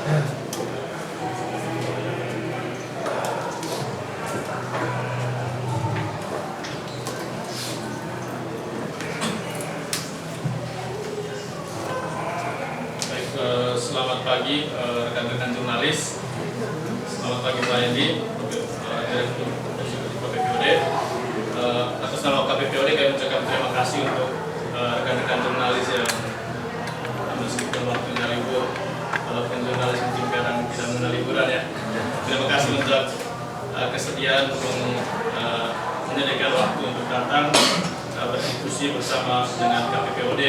Selamat pagi rekan-rekan jurnalis. Selamat pagi Pak Endi, Direktur Eksekutif KPPOD. Atas nama KPPOD kami ucapkan terima kasih untuk rekan-rekan jurnalis yang meskipun waktunya libur, walaupun jurnalis mungkin kadang tidak mengenal liburan ya. Terima kasih untuk kesediaan untuk menyediakan waktu untuk datang berdiskusi bersama dengan KPPOD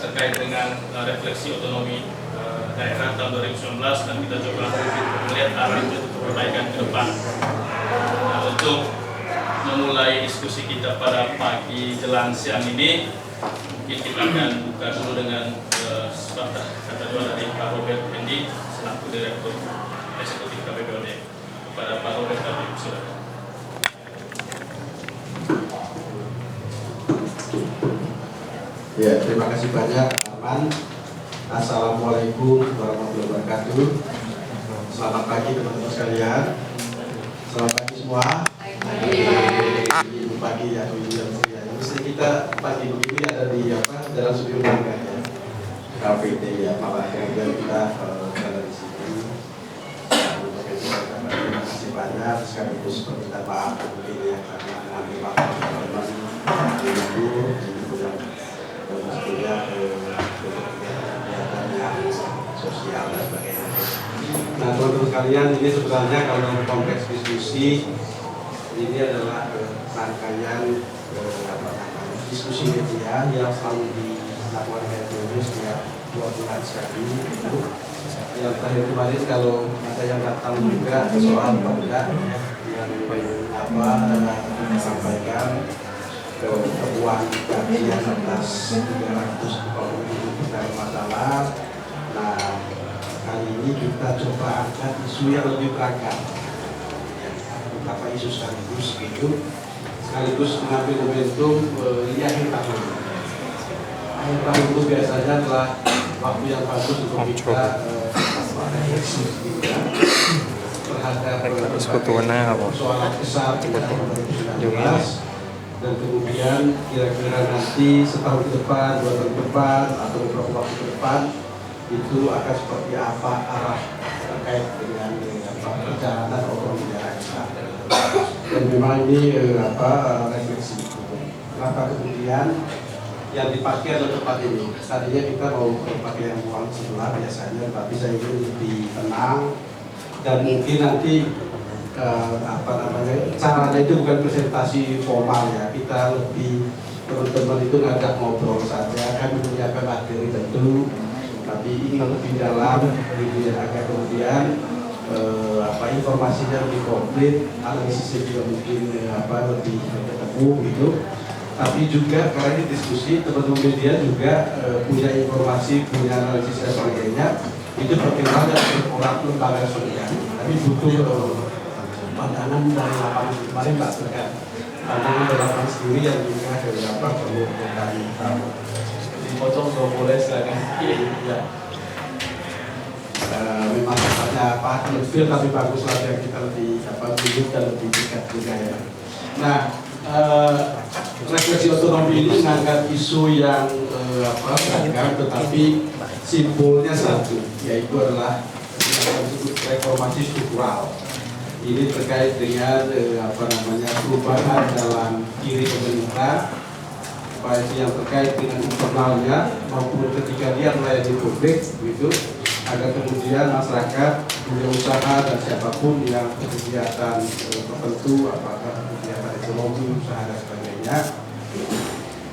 terkait dengan refleksi otonomi daerah tahun 2019, dan kita coba melihat arah untuk perbaikan ke depan. Nah, untuk memulai diskusi kita pada pagi jelang siang ini, mungkin kita akan buka dulu dengan sepatah kata doa dari Pak Robert Endi selaku Direktur Eksekutif KPPOD. Kepada Pak Robert, kami silakan. Ya, terima kasih banyak Arman. Assalamualaikum warahmatullahi wabarakatuh. Selamat pagi teman-teman sekalian. Selamat pagi semua. Ibu pagi ya, ibu dan saya. Mesti kita pagi begini ada di dalam studio bangga ya, KPD ya, makanya kita berada di sini. Terima kasih banyak. Sekaligus permintaan maaf mungkin ya karena mengambil waktu teman-teman ibu mestinya kegiatan sosial dan sebagainya. Nah, teman-teman sekalian, ini sebenarnya kalau konteks diskusi ini adalah rangkaian diskusi media yang selalu dilakukan oleh setiap 2 bulan sekali. Yang terakhir kemarin kalau ada yang datang juga soal Pemda yang sampaikan temuan kajian atas 340 masalah. Nah, kali ini kita coba angkat isu yang lebih beragam, beberapa isu sekaligus mengambil momentum di akhir tahun. Akhir tahun itu biasanya adalah waktu yang bagus untuk kita refleksi terhadap persoalan besar di tahun 2019. Dan kemudian kira-kira nanti setahun ke depan, 2 tahun ke depan, atau beberapa waktu ke depan itu akan seperti apa arah terkait dengan perjalanan otonomi daerah kita. Dan memang ini refleksi. Kenapa kemudian yang dipakai adalah tempat ini? Tadinya kita mau pakai yang ruang sebelah biasanya, tapi saya ingin lebih tenang dan mungkin nanti caranya itu bukan presentasi formal ya, kita lebih teman-teman itu ngajak ngobrol saja, kan menyiapkan materi tentu, tapi ini lebih dalam gitu ya, agar kemudian informasinya lebih komplit, analisisnya juga mungkin lebih ketemu gitu. Tapi juga karena ini diskusi, teman-teman media juga punya informasi, punya analisis dan sebagainya, itu perkembangan orang lembaga sebagainya, tapi butuh pandangan dari lapangan kemarin Pak Berkat, pandangan dari lapangan sendiri yang juga dari perlu kita dipotong kalau boleh silakan. Ya. Memang tempatnya lebih tapi bagus lah yang kita lebih duduk dan lebih dekat juga ya. Nah, refleksi otonomi ini mengangkat isu yang beragam, tetapi simpulnya satu, yaitu adalah yang disebut reformasi struktural. Ini terkait dengan perubahan dalam diri pemerintah, baik yang terkait dengan internalnya maupun ketika dia melayani publik, begitu, agar kemudian masyarakat, dunia usaha dan siapapun yang kegiatan tertentu, apakah kegiatan ekonomi, usaha dan sebagainya,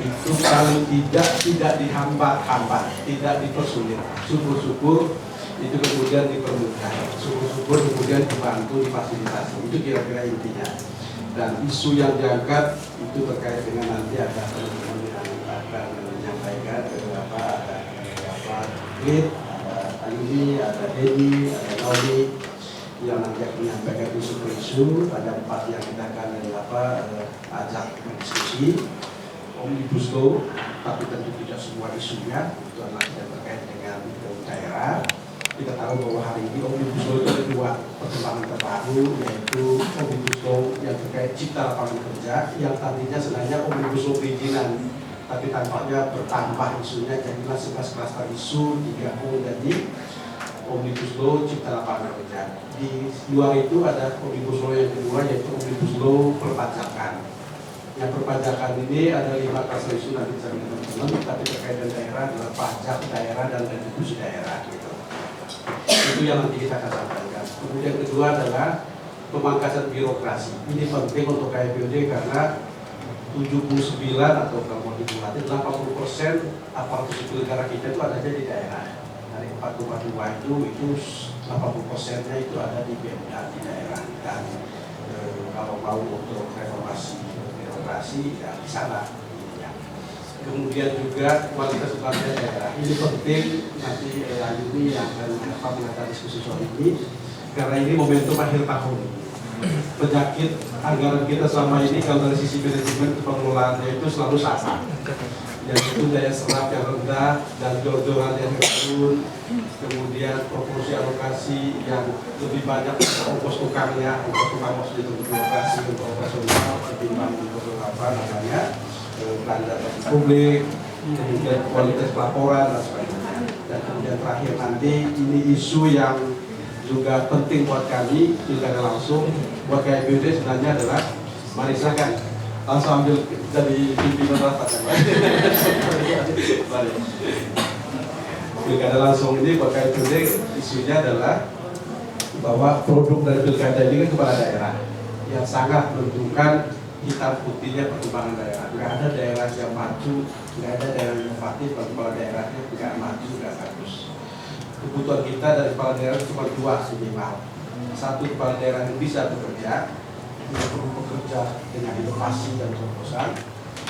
itu paling tidak dihambat-hambat, tidak dipersulit. Syukur-syukur itu kemudian dipermudah, syukur-syukur kemudian dibantu, difasilitasi. Itu kira-kira intinya. Dan isu yang diangkat itu terkait dengan nanti ada teman-teman yang akan menyampaikan ada Grit, ada Ayuni, ada Dedi, ada Naomi yang nanti akan menyampaikan isu per isu. Ada 4 yang kita akan ajak berdiskusi. Omnibus Law, tapi tentu tidak semua isunya, itu adalah yang terkait dengan daerah. kita tahu bahwa hari ini Omnibus Law itu ada dua perkembangan terbaru, yaitu Omnibus Law yang terkait cipta lapangan kerja yang tadinya sebenarnya Omnibus Law perizinan, tapi tampaknya bertambah isunya jadilah 11 klaster isu digabung jadi Omnibus Law cipta lapangan kerja. Di luar itu ada Omnibus Law yang kedua, yaitu Omnibus Law perpajakan. Yang perpajakan ini ada 5 klaster isu nanti bisa teman-teman, tapi terkait dengan daerah adalah pajak daerah dan retribusi daerah gitu. Itu yang nanti kita akan sampaikan. Kemudian kedua adalah pemangkasan birokrasi. Ini penting untuk KPUD karena 79 atau kalau dibuatin 80% aparatur sipil negara kita itu adanya di daerah. Dari 4,2 itu 80%-nya itu ada di BUMD di daerah. Dan kalau mau untuk reformasi birokrasi ya di sana. Kemudian juga kualitas belanja daerah. Ini penting nanti Ayuni yang akan mengadakan diskusi soal ini karena ini momentum akhir tahun. Penyakit anggaran kita selama ini kalau dari sisi manajemen pengelolaannya itu selalu sama. Yaitu daya serap yang rendah dan jor-joran yang turun, kemudian proporsi alokasi yang lebih banyak untuk ongkos tukangnya, ongkos tukang maksudnya untuk birokrasi, untuk operasional ketimbang untuk apa namanya belanja publik, kemudian kualitas pelaporan dan sebagainya. Dan kemudian terakhir nanti ini isu yang juga penting buat kami juga langsung buat KPUD sebenarnya adalah mari silakan langsung ambil dari pimpinan rapat. Pilkada langsung ini buat KPUD isunya adalah bahwa produk dari pilkada ini kan kepala daerah yang sangat menentukan hitam putihnya perkembangan daerah. Nggak ada daerah yang maju, nggak ada daerah yang inovatif, kepala daerahnya nggak maju, nggak bagus. Kebutuhan kita dari kepala daerah cuma 2 minimal. Satu, kepala daerah yang bisa bekerja, yang perlu bekerja dengan inovasi dan terobosan.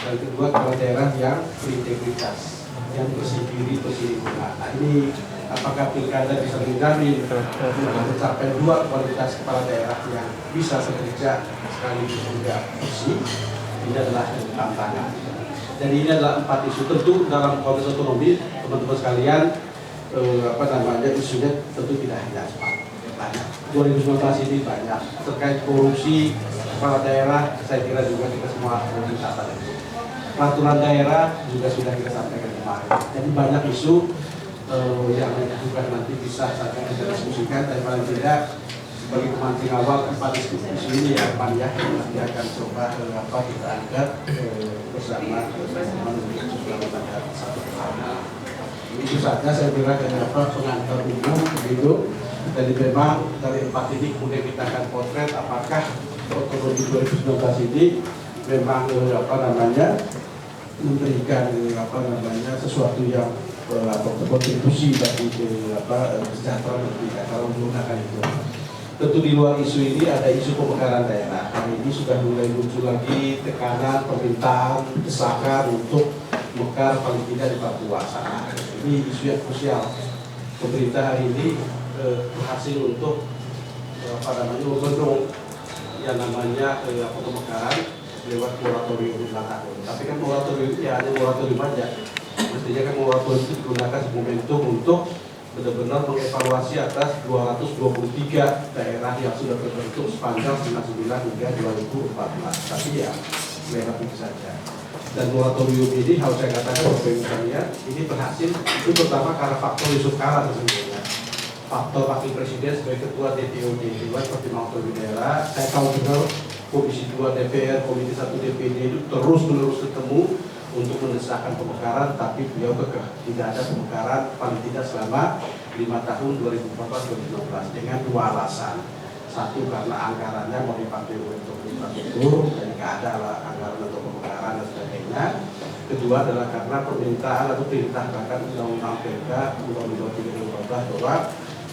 Dan kedua, kepala daerah yang berintegritas, yang bersih diri, bersih lingkungan. Nah ini apakah pilkada bisa menjamin mencapai 2 kualitas kepala daerah yang bisa bekerja sekaligus juga bersih? Ini adalah tantangan. Jadi ini adalah 4 isu. Tentu dalam konteks otonomi teman-teman sekalian isunya tentu tidak hanya banyak. 2019 ini banyak terkait korupsi kepala daerah. Saya kira juga kita semua mencatat itu. Peraturan daerah juga sudah kita sampaikan kemarin. Jadi banyak isu yang juga nanti bisa kita diskusikan. Dan paling tidak sebagai pemancing awal 4 isu ini ya Pak ya, nanti akan coba kita angkat bersama teman-teman untuk pada satu persatu. Itu saja saya kira pengantar umum begitu. Jadi memang dari 4 ini kemudian kita akan potret apakah otonomi 2019 ini memang memberikan sesuatu yang kontribusi bagi kesejahteraan negeri kalau menggunakan itu. Tentu di luar isu ini ada isu pemekaran daerah. Hari ini sudah mulai muncul lagi tekanan permintaan desakan untuk mekar paling tidak di Papua sana. Ini isu yang krusial. Pemerintah hari ini berhasil untuk menggendong yang namanya pemekaran lewat moratorium 5 tahun. Tapi kan moratorium ya hanya moratorium aja. Mestinya kan moratorium itu digunakan sebagai momentum untuk benar-benar mengevaluasi atas 223 daerah yang sudah terbentuk sepanjang 1999 hingga 2014. Tapi ya mereka begitu saja. Dan moratorium ini harus saya katakan misalnya ini berhasil itu pertama karena faktor Yusuf Kala sesungguhnya. Faktor wakil presiden sebagai ketua DPOD Dewan Pertimbangan Otonomi Daerah. Saya tahu benar Komisi 2 DPR, Komisi 1 DPD itu terus-menerus ketemu untuk mendesakkan pemekaran, tapi beliau kekeh tidak ada pemekaran paling tidak selama 5 tahun 2014-2015 dengan 2 alasan. Satu karena anggarannya mau dipakai untuk infrastruktur, jadi nggak ada anggaran untuk pemekaran dan sebagainya. Kedua adalah karena permintaan atau perintah bahkan Undang-Undang PK Undang-Undang 2015 bahwa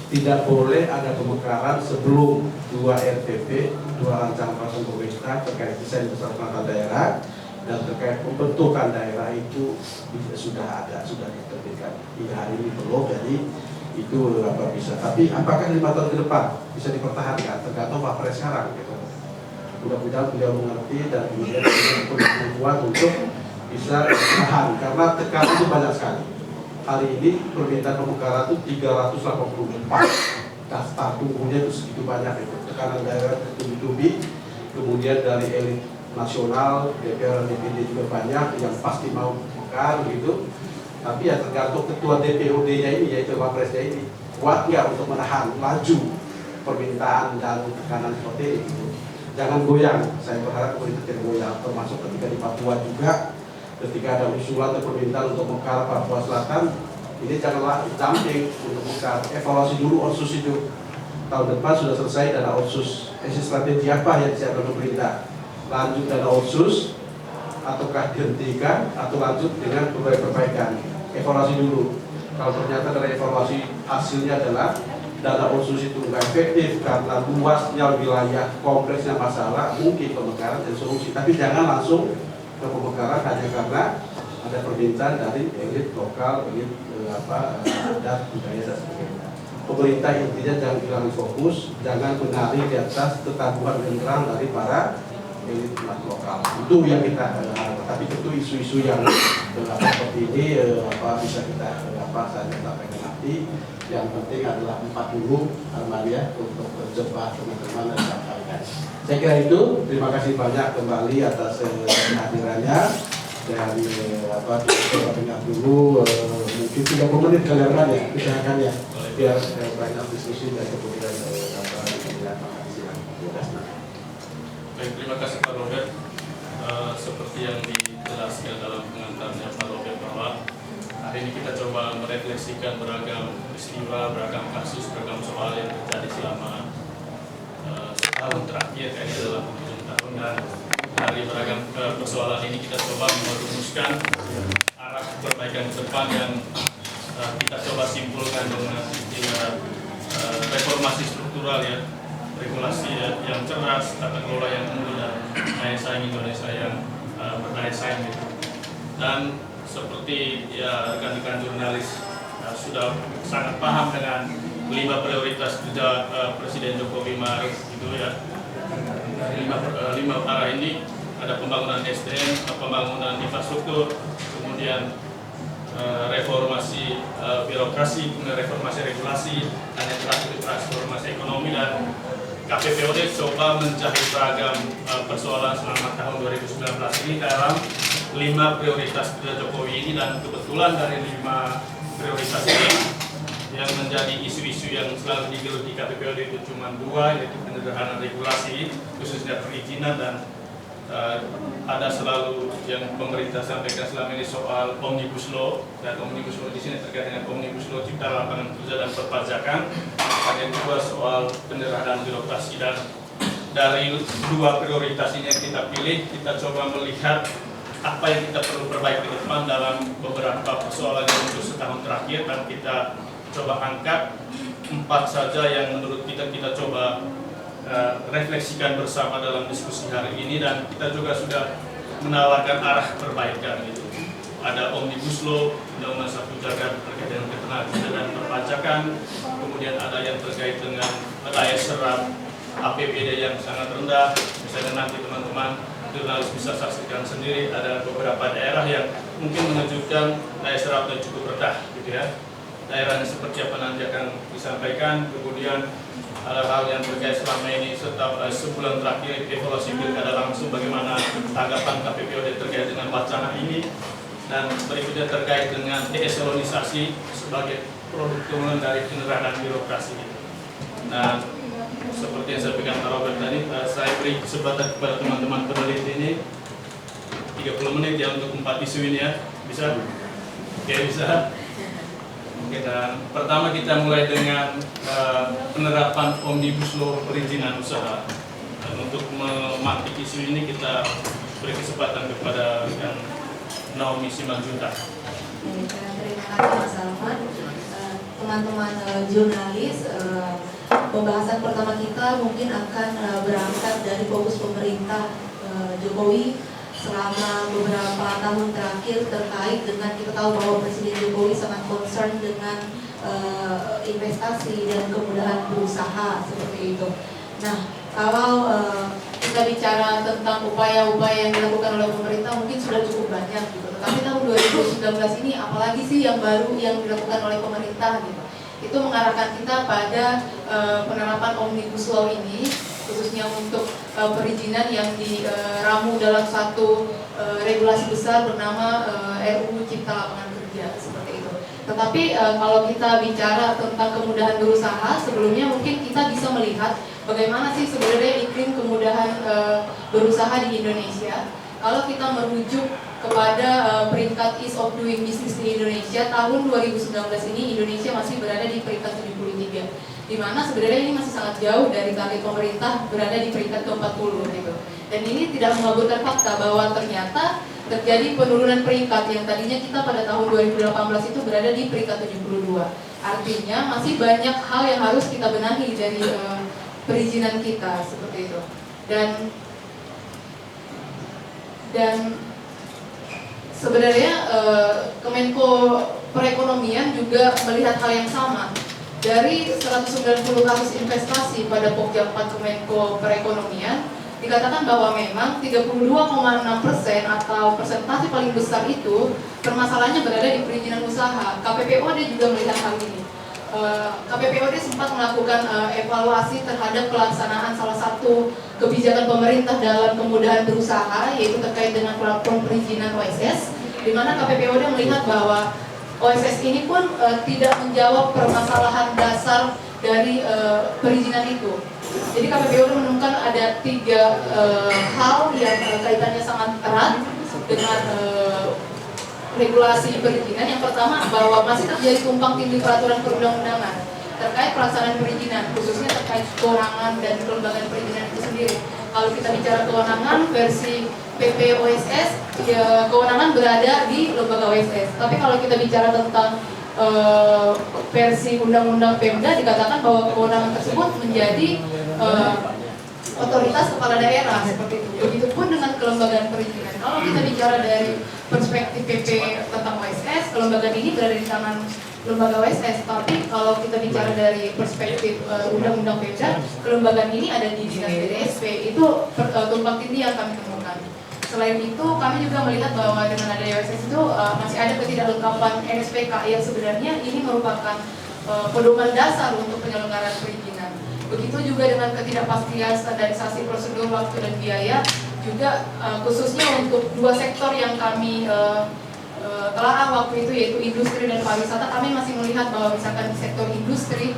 tidak boleh ada pemekaran sebelum 2 RPP, 2 rancangan peraturan pemerintah terkait desain besar penata daerah dan terkait pembentukan daerah itu sudah ada, sudah diterbitkan. Hari ini belum, jadi itu bisa. Tapi apakah 5 tahun ke depan bisa dipertahankan? Tergantung Pak Pres sekarang. Gitu. Mudah-mudahan beliau mengerti dan kemudian punya kemampuan untuk bisa tahan karena tekanan itu banyak sekali. hari ini permintaan pemekaran itu 384 daftar tunggunya itu segitu banyak itu. Tekanan daerah bertubi-tubi, kemudian dari elit nasional, DPR dan DPD juga banyak yang pasti mau mekar gitu. Tapi ya tergantung ketua DPOD-nya ini, yaitu Wapresnya ini, kuat nggak untuk menahan laju permintaan dan tekanan seperti ini gitu. Jangan goyang, saya berharap pemerintah tidak goyang, termasuk ketika di Papua juga, ketika ada usulan atau permintaan untuk mekar Papua Selatan, ini janganlah dumping untuk mekar, evaluasi dulu otsus itu. Tahun depan sudah selesai dana otsus, strategi apa yang disiapkan pemerintah, lanjut dana otsus, ataukah dihentikan, atau lanjut dengan berbagai perbaikan. Evaluasi dulu. Kalau ternyata dari evaluasi hasilnya adalah dana otsus itu nggak efektif karena luasnya wilayah, kompleksnya masalah, mungkin pemekaran dan solusi. Tapi jangan langsung ke pemekaran hanya karena ada permintaan dari elit lokal, elit adat, budaya dan sebagainya. Pemerintah intinya jangan hilang fokus, jangan menarik di atas ketangguhan genderang dari para elit lokal. Itu yang kita harapkan. Tapi tentu isu-isu yang seperti ini bisa kita saya sampaikan nanti. Yang penting adalah 40 Armalia untuk berjumpa teman-teman dan sampaikan. Saya kira itu. Terima kasih banyak kembali atas kehadirannya. Dan kita dengar dulu mungkin 30 menit kalian ya, usahakan ya, biar banyak diskusi dan kemudian Baik, terima kasih Pak Robert. Seperti yang dijelaskan dalam pengantarnya Pak Robert bahwa hari ini kita coba merefleksikan beragam peristiwa, beragam kasus, beragam soal yang terjadi selama setahun terakhir, kayaknya dalam 7 tahun, dan dari beragam persoalan ini kita coba merumuskan arah perbaikan ke depan yang kita coba simpulkan dengan istilah reformasi struktural ya, regulasi yang cerdas, tata kelola yang unggul, dan daya saing Indonesia yang berdaya saing gitu. Dan seperti ya rekan-rekan jurnalis sudah sangat paham dengan 5 prioritas kerja Presiden Jokowi Ma'ruf gitu ya. 5 arah ini ada pembangunan SDM, pembangunan infrastruktur, kemudian reformasi birokrasi, kemudian reformasi regulasi, dan yang terakhir transformasi ekonomi. Dan KPPOD coba mencari beragam persoalan selama tahun 2019 ini dalam 5 prioritas kerja Jokowi ini, dan kebetulan dari 5 prioritas ini yang menjadi isu-isu yang selalu digeluti KPPOD itu cuma 2, yaitu penyederhanaan regulasi khususnya perizinan, dan ada selalu yang pemerintah sampaikan selama ini soal Omnibus Law, dan Omnibus Law di sini terkait dengan Omnibus Law Cipta Lapangan Kerja dan Perpajakan, dan yang kedua soal penyederhanaan birokrasi. Dan dari 2 prioritas ini yang kita pilih, kita coba melihat apa yang kita perlu perbaiki ke depan dalam beberapa persoalan yang untuk setahun terakhir, dan kita coba angkat 4 saja yang menurut kita coba refleksikan bersama dalam diskusi hari ini, dan kita juga sudah menawarkan arah perbaikan gitu. Ada Omnibus Law, Undang-Undang Sapu Jagat terkait dengan ketenagakerjaan dan perpajakan, kemudian ada yang terkait dengan daya serap APBD yang sangat rendah. Misalnya nanti teman-teman jurnalis bisa saksikan sendiri, ada beberapa daerah yang mungkin menunjukkan daya serapnya cukup rendah gitu ya. Daerahnya seperti apa nanti akan disampaikan. Kemudian hal-hal yang terkait selama ini sebulan terakhir evaluasi pilkada langsung, bagaimana tanggapan KPPOD terkait dengan wacana ini, dan berikutnya terkait dengan deeselonisasi sebagai produk turunan dari penyederhanaan birokrasi. Nah, seperti yang saya sampaikan Pak Robert tadi, saya beri kesempatan kepada teman-teman peneliti ini 30 menit ya untuk 4 isu ini ya, bisa? Oke, bisa. Oke, dan pertama kita mulai dengan penerapan Omnibus Law perizinan usaha. Dan untuk memantik isu ini kita beri kesempatan kepada Naomi Simanjuntak. Terima kasih Mas Alman. Teman-teman jurnalis, pembahasan pertama kita mungkin akan berangkat dari fokus pemerintah Jokowi selama beberapa tahun terakhir terkait dengan, kita tahu bahwa Presiden Jokowi sangat concern dengan investasi dan kemudahan berusaha seperti itu. Nah, kalau kita kita bicara tentang upaya-upaya yang dilakukan oleh pemerintah mungkin sudah cukup banyak gitu. Tetapi tahun 2019 ini apalagi sih yang baru yang dilakukan oleh pemerintah gitu. Itu mengarahkan kita pada penerapan Omnibus Law ini, khususnya untuk perizinan yang diramu dalam satu regulasi besar bernama RUU Cipta Lapangan Kerja, seperti itu. Tetapi kalau kita bicara tentang kemudahan berusaha, sebelumnya mungkin kita bisa melihat bagaimana sih sebenarnya iklim kemudahan berusaha di Indonesia. Kalau kita merujuk kepada peringkat Ease of Doing Business di Indonesia, tahun 2019 ini Indonesia masih berada di peringkat 73, di mana sebenarnya ini masih sangat jauh dari target pemerintah berada di peringkat ke-40 gitu. Dan ini tidak mengaburkan fakta bahwa ternyata terjadi penurunan peringkat yang tadinya kita pada tahun 2018 itu berada di peringkat 72. Artinya masih banyak hal yang harus kita benahi dari perizinan kita, seperti itu. Dan sebenarnya Kemenko Perekonomian juga melihat hal yang sama. Dari 190 kasus investasi pada Pokja 4 Kemenko Perekonomian, dikatakan bahwa memang 32,6% atau persentase paling besar itu permasalahannya berada di perizinan usaha. KPPOD juga melihat hal ini. KPPOD sempat melakukan evaluasi terhadap pelaksanaan salah satu kebijakan pemerintah dalam kemudahan berusaha, yaitu terkait dengan platform perizinan OSS, di mana KPPOD melihat bahwa OSS ini pun tidak menjawab permasalahan dasar dari perizinan itu. Jadi KPPOD menemukan ada 3 hal yang kaitannya sangat erat dengan regulasi perizinan. Yang pertama, bahwa masih terjadi tumpang tindih peraturan perundang-undangan terkait pelaksanaan perizinan, khususnya terkait kewenangan dan kelembagaan perizinan itu sendiri. Kalau kita bicara kewenangan versi PP OSS, ya, kewenangan berada di lembaga OSS. Tapi kalau kita bicara tentang versi Undang-Undang Pemda, dikatakan bahwa kewenangan tersebut menjadi otoritas kepala daerah, seperti itu. Begitupun dengan kelembagaan perizinan. Kalau kita bicara dari perspektif PP tentang OSS, kelembagaan ini berada di tangan lembaga OSS. Tapi kalau kita bicara dari perspektif Undang-Undang Pemda, kelembagaan ini ada di Dinas PDSP. Itu tumpang tindih yang kami temukan. Selain itu, kami juga melihat bahwa dengan adanya OSS itu masih ada ketidaklengkapan NSPK yang sebenarnya ini merupakan pedoman dasar untuk penyelenggaraan perizinan. Begitu juga dengan ketidakpastian standarisasi prosedur, waktu dan biaya, juga khususnya untuk 2 sektor yang kami telaah waktu itu, yaitu industri dan pariwisata. Kami masih melihat bahwa misalkan di sektor industri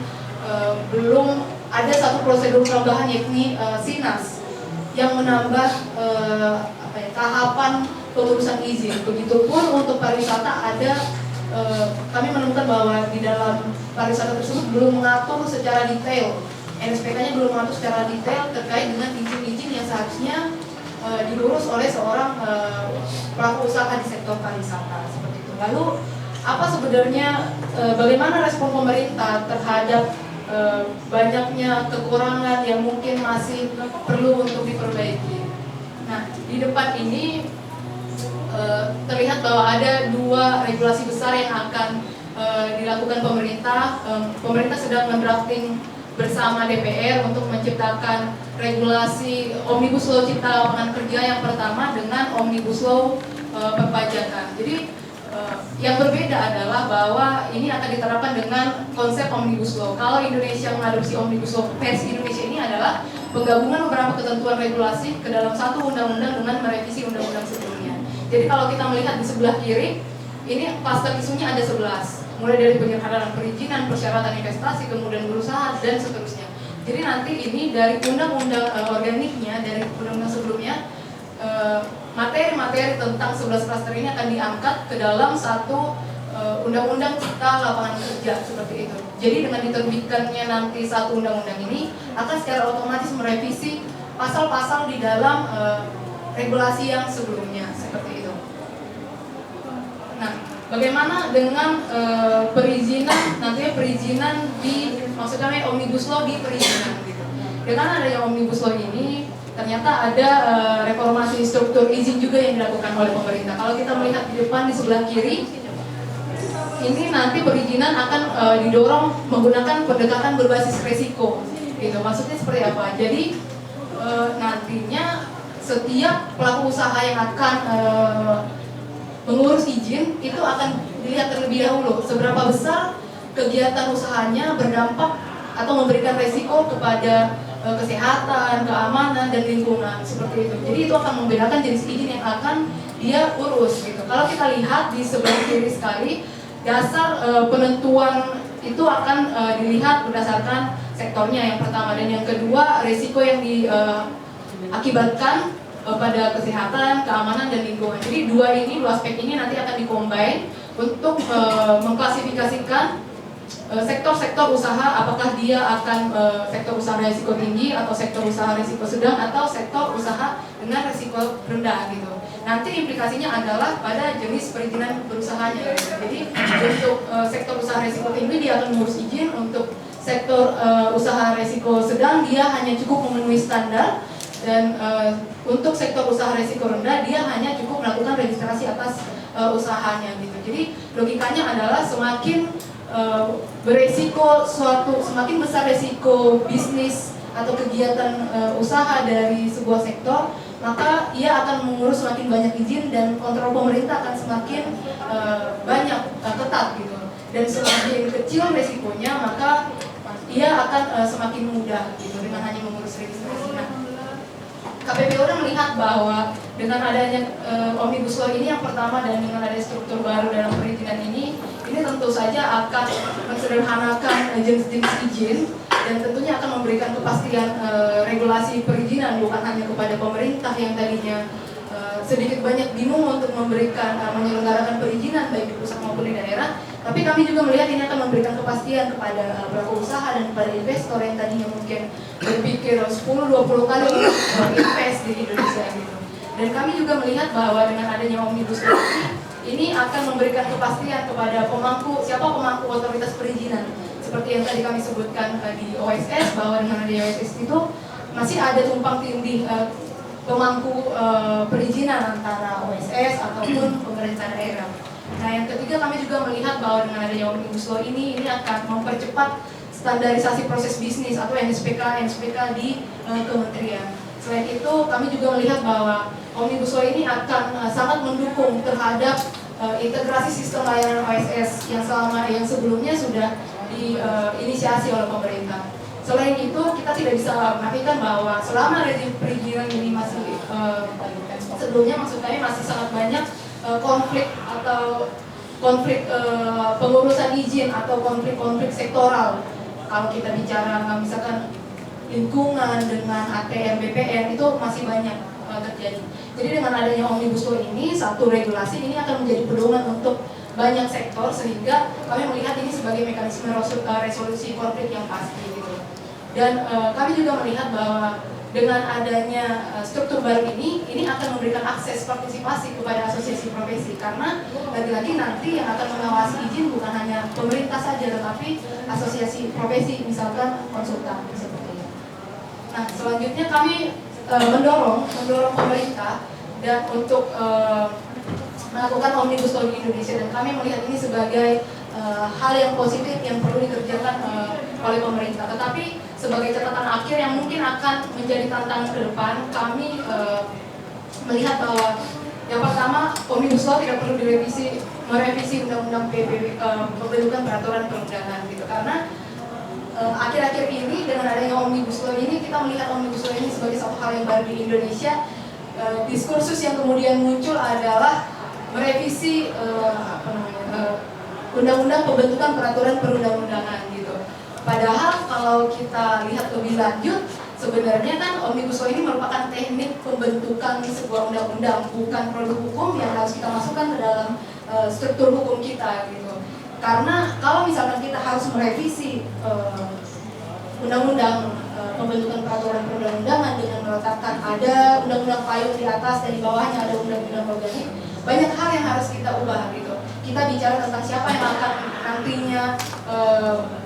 belum ada satu prosedur tambahan, yakni SINAS, yang menambah tahapan pengurusan izin. Begitupun untuk pariwisata ada kami menemukan bahwa di dalam pariwisata tersebut belum mengatur secara detail, NSPK-nya belum mengatur secara detail terkait dengan izin-izin yang seharusnya diurus oleh seorang pelaku usaha di sektor pariwisata, seperti itu. Lalu apa sebenarnya bagaimana respon pemerintah terhadap banyaknya kekurangan yang mungkin masih perlu untuk diperbaiki? Nah, di depan ini terlihat bahwa ada 2 regulasi besar yang akan dilakukan pemerintah. Pemerintah sedang mendrafting bersama DPR untuk menciptakan regulasi Omnibus Law Cipta Lapangan Kerja yang pertama dengan Omnibus Law perpajakan. Jadi yang berbeda adalah bahwa ini akan diterapkan dengan konsep Omnibus Law. Kalau Indonesia mengadopsi Omnibus Law, versi Indonesia ini adalah penggabungan beberapa ketentuan regulasi ke dalam satu undang-undang dengan merevisi undang-undang sebelumnya. Jadi kalau kita melihat di sebelah kiri, ini klaster isunya ada 11. Mulai dari penyederhanaan perizinan, persyaratan investasi, kemudian berusaha, dan seterusnya. Jadi nanti ini dari undang-undang organiknya, dari undang-undang sebelumnya, materi-materi tentang 11 klaster ini akan diangkat ke dalam satu undang-undang cipta lapangan kerja, seperti itu. Jadi dengan diterbitkannya nanti satu undang-undang ini akan secara otomatis merevisi pasal-pasal di dalam regulasi yang sebelumnya, seperti itu. Nah, bagaimana dengan perizinan, nantinya perizinan di, maksudnya Omnibus Law di perizinan gitu. Dengan adanya Omnibus Law ini, ternyata ada reformasi struktur izin juga yang dilakukan oleh pemerintah. Kalau kita melihat di depan di sebelah kiri, ini nanti perizinan akan didorong menggunakan pendekatan berbasis resiko, gitu. Maksudnya seperti apa? Jadi nantinya setiap pelaku usaha yang akan mengurus izin itu akan dilihat terlebih dahulu seberapa besar kegiatan usahanya berdampak atau memberikan resiko kepada kesehatan, keamanan, dan lingkungan seperti itu. Jadi itu akan membedakan jenis izin yang akan dia urus gitu. Kalau kita lihat di sebelah kiri sekali, dasar penentuan itu akan dilihat berdasarkan sektornya yang pertama, dan yang kedua resiko yang diakibatkan pada kesehatan, keamanan, dan lingkungan. Jadi dua aspek ini nanti akan dikombin untuk mengklasifikasikan sektor-sektor usaha, apakah dia akan sektor usaha risiko tinggi atau sektor usaha risiko sedang atau sektor usaha dengan risiko rendah gitu. Nanti implikasinya adalah pada jenis perizinan berusahanya. Jadi untuk sektor usaha risiko tinggi dia akan mengurus izin, untuk sektor usaha risiko sedang dia hanya cukup memenuhi standar, dan untuk sektor usaha risiko rendah dia hanya cukup melakukan registrasi atas usahanya gitu. Jadi logikanya adalah semakin beresiko semakin besar resiko bisnis atau kegiatan usaha dari sebuah sektor, maka ia akan mengurus semakin banyak izin dan kontrol pemerintah akan semakin banyak, ketat gitu. Dan semakin kecil resikonya, maka ia akan semakin mudah gitu dengan hanya mengurus registrasi. KPPO melihat bahwa dengan adanya Omnibus Law ini yang pertama, dan dengan adanya struktur baru dalam perizinan ini tentu saja akan mensederhanakan jenis-jenis izin, dan tentunya akan memberikan kepastian regulasi perizinan bukan hanya kepada pemerintah yang tadinya sedikit banyak bingung untuk menyelenggarakan perizinan baik di pusat maupun di daerah. Tapi kami juga melihat ini akan memberikan kepastian kepada pelaku usaha dan kepada investor yang tadinya mungkin berpikir 10-20 kali untuk invest di Indonesia gitu. Dan kami juga melihat bahwa dengan adanya Omnibus Law ini akan memberikan kepastian kepada siapa pemangku otoritas perizinan. Seperti yang tadi kami sebutkan di OSS, bahwa dengan adanya OSS itu masih ada tumpang tindih pemangku perizinan antara OSS ataupun pemerintah daerah. Nah, yang ketiga kami juga melihat bahwa dengan adanya Omnibus Law ini akan mempercepat standarisasi proses bisnis atau NSPK di kementerian. Selain itu, kami juga melihat bahwa Omnibus Law ini akan sangat mendukung terhadap integrasi sistem layanan OSS yang sebelumnya sudah diinisiasi oleh pemerintah. Selain itu, kita tidak bisa menafikan bahwa selama rezim perizinan ini masih sebelumnya, maksud kami masih sangat banyak konflik pengurusan izin atau konflik sektoral. Kalau kita bicara misalkan lingkungan dengan ATM, BPN itu masih banyak terjadi. Jadi dengan adanya Omnibus Law ini, satu regulasi ini akan menjadi pedoman untuk banyak sektor, sehingga kami melihat ini sebagai mekanisme resolusi konflik yang pasti gitu. Dan kami juga melihat bahwa dengan adanya struktur baru ini akan memberikan akses partisipasi kepada asosiasi profesi, karena lagi-lagi nanti yang akan mengawasi izin bukan hanya pemerintah saja, tetapi asosiasi profesi, misalkan konsultan seperti itu. Nah, selanjutnya kami mendorong pemerintah dan untuk melakukan Omnibus Law di Indonesia, dan kami melihat ini sebagai hal yang positif yang perlu dikerjakan oleh pemerintah. Tetapi sebagai catatan akhir yang mungkin akan menjadi tantangan ke depan, kami melihat bahwa yang pertama, Omnibus Law tidak perlu merevisi Undang-Undang pembentukan peraturan perundangan gitu, karena akhir-akhir ini dengan adanya Omnibus Law ini, kita melihat Omnibus Law ini sebagai satu hal yang baru di Indonesia. Diskursus yang kemudian muncul adalah merevisi Undang-Undang pembentukan peraturan perundang-undangan gitu. Padahal kalau kita lihat lebih lanjut, sebenarnya kan Omnibus Law ini merupakan teknik pembentukan sebuah undang-undang, bukan produk hukum yang harus kita masukkan ke dalam struktur hukum kita gitu. Karena kalau misalkan kita harus merevisi undang-undang pembentukan peraturan perundang-undangan dengan meletakkan ada undang-undang payung di atas dan di bawahnya ada undang-undang organik, banyak hal yang harus kita ubah gitu. Kita bicara tentang siapa yang akan nantinya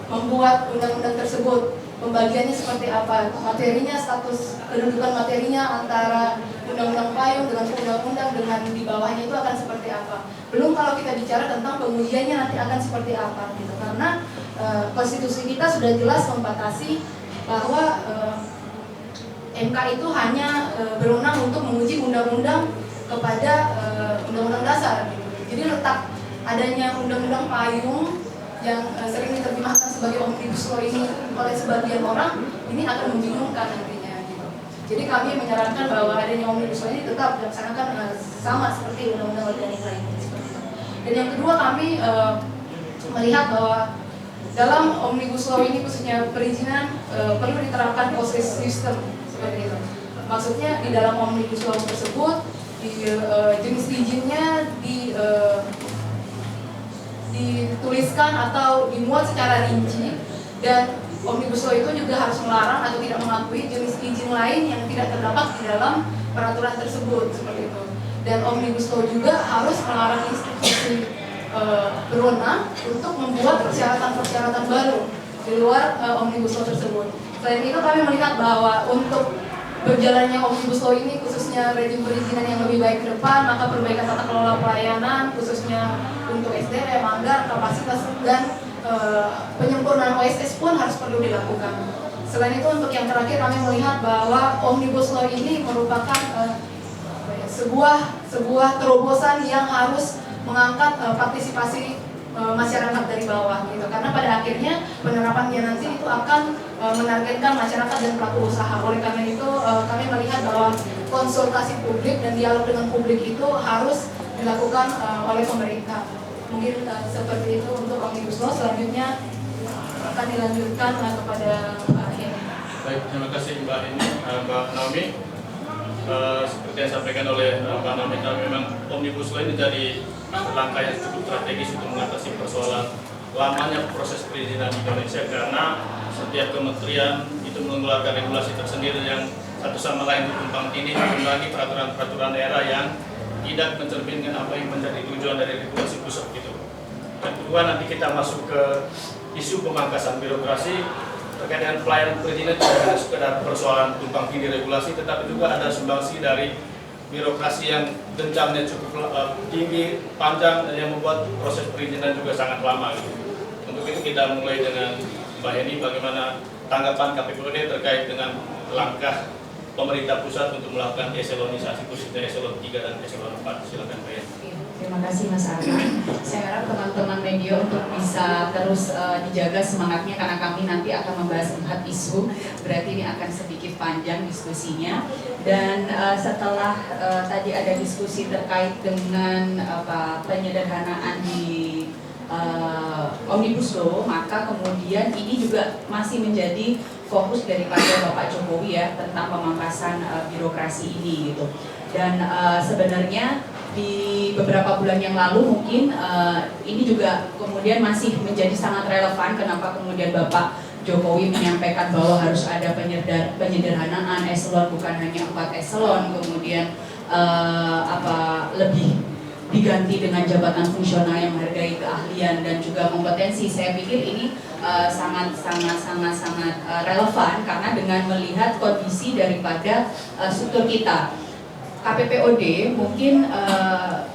membuat undang-undang tersebut, pembagiannya seperti apa, materinya, status kedudukan materinya antara undang-undang payung dengan undang-undang dengan di bawahnya itu akan seperti apa. Belum kalau kita bicara tentang pengujiannya nanti akan seperti apa gitu. Karena konstitusi kita sudah jelas membatasi bahwa MK itu hanya berwenang untuk menguji undang-undang kepada undang-undang dasar. Gitu. Jadi letak adanya undang-undang payung yang sering diterjemahkan sebagai omnibus law ini oleh sebagian orang ini akan membingungkan nantinya. Gitu. Jadi kami menyarankan bahwa adanya omnibus law ini tetap dilaksanakan sama seperti undang-undang organik lainnya. Dan yang kedua kami melihat bahwa dalam omnibus law ini khususnya perizinan perlu diterapkan proses sistem seperti itu. Maksudnya di dalam omnibus law tersebut di jenis izinnya dituliskan atau dimuat secara rinci, dan omnibus law itu juga harus melarang atau tidak mengakui jenis izin lain yang tidak terdapat di dalam peraturan tersebut seperti itu. Dan omnibus law juga harus melarang institusi berwenang untuk membuat persyaratan-persyaratan baru di luar omnibus law tersebut. Selain itu kami melihat bahwa untuk berjalannya omnibus law ini khususnya rejim perizinan yang lebih baik ke depan, maka perbaikan tata kelola pelayanan khususnya untuk SDM, anggaran, kapasitas dan penyempurnaan OSS pun harus perlu dilakukan. Selain itu untuk yang terakhir kami melihat bahwa omnibus law ini merupakan sebuah terobosan yang harus mengangkat partisipasi masyarakat dari bawah gitu, karena pada akhirnya penerapannya nanti itu akan menargetkan masyarakat dan pelaku usaha. Oleh karena itu kami melihat bahwa konsultasi publik dan dialog dengan publik itu harus dilakukan oleh pemerintah. Mungkin seperti itu untuk omnibus law. Selanjutnya akan dilanjutkan kepada Mbak Heni. Baik, terima kasih Mbak Heni. Mbak Naomi, seperti yang disampaikan oleh Mbak Naomi, memang omnibus law ini jadi langkah yang cukup strategis untuk mengatasi persoalan lamanya proses perizinan di Indonesia, karena setiap kementerian itu mengeluarkan regulasi tersendiri yang satu sama lain tumpang tindih, belum lagi peraturan-peraturan daerah yang tidak mencerminkan apa yang menjadi tujuan dari regulasi pusat gitu. Dan kedua, nanti kita masuk ke isu pemangkasan birokrasi terkait dengan pelayanan perizinan, tidak hanya sekedar persoalan tumpang tindih regulasi, tetapi juga ada sumbangsi dari birokrasi yang jenjangnya cukup tinggi, panjang, dan yang membuat proses perizinan juga sangat lama gitu. Untuk itu kita mulai dengan Mbak Heni, bagaimana tanggapan KPPOD terkait dengan langkah pemerintah pusat untuk melakukan eselonisasi khususnya eselon 3 dan eselon 4. Silakan Mbak Heni. Terima kasih Mas Arman. Saya harap teman-teman media untuk bisa terus dijaga semangatnya, karena kami nanti akan membahas 4 isu, berarti ini akan sedikit panjang diskusinya. Dan setelah tadi ada diskusi terkait dengan penyederhanaan di Omnibus Law, maka kemudian ini juga masih menjadi fokus daripada Bapak Jokowi ya, tentang pemangkasan birokrasi ini gitu. Dan sebenarnya di beberapa bulan yang lalu mungkin ini juga kemudian masih menjadi sangat relevan, kenapa kemudian Bapak Jokowi menyampaikan bahwa harus ada penyederhanaan eselon, bukan hanya 4 eselon, kemudian lebih diganti dengan jabatan fungsional yang menghargai keahlian dan juga kompetensi. Saya pikir ini sangat relevan, karena dengan melihat kondisi daripada struktur kita. KPPOD mungkin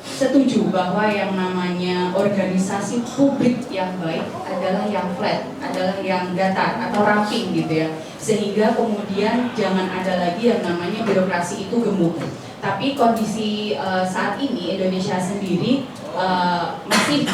setuju bahwa yang namanya organisasi publik yang baik adalah yang flat, adalah yang datar atau ramping gitu ya, sehingga kemudian jangan ada lagi yang namanya birokrasi itu gemuk. Tapi kondisi saat ini Indonesia sendiri masih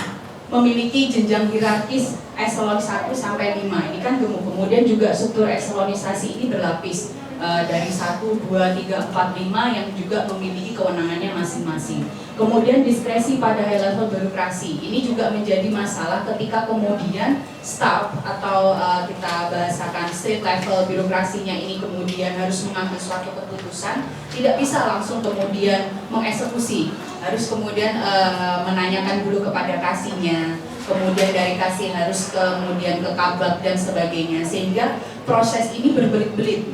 memiliki jenjang hierarkis eselon 1 sampai 5. Ini kan gemuk. Kemudian juga struktur eselonisasi ini berlapis dari 1, 2, 3, 4, 5 yang juga memiliki kewenangannya masing-masing. Kemudian diskresi pada high level birokrasi ini juga menjadi masalah ketika kemudian staff atau kita bahasakan state level birokrasinya ini kemudian harus mengambil suatu keputusan, tidak bisa langsung kemudian mengeksekusi, harus kemudian menanyakan dulu kepada kasihnya, kemudian dari kasih harus kemudian ke kabak dan sebagainya, sehingga proses ini berbelit-belit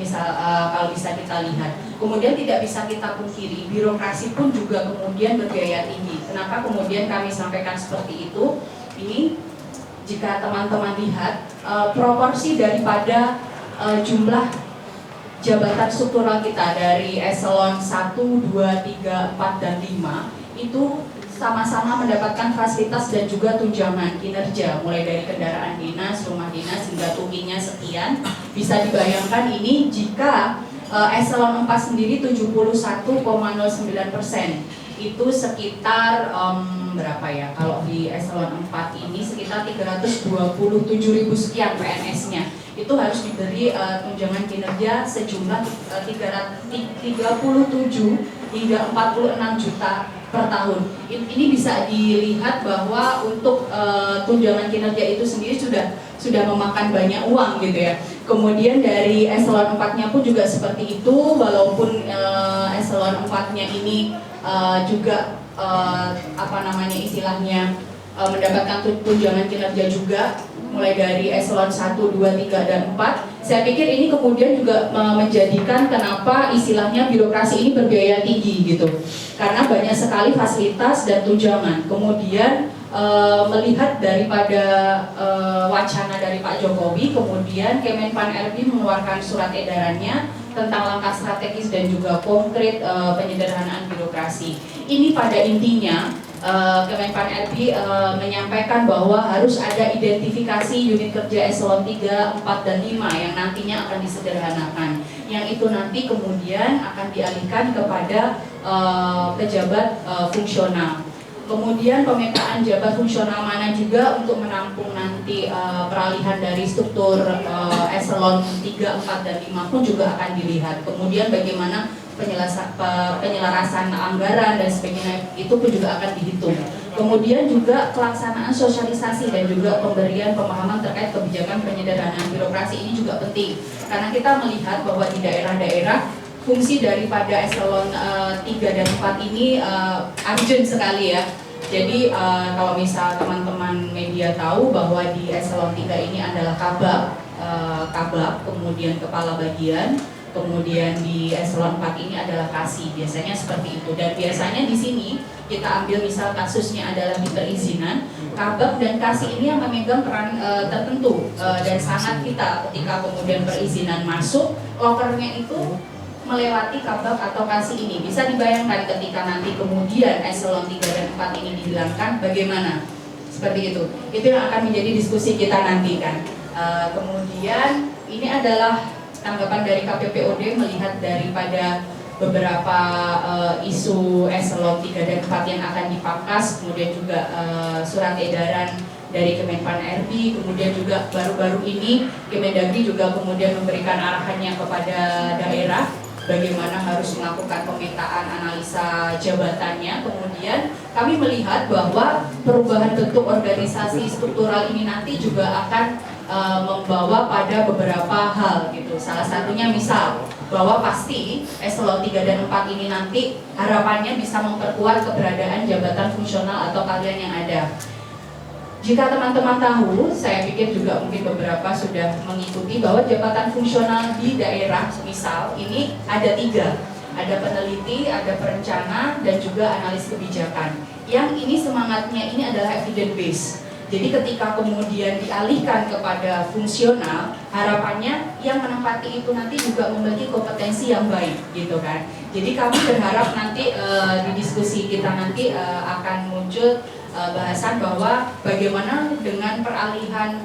kalau bisa kita lihat. Kemudian tidak bisa kita pungkiri, birokrasi pun juga kemudian bergaya tinggi. Kenapa kemudian kami sampaikan seperti itu? Ini jika teman-teman lihat proporsi daripada jumlah jabatan struktural kita dari eselon 1, 2, 3, 4, dan 5 itu sama-sama mendapatkan fasilitas dan juga tunjangan kinerja, mulai dari kendaraan dinas, rumah dinas, hingga tunginya sekian. Bisa dibayangkan ini jika eselon 4 sendiri 71,09%. Itu sekitar berapa ya? Kalau di eselon 4 ini sekitar 327.000 sekian PNS-nya. Itu harus diberi tunjangan kinerja sejumlah 37 hingga 46 juta per tahun. Ini bisa dilihat bahwa untuk tunjangan kinerja itu sendiri sudah memakan banyak uang gitu ya. Kemudian dari eselon 4-nya pun juga seperti itu, walaupun eselon 4-nya ini juga mendapatkan tunjangan kinerja juga mulai dari eselon 1, 2, 3, dan 4. Saya pikir ini kemudian juga menjadikan kenapa istilahnya birokrasi ini berbiaya tinggi gitu. Karena banyak sekali fasilitas dan tunjangan. Kemudian melihat daripada wacana dari Pak Jokowi, kemudian Kemenpan RB mengeluarkan surat edarannya tentang langkah strategis dan juga konkret penyederhanaan birokrasi. Ini pada intinya Kemenpan RB menyampaikan bahwa harus ada identifikasi unit kerja eselon 3, 4, dan 5 yang nantinya akan disederhanakan. Yang itu nanti kemudian akan dialihkan kepada pejabat fungsional. Kemudian pemetaan jabat fungsional mana juga untuk menampung nanti peralihan dari struktur eselon 3, 4, dan 5 pun juga akan dilihat. Kemudian bagaimana penyelarasan anggaran dan sebagainya itu pun juga akan dihitung. Kemudian juga pelaksanaan sosialisasi dan juga pemberian pemahaman terkait kebijakan penyederhanaan birokrasi ini juga penting. Karena kita melihat bahwa di daerah-daerah fungsi daripada eselon 3 dan 4 ini urgent sekali ya. Jadi kalau misal teman-teman media tahu bahwa di eselon 3 ini adalah kabak, kemudian kepala bagian, kemudian di eselon 4 ini adalah kasih, biasanya seperti itu. Dan biasanya di sini kita ambil misal kasusnya adalah di perizinan, kabak dan kasih ini yang memegang peran tertentu dan sangat kita ketika kemudian perizinan masuk, lokernya itu melewati kabak atau kasih ini. Bisa dibayangkan ketika nanti kemudian eselon 3 dan 4 ini dihilangkan, bagaimana? Seperti itu. Itu yang akan menjadi diskusi kita nanti kan. Kemudian ini adalah tanggapan dari KPPOD melihat daripada beberapa isu eselon 3 dan 4 yang akan dipangkas, kemudian juga surat edaran dari Kemenpan RB, kemudian juga baru-baru ini Kemendagri juga kemudian memberikan arahannya kepada daerah bagaimana harus melakukan pemetaan analisa jabatannya. Kemudian kami melihat bahwa perubahan bentuk organisasi struktural ini nanti juga akan membawa pada beberapa hal gitu. Salah satunya misal bahwa pasti eselon 3 dan 4 ini nanti harapannya bisa memperkuat keberadaan jabatan fungsional atau kalian yang ada. Jika teman-teman tahu, saya pikir juga mungkin beberapa sudah mengikuti bahwa jabatan fungsional di daerah misal ini ada 3. Ada peneliti, ada perencana, dan juga analis kebijakan. Yang ini semangatnya ini adalah evidence based. Jadi ketika kemudian dialihkan kepada fungsional, harapannya yang menempati itu nanti juga memiliki kompetensi yang baik, gitu kan. Jadi kami berharap nanti di diskusi kita nanti akan muncul bahasan bahwa bagaimana dengan peralihan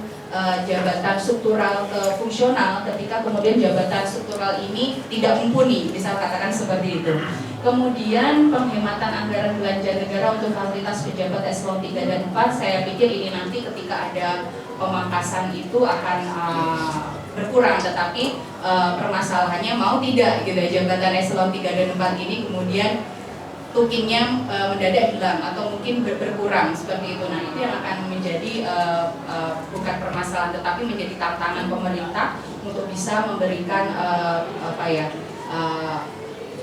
jabatan struktural ke fungsional ketika kemudian jabatan struktural ini tidak mumpuni, bisa katakan seperti itu. Kemudian penghematan anggaran belanja negara untuk fasilitas pejabat eselon 3 dan 4, saya pikir ini nanti ketika ada pemangkasan itu akan berkurang, tetapi permasalahannya mau tidak gitu jabatan eselon 3 dan 4 ini kemudian tukinnya mendadak hilang atau mungkin berkurang seperti itu. Nah itu yang akan menjadi bukan permasalahan tetapi menjadi tantangan pemerintah untuk bisa memberikan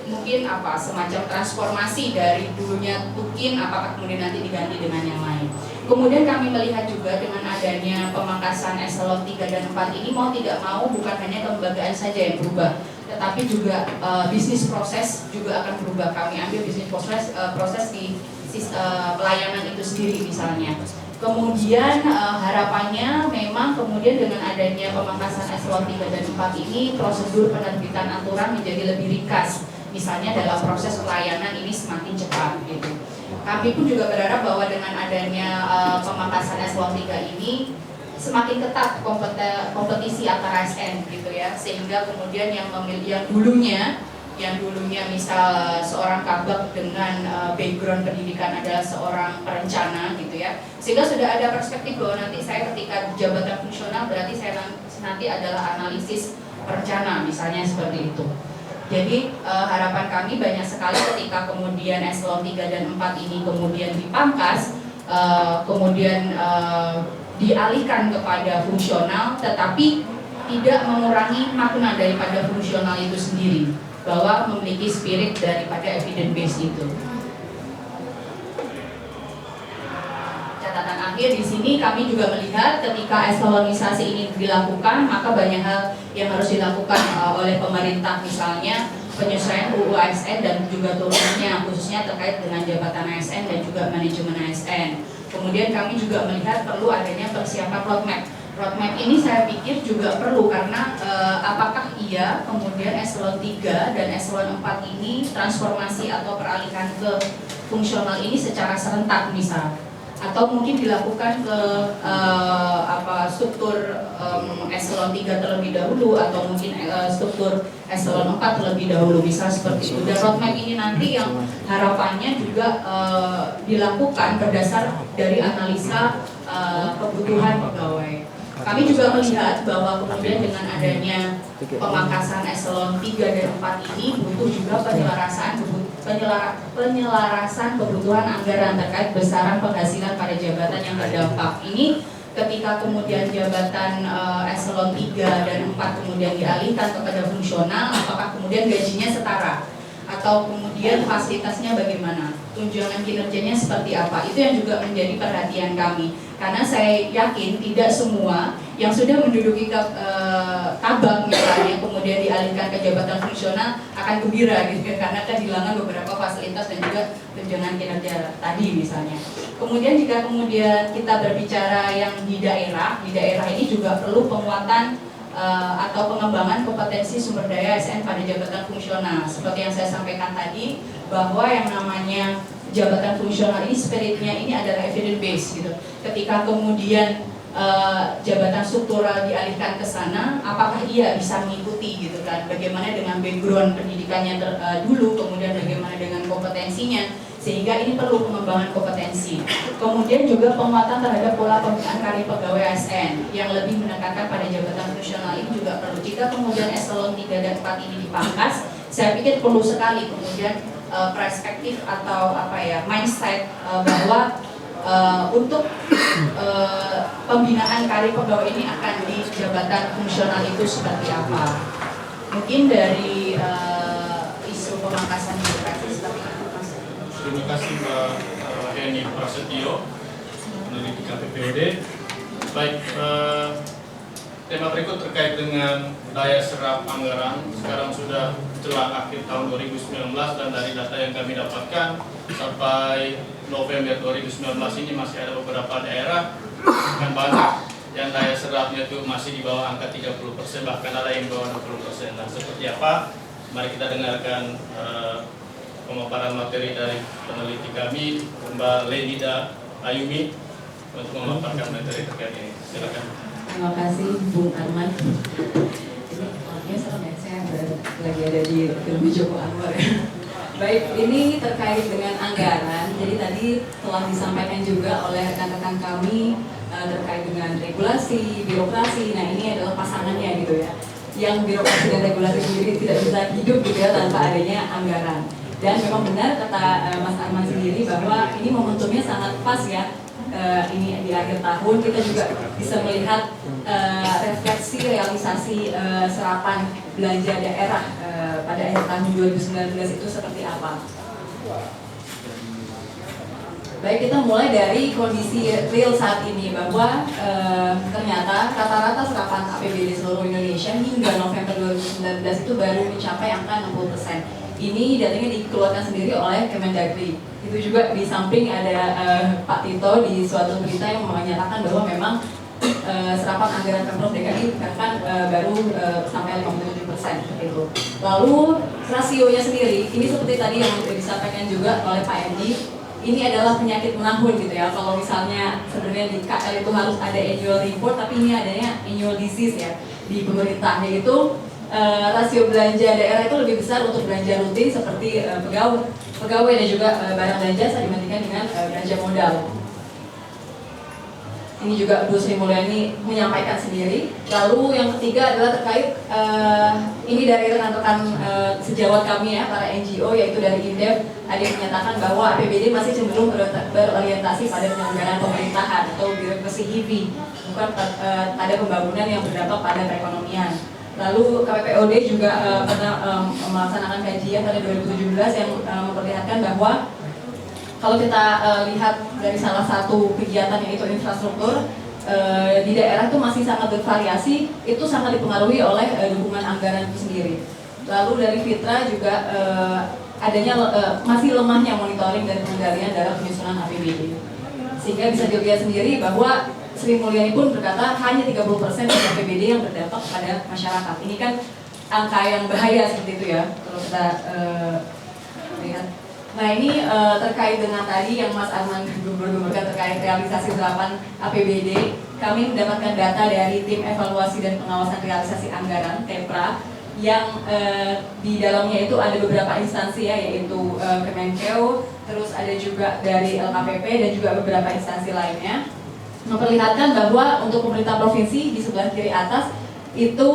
mungkin semacam transformasi dari dulunya tukin apakah kemudian nanti diganti dengan yang lain. Kemudian kami melihat juga dengan adanya pemangkasan eselon 3 dan 4 ini mau tidak mau bukan hanya kelembagaan saja yang berubah, tetapi juga bisnis proses juga akan berubah. Kami ambil bisnis proses di pelayanan itu sendiri misalnya. Kemudian harapannya memang kemudian dengan adanya pemangkasan eselon 3 dan 4 ini prosedur penerbitan aturan menjadi lebih ringkas. Misalnya dalam proses pelayanan ini semakin cepat gitu. Kami pun juga berharap bahwa dengan adanya pemangkasan eselon 3 ini semakin ketat kompetisi antara ASN gitu ya, sehingga kemudian yang dulunya misal seorang kabak dengan background pendidikan adalah seorang perencana gitu ya, sehingga sudah ada perspektif bahwa nanti saya ketika jabatan fungsional berarti saya nanti adalah analisis perencana misalnya seperti itu. Jadi harapan kami banyak sekali ketika kemudian eselon 3 dan 4 ini kemudian dipangkas, kemudian dialihkan kepada fungsional, tetapi tidak mengurangi makna daripada fungsional itu sendiri, bahwa memiliki spirit daripada evidence base itu. Catatan akhir di sini kami juga melihat ketika eselonisasi ini dilakukan, maka banyak hal yang harus dilakukan oleh pemerintah, misalnya penyesuaian UU ASN dan juga turunannya khususnya terkait dengan jabatan ASN dan juga manajemen ASN. Kemudian kami juga melihat perlu adanya persiapan roadmap. Roadmap ini saya pikir juga perlu karena apakah iya kemudian eselon 3 dan eselon 4 ini transformasi atau peralihan ke fungsional ini secara serentak misal, atau mungkin dilakukan ke struktur eselon 3 terlebih dahulu, atau mungkin struktur eselon 4 terlebih dahulu misal seperti itu. Dan roadmap ini nanti yang harapannya juga dilakukan berdasar dari analisa kebutuhan pegawai. Kami juga melihat bahwa kemudian dengan adanya pemangkasan eselon 3 dan 4 ini butuh juga penyelarasan kebutuhan anggaran terkait besaran penghasilan pada jabatan yang terdampak. Ini ketika kemudian jabatan eselon 3 dan 4 kemudian dialihkan kepada fungsional, apakah kemudian gajinya setara? Atau kemudian fasilitasnya bagaimana? Tunjangan kinerjanya seperti apa? Itu yang juga menjadi perhatian kami. Karena saya yakin tidak semua yang sudah menduduki kabak misalnya kemudian dialihkan ke jabatan fungsional akan gembira gitu ya, karena kehilangan beberapa fasilitas dan juga tunjangan kinerja tadi misalnya. Kemudian jika kemudian kita berbicara yang di daerah ini juga perlu penguatan atau pengembangan kompetensi sumber daya ASN pada jabatan fungsional. Seperti yang saya sampaikan tadi, bahwa yang namanya jabatan fungsional ini spiritnya ini adalah evidence base gitu. Ketika kemudian jabatan struktural dialihkan ke sana, apakah ia bisa mengikuti gitu kan? Bagaimana dengan background pendidikannya dulu, kemudian bagaimana dengan kompetensinya, sehingga ini perlu pengembangan kompetensi. Kemudian juga penguatan terhadap pola pembinaan karir pegawai ASN yang lebih menekankan pada jabatan fungsional ini juga perlu. Jika kemudian eselon 3 dan 4 ini dipangkas, saya pikir perlu sekali kemudian perspektif atau mindset bahwa untuk pembinaan karir pegawai ini akan di jabatan fungsional itu seperti apa. Mungkin dari isu pemangkasan birokrasi seperti itu, Mas. Terima kasih Mbak Heni Prasetyo, peneliti KPPOD. Baik, tema berikut terkait dengan daya serap anggaran. Sekarang sudah jelang akhir tahun 2019 dan dari data yang kami dapatkan sampai November 2019 ini masih ada beberapa daerah yang banyak yang daya serapnya itu masih di bawah angka 30%, bahkan ada yang di bawah 60%. Nah, seperti apa? Mari kita dengarkan pemaparan materi dari peneliti kami, Mbak Lenida Ayumi, untuk memaparkan materi terkait ini. Silakan. Terima kasih Bung Arman. Ini serem ya, saya lagi ada di film Joko Anwar ya. Baik, ini terkait dengan anggaran. Jadi tadi telah disampaikan juga oleh rekan-rekan kami terkait dengan regulasi, birokrasi. Nah, ini adalah pasangannya gitu ya. Yang birokrasi dan regulasi sendiri tidak bisa hidup gitu ya tanpa adanya anggaran. Dan memang benar kata Mas Arman sendiri bahwa ini momentumnya sangat pas ya. Ini di akhir tahun kita juga bisa melihat refleksi realisasi serapan belanja daerah pada akhir tahun 2019 itu seperti apa. Baik, kita mulai dari kondisi real saat ini bahwa ternyata rata-rata serapan APBD seluruh Indonesia hingga November 2019 itu baru mencapai angka 60%. Ini datanya dikeluarkan sendiri oleh Kemendagri. Itu juga di samping ada Pak Tito di suatu berita yang menyatakan bahwa memang serapan anggaran Pemprov DKI bahkan baru sampai 57% seperti itu. Lalu rasionya sendiri, ini seperti tadi yang disampaikan juga oleh Pak Endi, ini adalah penyakit menahun gitu ya. Kalau misalnya sebenarnya di KL itu harus ada annual report, tapi ini adanya annual disease ya di pemerintah, yaitu rasio belanja daerah itu lebih besar untuk belanja rutin seperti pegawai dan juga barang dan jasa dibandingkan dengan belanja modal. Ini juga Bu Sri Mulyani menyampaikan sendiri. Lalu yang ketiga adalah terkait ini dari rekan-rekan sejawat kami ya, para NGO, yaitu dari Indef, ada yang menyatakan bahwa APBD masih cenderung berorientasi pada penyelenggaraan pemerintahan atau birokrasi heavy, bukan pada pembangunan yang berdampak pada perekonomian. Lalu KPPOD juga pernah melaksanakan kajian pada 2017 yang memperlihatkan bahwa kalau kita lihat dari salah satu kegiatan yaitu infrastruktur di daerah itu masih sangat bervariasi, itu sangat dipengaruhi oleh dukungan anggaran itu sendiri. Lalu dari Fitra juga adanya masih lemahnya monitoring dan pengendalian dalam penyusunan APBD. Sehingga bisa dilihat sendiri bahwa Sri Mulyani pun berkata hanya 30% dari APBD yang berdampak pada masyarakat. Ini kan angka yang bahaya seperti itu ya kalau kita lihat. Nah ini terkait dengan tadi yang Mas Arman gembar-gembarkan terkait realisasi serapan APBD, kami mendapatkan data dari Tim Evaluasi dan Pengawasan Realisasi Anggaran (TEPRA) yang di dalamnya itu ada beberapa instansi ya, yaitu Kemenkeu, terus ada juga dari LKPP dan juga beberapa instansi lainnya, memperlihatkan bahwa untuk pemerintah provinsi di sebelah kiri atas itu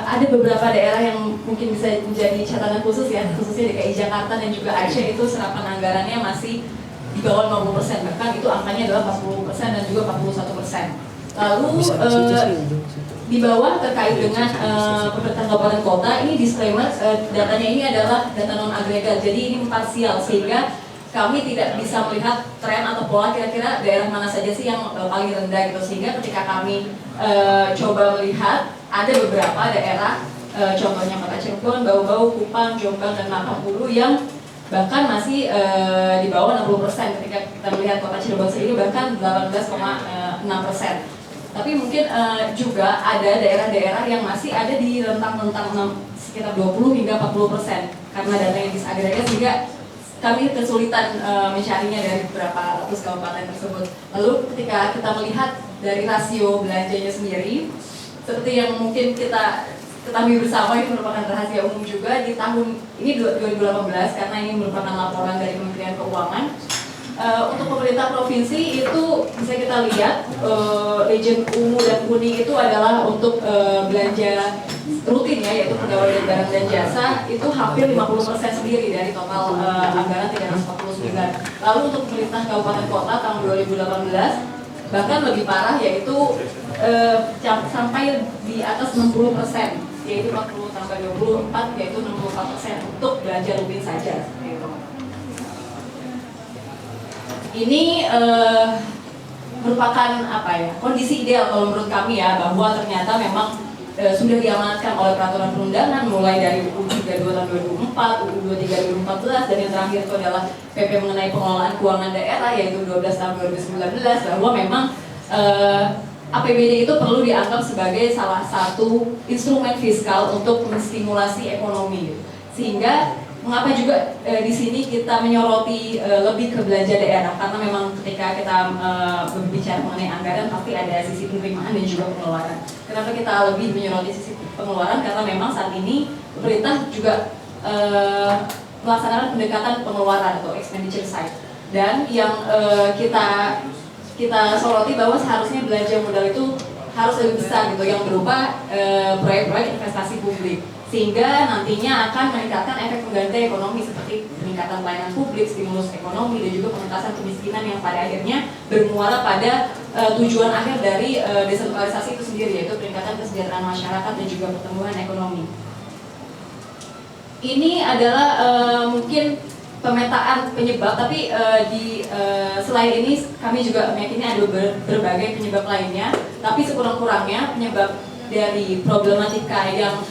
ada beberapa daerah yang mungkin bisa menjadi catatan khusus ya, khususnya DKI Jakarta dan juga Aceh, itu serapan anggarannya masih di bawah 50%, bahkan itu angkanya adalah 40% dan juga 41%. Lalu di bawah terkait dengan pemerintah kabupaten kota, ini disclaimer, datanya ini adalah data non agregat, jadi ini imparsial, sehingga kami tidak bisa melihat tren atau pola kira-kira daerah mana saja sih yang paling rendah gitu. Sehingga ketika kami coba melihat, ada beberapa daerah, contohnya Kota Cirebon, Bau-Bau, Kupang, Jombang, dan Martapulu yang bahkan masih di bawah 60%. Ketika kita melihat Kota Cirebon sendiri bahkan 18,6%. Tapi mungkin juga ada daerah-daerah yang masih ada di rentang-rentang sekitar 20 hingga 40% karena data yang disagregat, sehingga kami kesulitan mencarinya dari beberapa ratus kabupaten tersebut. Lalu ketika kita melihat dari rasio belanjanya sendiri, seperti yang mungkin kita ketahui bersama, itu merupakan rahasia umum juga di tahun ini 2018, karena ini merupakan laporan dari Kementerian Keuangan. Untuk pemerintah provinsi itu bisa kita lihat legend ungu dan kuning itu adalah untuk belanja rutin ya, yaitu pegawai dan barang dan jasa, itu hampir 50% sendiri dari total anggaran 349. Lalu untuk pemerintah kabupaten kota tahun 2018 bahkan lebih parah, yaitu sampai di atas 60%, yaitu 40 tambah 24, yaitu 64% untuk belanja rutin saja. Ini merupakan apa ya, kondisi ideal kalau menurut kami ya, bahwa ternyata memang sudah diamanatkan oleh peraturan perundangan mulai dari UU 32 tahun 2004, UU 23 2014, dan yang terakhir itu adalah PP mengenai pengelolaan keuangan daerah yaitu 12 tahun 2019, bahwa memang APBD itu perlu dianggap sebagai salah satu instrumen fiskal untuk menstimulasi ekonomi. Sehingga mengapa juga di sini kita menyoroti lebih ke belanja daerah, karena memang ketika kita berbicara mengenai anggaran pasti ada sisi penerimaan dan juga pengeluaran. Kenapa kita lebih menyoroti sisi pengeluaran? Karena memang saat ini pemerintah juga melaksanakan pendekatan pengeluaran atau expenditure side, dan yang kita soroti bahwa seharusnya belanja modal itu harus lebih besar gitu, yang berupa proyek-proyek investasi publik, sehingga nantinya akan meningkatkan efek pengganti ekonomi seperti peningkatan pelayanan publik, stimulus ekonomi, dan juga pengentasan kemiskinan yang pada akhirnya bermuara pada tujuan akhir dari desentralisasi itu sendiri, yaitu peningkatan kesejahteraan masyarakat dan juga pertumbuhan ekonomi. Ini adalah mungkin pemetaan penyebab, tapi di selain ini kami juga meyakini ada berbagai penyebab lainnya, tapi sekurang-kurangnya penyebab dari problematika yang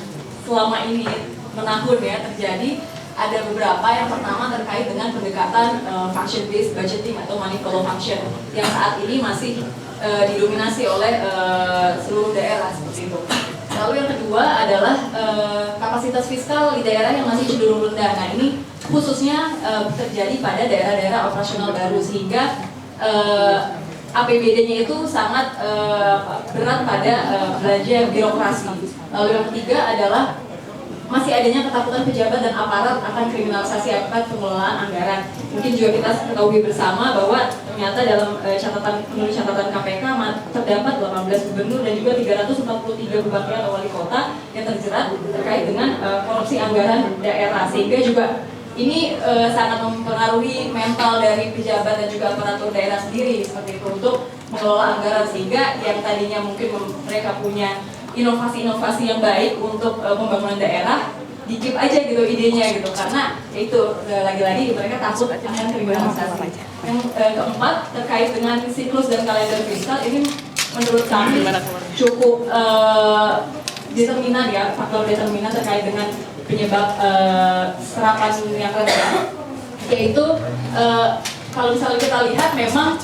selama ini menahun ya terjadi, ada beberapa. Yang pertama terkait dengan pendekatan function based budgeting atau money follow function yang saat ini masih didominasi oleh seluruh daerah seperti itu. Lalu yang kedua adalah kapasitas fiskal di daerah yang masih cenderung rendah. Nah ini khususnya terjadi pada daerah-daerah operasional baru, sehingga APBD-nya itu sangat berat pada belanja birokrasi. Lalu yang ketiga adalah masih adanya ketakutan pejabat dan aparat akan kriminalisasi akibat pengelolaan anggaran. Mungkin juga kita ketahui bersama bahwa ternyata dalam menurut catatan KPK terdapat 18 gubernur dan juga 343 bupati atau wali kota yang terjerat terkait dengan korupsi anggaran daerah, sehingga juga ini sangat mempengaruhi mental dari pejabat dan juga aparatur daerah sendiri seperti itu untuk mengelola anggaran, sehingga yang tadinya mungkin mereka punya inovasi-inovasi yang baik untuk pembangunan daerah dikip aja gitu idenya gitu, karena itu lagi-lagi mereka takut akan kriminalisasi. Yang keempat terkait dengan siklus dan kalender fiskal, ini menurut kami cukup determinan ya, faktor determinan terkait dengan penyebab serapan yang rendah, yaitu kalau misalnya kita lihat memang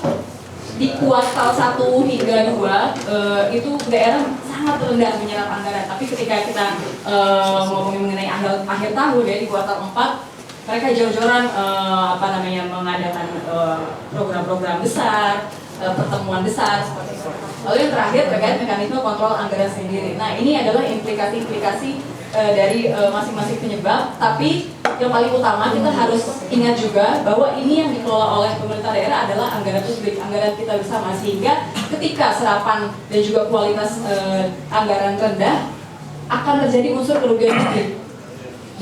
di kuartal 1 hingga 2 itu daerah sangat rendah menyerap anggaran. Tapi ketika kita ngomongin mengenai akhir tahun ya, di kuartal 4 mereka jor-joran mengadakan program-program besar, pertemuan besar seperti itu. Lalu yang terakhir terkait mekanisme kontrol anggaran sendiri. Nah, ini adalah implikasi-implikasi dari masing-masing penyebab, tapi yang paling utama kita harus ingat juga bahwa ini yang dikelola oleh pemerintah daerah adalah anggaran publik, anggaran kita bersama, sehingga ketika serapan dan juga kualitas anggaran rendah akan terjadi unsur kerugian publik,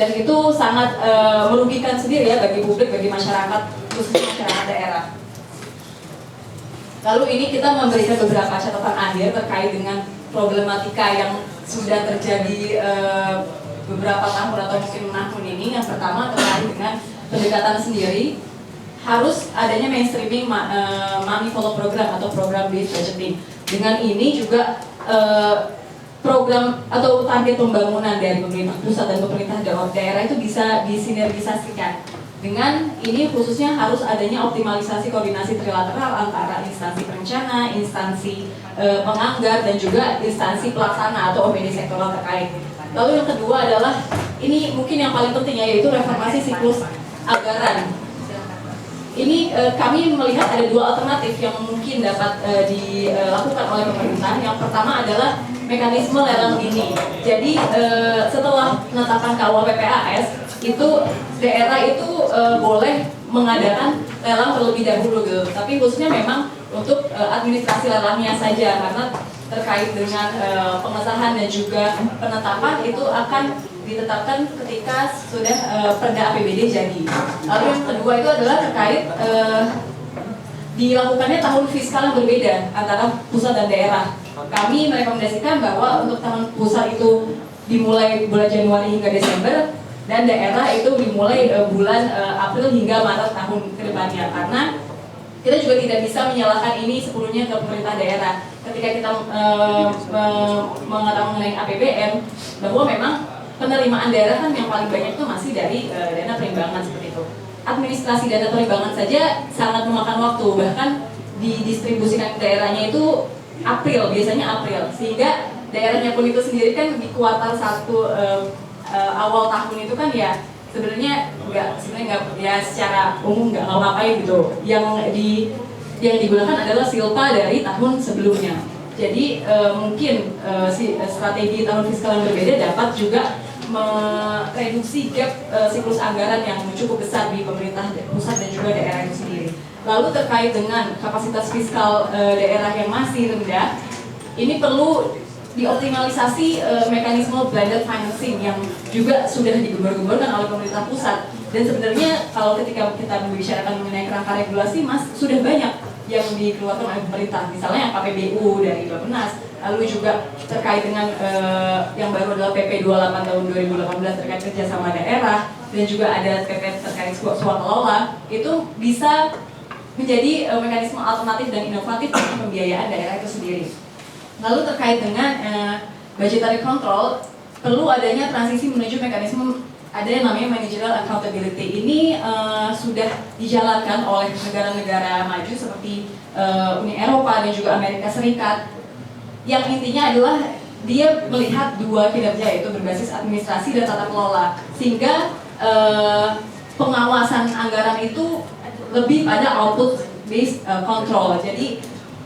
dan itu sangat merugikan sendiri ya bagi publik, bagi masyarakat, khususnya masyarakat daerah. Lalu ini kita memberikan beberapa catatan akhir terkait dengan problematika yang sudah terjadi beberapa tahun atau mungkin tahun ini. Yang pertama terkait dengan pendekatan sendiri, harus adanya mainstreaming money follow program atau program based budgeting. Dengan ini juga program atau target pembangunan dari pemerintah pusat dan pemerintah daerah itu bisa disinergisasikan. Dengan ini khususnya harus adanya optimalisasi koordinasi trilateral antara instansi perencana, instansi penganggar, dan juga instansi pelaksana atau OPD sektoral terkait. Lalu yang kedua adalah, ini mungkin yang paling penting, yaitu reformasi siklus anggaran. Ini kami melihat ada dua alternatif yang mungkin dapat dilakukan oleh pemerintah. Yang pertama adalah mekanisme lelang dini. Jadi setelah penetapan KUA PPAS, itu daerah itu boleh mengadakan lelang terlebih dahulu gitu. Tapi khususnya memang untuk administrasi lelangnya saja, karena terkait dengan pengesahan dan juga penetapan itu akan ditetapkan ketika sudah perda APBD jadi. Lalu yang kedua itu adalah terkait dilakukannya tahun fiskal yang berbeda antara pusat dan daerah. Kami merekomendasikan bahwa untuk tahun pusat itu dimulai bulan Januari hingga Desember, dan daerah itu dimulai bulan April hingga Maret tahun kedepannya, karena kita juga tidak bisa menyalahkan ini sepenuhnya ke pemerintah daerah. Ketika kita mengatakan mengenai APBN, bahwa memang penerimaan daerah kan yang paling banyak itu masih dari dana perimbangan seperti itu. Administrasi dana perimbangan saja sangat memakan waktu, bahkan didistribusikan ke daerahnya itu April, biasanya April, sehingga daerahnya pun itu sendiri kan di kuartal 1 awal tahun itu kan ya sebenarnya nggak ya secara umum nggak ngapain gitu. Yang digunakan adalah silpa dari tahun sebelumnya. Jadi mungkin strategi tahun fiskal yang berbeda dapat juga mereduksi gap siklus anggaran yang cukup besar di pemerintah pusat dan juga daerah itu sendiri. Lalu terkait dengan kapasitas fiskal daerah yang masih rendah, ini perlu dioptimalisasi mekanisme blended financing yang juga sudah digembor-gemborkan oleh pemerintah pusat. Dan sebenarnya kalau ketika kita membicarakan mengenai kerangka regulasi, sudah banyak yang dikeluarkan oleh pemerintah, misalnya yang KPBU dari Bappenas, lalu juga terkait dengan yang baru adalah PP 28 tahun 2018 terkait kerjasama daerah, dan juga ada PP terkait swakelola. Itu bisa menjadi mekanisme alternatif dan inovatif untuk pembiayaan daerah itu sendiri. Lalu terkait dengan budgetary control, perlu adanya transisi menuju mekanisme ada yang namanya managerial accountability. Ini sudah dijalankan oleh negara-negara maju seperti Uni Eropa dan juga Amerika Serikat. Yang intinya adalah dia melihat dua kinerja, yaitu berbasis administrasi dan tata kelola, sehingga pengawasan anggaran itu lebih pada output based control. Jadi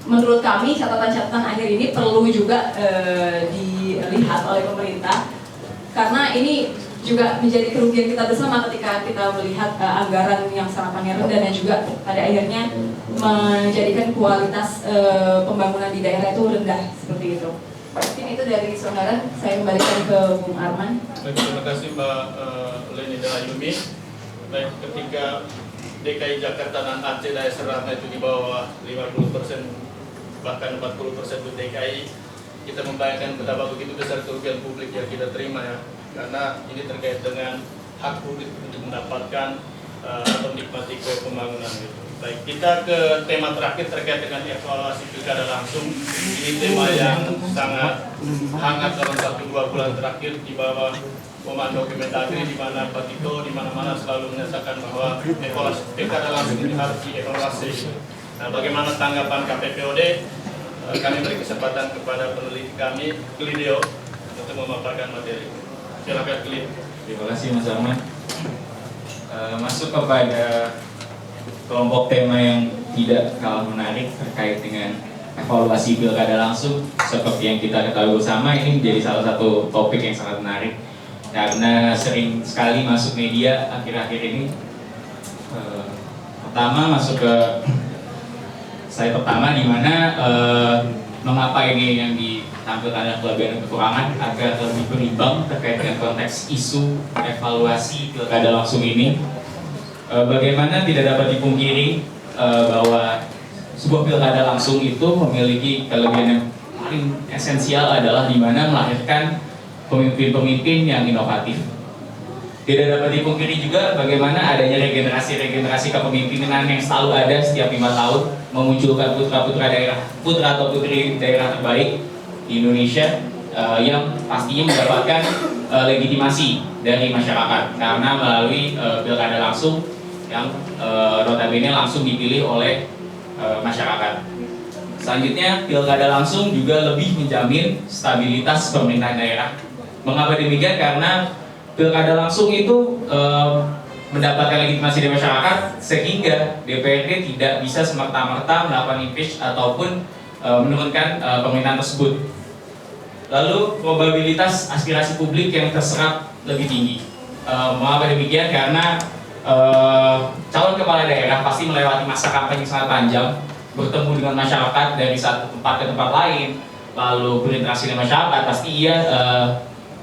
menurut kami catatan-catatan akhir ini perlu juga dilihat oleh pemerintah, karena ini juga menjadi kerugian kita bersama ketika kita melihat anggaran yang serapannya rendah dan juga pada akhirnya menjadikan kualitas pembangunan di daerah itu rendah seperti itu. Mungkin itu dari saudara, saya kembalikan ke Bung Arman. Baik, terima kasih Mbak Leni Dahayumi. Baik, ketika DKI Jakarta dan Aceh daerah itu di bawah 50%, bahkan 40% untuk DKI, kita membayangkan betapa begitu besar kerugian publik yang kita terima ya, karena ini terkait dengan hak publik untuk mendapatkan atau menikmati pembangunan gitu. Baik, kita ke tema terakhir terkait dengan evaluasi pilkada langsung. Ini tema yang sangat hangat dalam 1-2 bulan terakhir di bawah komando Kemendagri, di mana Pak Tito di mana-mana selalu menyatakan bahwa evaluasi pilkada langsung ini harus dievaluasi. Nah, bagaimana tanggapan KPPOD? Kami beri kesempatan kepada peneliti kami, Klidio, untuk memaparkan materi. Silakan Klidio. Terima kasih Mas Arman. Masuk kepada kelompok tema yang tidak kalah menarik terkait dengan evaluasi pilkada langsung. Seperti yang kita ketahui bersama, ini menjadi salah satu topik yang sangat menarik karena sering sekali masuk media akhir-akhir ini. Pertama masuk ke slide pertama, di mana mengapa ini yang ditampilkan adalah kelebihan dan kekurangan agar lebih berimbang terkait dengan konteks isu evaluasi pilkada langsung ini. Bagaimana tidak dapat dipungkiri bahwa sebuah pilkada langsung itu memiliki kelebihan yang paling esensial adalah di mana melahirkan pemimpin-pemimpin yang inovatif. Tidak dapat dipungkiri juga bagaimana adanya regenerasi kepemimpinan yang selalu ada setiap 5 tahun, memunculkan putra-putra daerah, putra atau putri daerah terbaik di Indonesia yang pastinya mendapatkan legitimasi dari masyarakat karena melalui pilkada langsung yang notabene langsung dipilih oleh masyarakat. Selanjutnya, pilkada langsung juga lebih menjamin stabilitas pemerintahan daerah. Mengapa demikian? Karena pilkada langsung itu mendapatkan legitimasi dari masyarakat sehingga DPRD tidak bisa semerta-merta melakukan impeach ataupun menurunkan pemerintahan tersebut. Lalu probabilitas aspirasi publik yang terserap lebih tinggi. Mengapa demikian? Karena calon kepala daerah pasti melewati masa kampanye yang sangat panjang, bertemu dengan masyarakat dari satu tempat ke tempat lain, lalu berinteraksi dengan masyarakat, pasti ia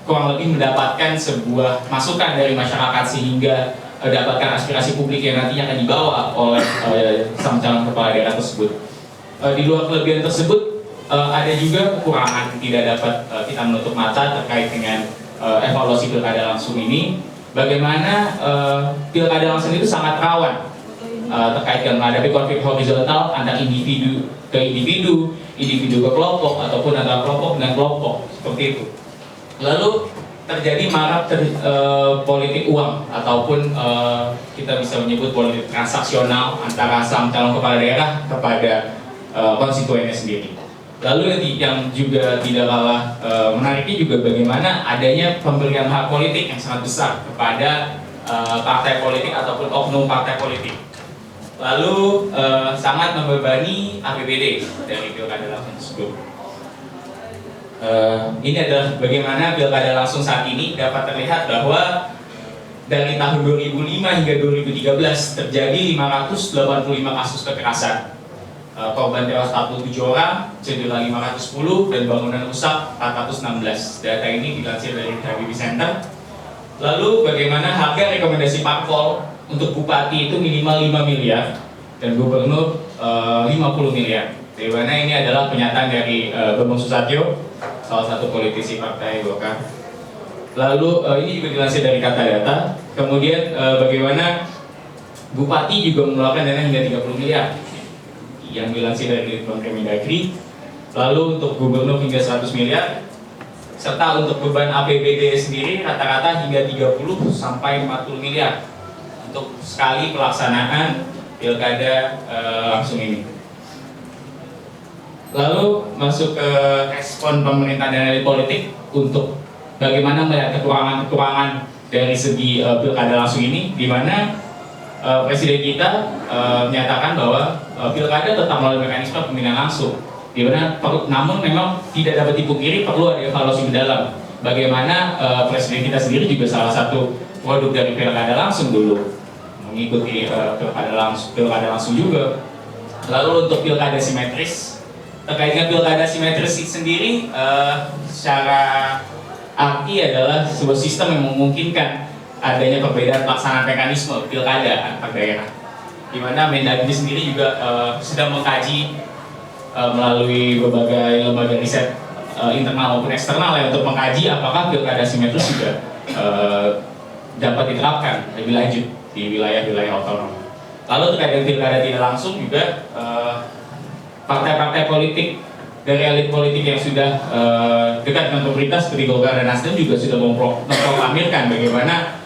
kurang lebih mendapatkan sebuah masukan dari masyarakat sehingga dapatkan aspirasi publik yang nantinya akan dibawa oleh sang calon kepala daerah tersebut. Di luar kelebihan tersebut ada juga kekurangan, tidak dapat kita menutup mata terkait dengan evaluasi pilkada langsung ini. Bagaimana pilkada langsung itu sangat rawan terkait dengan menghadapi konflik horizontal antar individu ke individu, individu ke kelompok, ataupun antara kelompok dengan kelompok, seperti itu. Lalu terjadi marak politik uang ataupun kita bisa menyebut politik transaksional antara sang calon kepala daerah kepada konstituennya sendiri. Lalu yang juga tidak kalah menariknya juga bagaimana adanya pemberian hak politik yang sangat besar kepada partai politik ataupun oknum partai politik. Lalu sangat membebani APBD dari pilkada langsung tersebut. Ini adalah bagaimana pilkada langsung saat ini dapat terlihat bahwa dari tahun 2005 hingga 2013 terjadi 585 kasus kekerasan. Korban tewas 47 orang, cedera 510, dan bangunan rusak 416. Data ini dilansir dari HBB Center. Lalu bagaimana harga rekomendasi parpol untuk bupati itu minimal 5 miliar dan gubernur 50 miliar. Di mana ini adalah pernyataan dari Bambang Susatyo, salah satu politisi partai Golkar. Lalu ini juga dilansir dari Kata Data. Kemudian bagaimana bupati juga mengeluarkan dana hingga 30 miliar yang dilansir dari Kemendagri. Lalu untuk gubernur hingga 100 miliar, serta untuk beban APBD sendiri rata-rata hingga 30 sampai 40 miliar untuk sekali pelaksanaan pilkada langsung ini. Lalu masuk ke respon pemerintah dan elit politik untuk bagaimana melihat kekurangan-kekurangan dari segi pilkada langsung ini, di mana Presiden kita menyatakan bahwa pilkada tetap melalui mekanisme pemilihan langsung. Namun memang tidak dapat dipungkiri perlu ada evaluasi mendalam. Bagaimana Presiden kita sendiri juga salah satu produk dari pilkada langsung dulu, mengikuti pilkada langsung juga. Lalu untuk pilkada simetris, terkait dengan pilkada simetris sendiri, secara arti adalah sebuah sistem yang memungkinkan adanya perbedaan pelaksanaan mekanisme pilkada antar daerah, di mana Mendagri sendiri juga sedang mengkaji melalui berbagai lembaga riset internal maupun eksternal ya, untuk mengkaji apakah pilkada simetris juga dapat diterapkan lebih lanjut di wilayah-wilayah otonom. Lalu terkait dengan pilkada tidak langsung juga, partai-partai politik dari elit politik yang sudah dekat dengan pemerintah seperti Golkar dan Nasdem juga sudah memproklamirkan bagaimana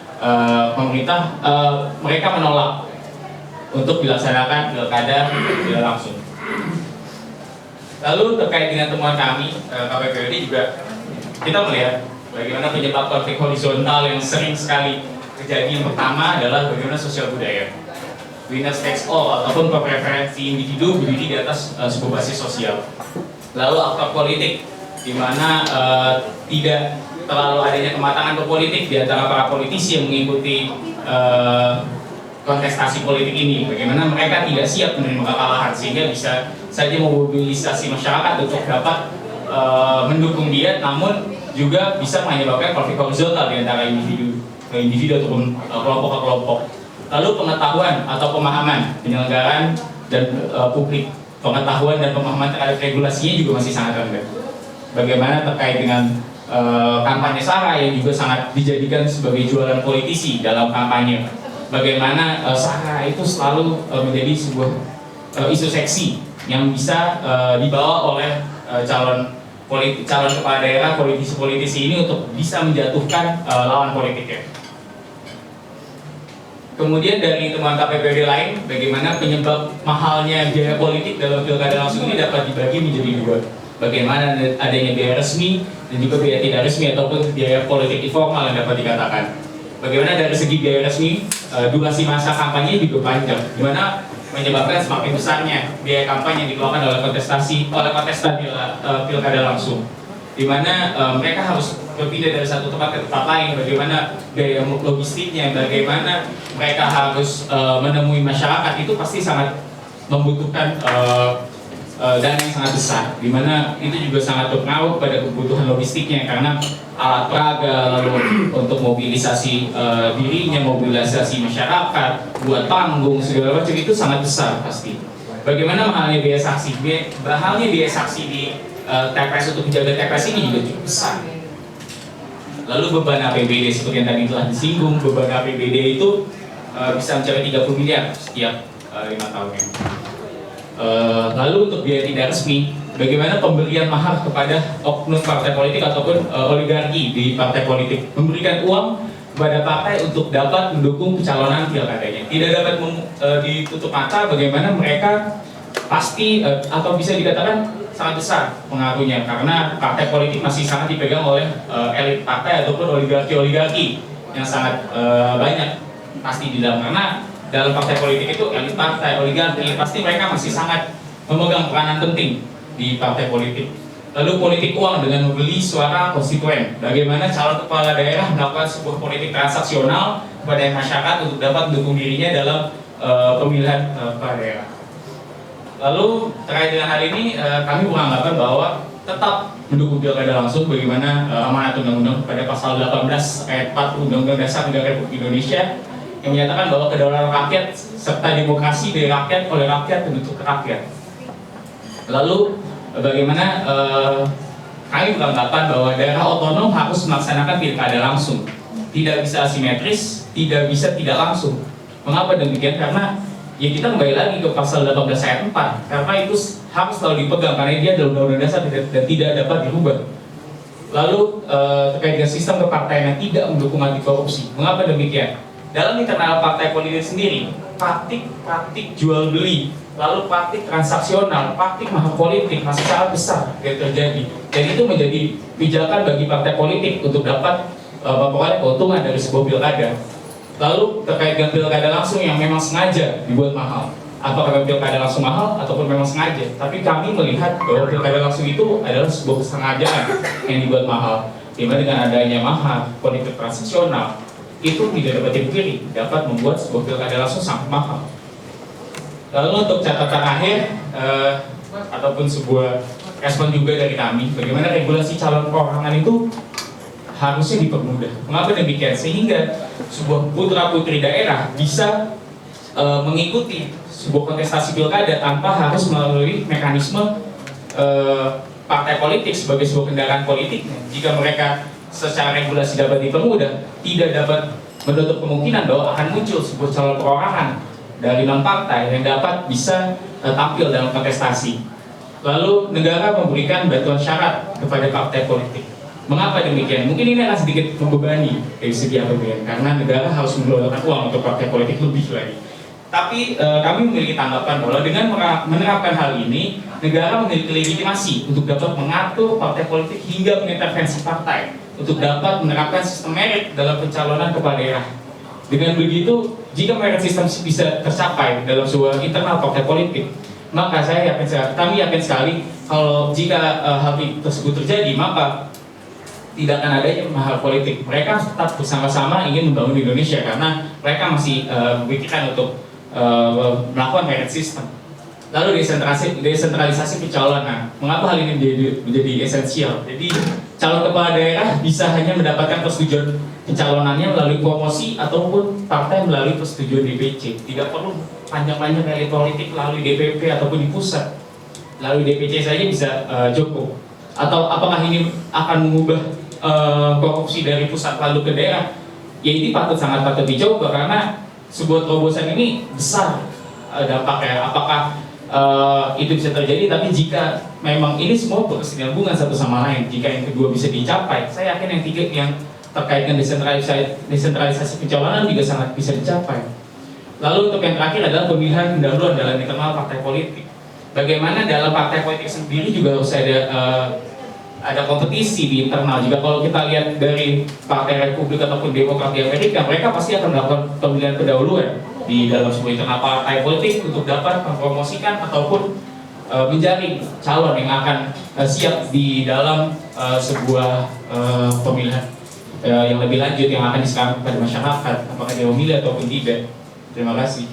pemerintah mereka menolak untuk dilaksanakan pilkada tidak langsung. Lalu terkait dengan temuan kami KPPOD juga kita melihat bagaimana penyebab konflik horizontal yang sering sekali terjadi. Yang pertama adalah bagaimana sosial budaya, winner takes all ataupun preferensi individu berdiri di atas sebuah basis sosial. Lalu aktor politik, di mana tidak terlalu adanya kematangan berpolitik di antara para politisi yang mengikuti kontestasi politik ini. Bagaimana mereka tidak siap menerima kekalahan sehingga bisa saja memobilisasi masyarakat untuk dapat mendukung dia, namun juga bisa menyebabkan konflik horizontal di antara individu ke individu ataupun kelompok ke kelompok. Lalu pengetahuan atau pemahaman penyelenggaraan dan publik, pengetahuan dan pemahaman terhadap regulasinya juga masih sangat rendah. Bagaimana terkait dengan kampanye SARA yang juga sangat dijadikan sebagai jualan politisi dalam kampanye. Bagaimana SARA itu selalu menjadi sebuah isu seksi yang bisa dibawa oleh calon kepala daerah, politisi-politisi ini untuk bisa menjatuhkan lawan politiknya. Kemudian dari temuan KPPOD lain, bagaimana penyebab mahalnya biaya politik dalam pilkada langsung ini dapat dibagi menjadi dua. Bagaimana adanya biaya resmi dan juga biaya tidak resmi ataupun biaya politik informal yang dapat dikatakan. Bagaimana dari segi biaya resmi, durasi masa kampanye juga panjang, di mana menyebabkan semakin besarnya biaya kampanye yang dikeluarkan oleh kontestan pilkada langsung, di mana mereka harus berpindah dari satu tempat ke tempat lain. Bagaimana biaya logistiknya, bagaimana mereka harus menemui masyarakat, itu pasti sangat membutuhkan dana yang sangat besar, di mana itu juga sangat berpengaruh pada kebutuhan logistiknya, karena alat peraga, lalu untuk mobilisasi dirinya, mobilisasi masyarakat, buat panggung segala macam itu sangat besar pasti. Bagaimana mahalnya biaya saksi? Mahalnya biaya saksi di TPS untuk menjaga TPS ini juga cukup besar. Lalu beban APBD seperti yang tadi telah disinggung, beban APBD itu bisa mencapai 30 miliar setiap 5 tahunnya. Lalu untuk biaya tidak resmi, bagaimana pemberian mahar kepada oknum partai politik ataupun oligarki di partai politik, memberikan uang kepada partai untuk dapat mendukung pencalonan pilkadanya. Tidak dapat ditutup mata bagaimana mereka pasti atau bisa dikatakan sangat besar pengaruhnya, karena partai politik masih sangat dipegang oleh elit partai ataupun oligarki yang sangat banyak pasti di dalam, karena dalam partai politik itu elit partai, oligarki, pasti mereka masih sangat memegang peranan penting di partai politik. Lalu politik uang dengan membeli suara konstituen. Bagaimana calon kepala daerah melakukan sebuah politik transaksional kepada masyarakat untuk dapat mendukung dirinya dalam pemilihan kepala daerah. Lalu terkait dengan hal ini kami beranggapan bahwa tetap mendukung pilkada langsung, bagaimana amanat undang-undang pada pasal 18 ayat 4 Undang-Undang Dasar Negara Republik Indonesia yang menyatakan bahwa kedaulatan rakyat serta demokrasi dari rakyat oleh rakyat dan untuk rakyat. Lalu bagaimana kami beranggapan bahwa daerah otonom harus melaksanakan pilkada langsung, tidak bisa asimetris, tidak bisa tidak langsung. Mengapa demikian? Karena ya kita kembali lagi ke pasal 18 ayat 4, karena itu harus selalu dipegang karena dia adalah undang-undang dasar dan tidak dapat dirubah. Lalu terkait dengan sistem kepartaian yang tidak mendukung anti korupsi. Mengapa demikian? Dalam internal partai politik sendiri, praktik jual beli, lalu praktik transaksional, praktik mahar politik masih sangat besar yang terjadi. Dan itu menjadi pijakan bagi partai politik untuk dapat memperoleh keuntungan dari sebuah pilkada. Lalu terkait dengan pilkada langsung yang memang sengaja dibuat mahal, apakah pilkada langsung mahal ataupun memang sengaja? Tapi kami melihat bahwa pilkada langsung itu adalah sebuah kesengajaan yang dibuat mahal, dimana dengan adanya mahal politik transaksional itu tidak dapat dipungkiri dapat membuat sebuah pilkada langsung sangat mahal. Lalu untuk catatan akhir ataupun sebuah respon juga dari kami, bagaimana regulasi calon perorangan itu harusnya dipermudah. Mengapa demikian? Sehingga sebuah putra-putri daerah bisa mengikuti sebuah kontestasi pilkada tanpa harus melalui mekanisme partai politik sebagai sebuah kendaraan politik. Jika mereka secara regulasi dapat dipermudah, tidak dapat menutup kemungkinan bahwa akan muncul sebuah calon perorangan dari non-partai yang dapat bisa tampil dalam kontestasi. Lalu negara memberikan bantuan syarat kepada partai politik. Mengapa demikian? Mungkin ini akan sedikit membebani dari segi APBN karena negara harus mengeluarkan uang untuk partai politik lebih lagi. Tapi kami memiliki tanggapan bahwa dengan menerapkan hal ini, negara memiliki legitimasi untuk dapat mengatur partai politik hingga mengintervensi partai untuk dapat menerapkan sistem merit dalam pencalonan kepala daerah. Dengan begitu, jika merit sistem bisa tercapai dalam sebuah internal partai politik, maka kami yakin sekali kalau jika hal tersebut terjadi, maka tidak akan adanya mahal politik. Mereka tetap bersama-sama ingin membangun Indonesia karena mereka masih memikirkan untuk melakukan merit system. Lalu desentralisasi pencalonan. Mengapa hal ini menjadi esensial? Jadi calon kepala daerah bisa hanya mendapatkan persetujuan pencalonannya melalui promosi ataupun partai melalui persetujuan DPC. Tidak perlu panjang-panjang elit politik melalui DPP ataupun di pusat. Lalu DPC saja bisa cukup. Atau apakah ini akan mengubah korupsi dari pusat lalu ke daerah? Ya ini sangat patut dicoba karena sebuah terobosan ini besar dampaknya. Apakah itu bisa terjadi? Tapi jika memang ini semua berkesinambungan satu sama lain, jika yang kedua bisa dicapai, saya yakin yang tiga yang terkait dengan desentralisasi pencalonan juga sangat bisa dicapai. Lalu untuk yang terakhir adalah pemilihan pendahuluan dalam internal partai politik. Bagaimana dalam partai politik sendiri juga harus ada kompetisi di internal. Jika kalau kita lihat dari Partai Republik ataupun Demokrat di Amerika, mereka pasti akan melakukan pemilihan pendahuluan di dalam sebuah internal partai politik untuk dapat mempromosikan ataupun menjaring calon yang akan siap di dalam sebuah pemilihan yang lebih lanjut yang akan diserahkan kepada masyarakat, apakah dia memilih ataupun tidak. Terima kasih.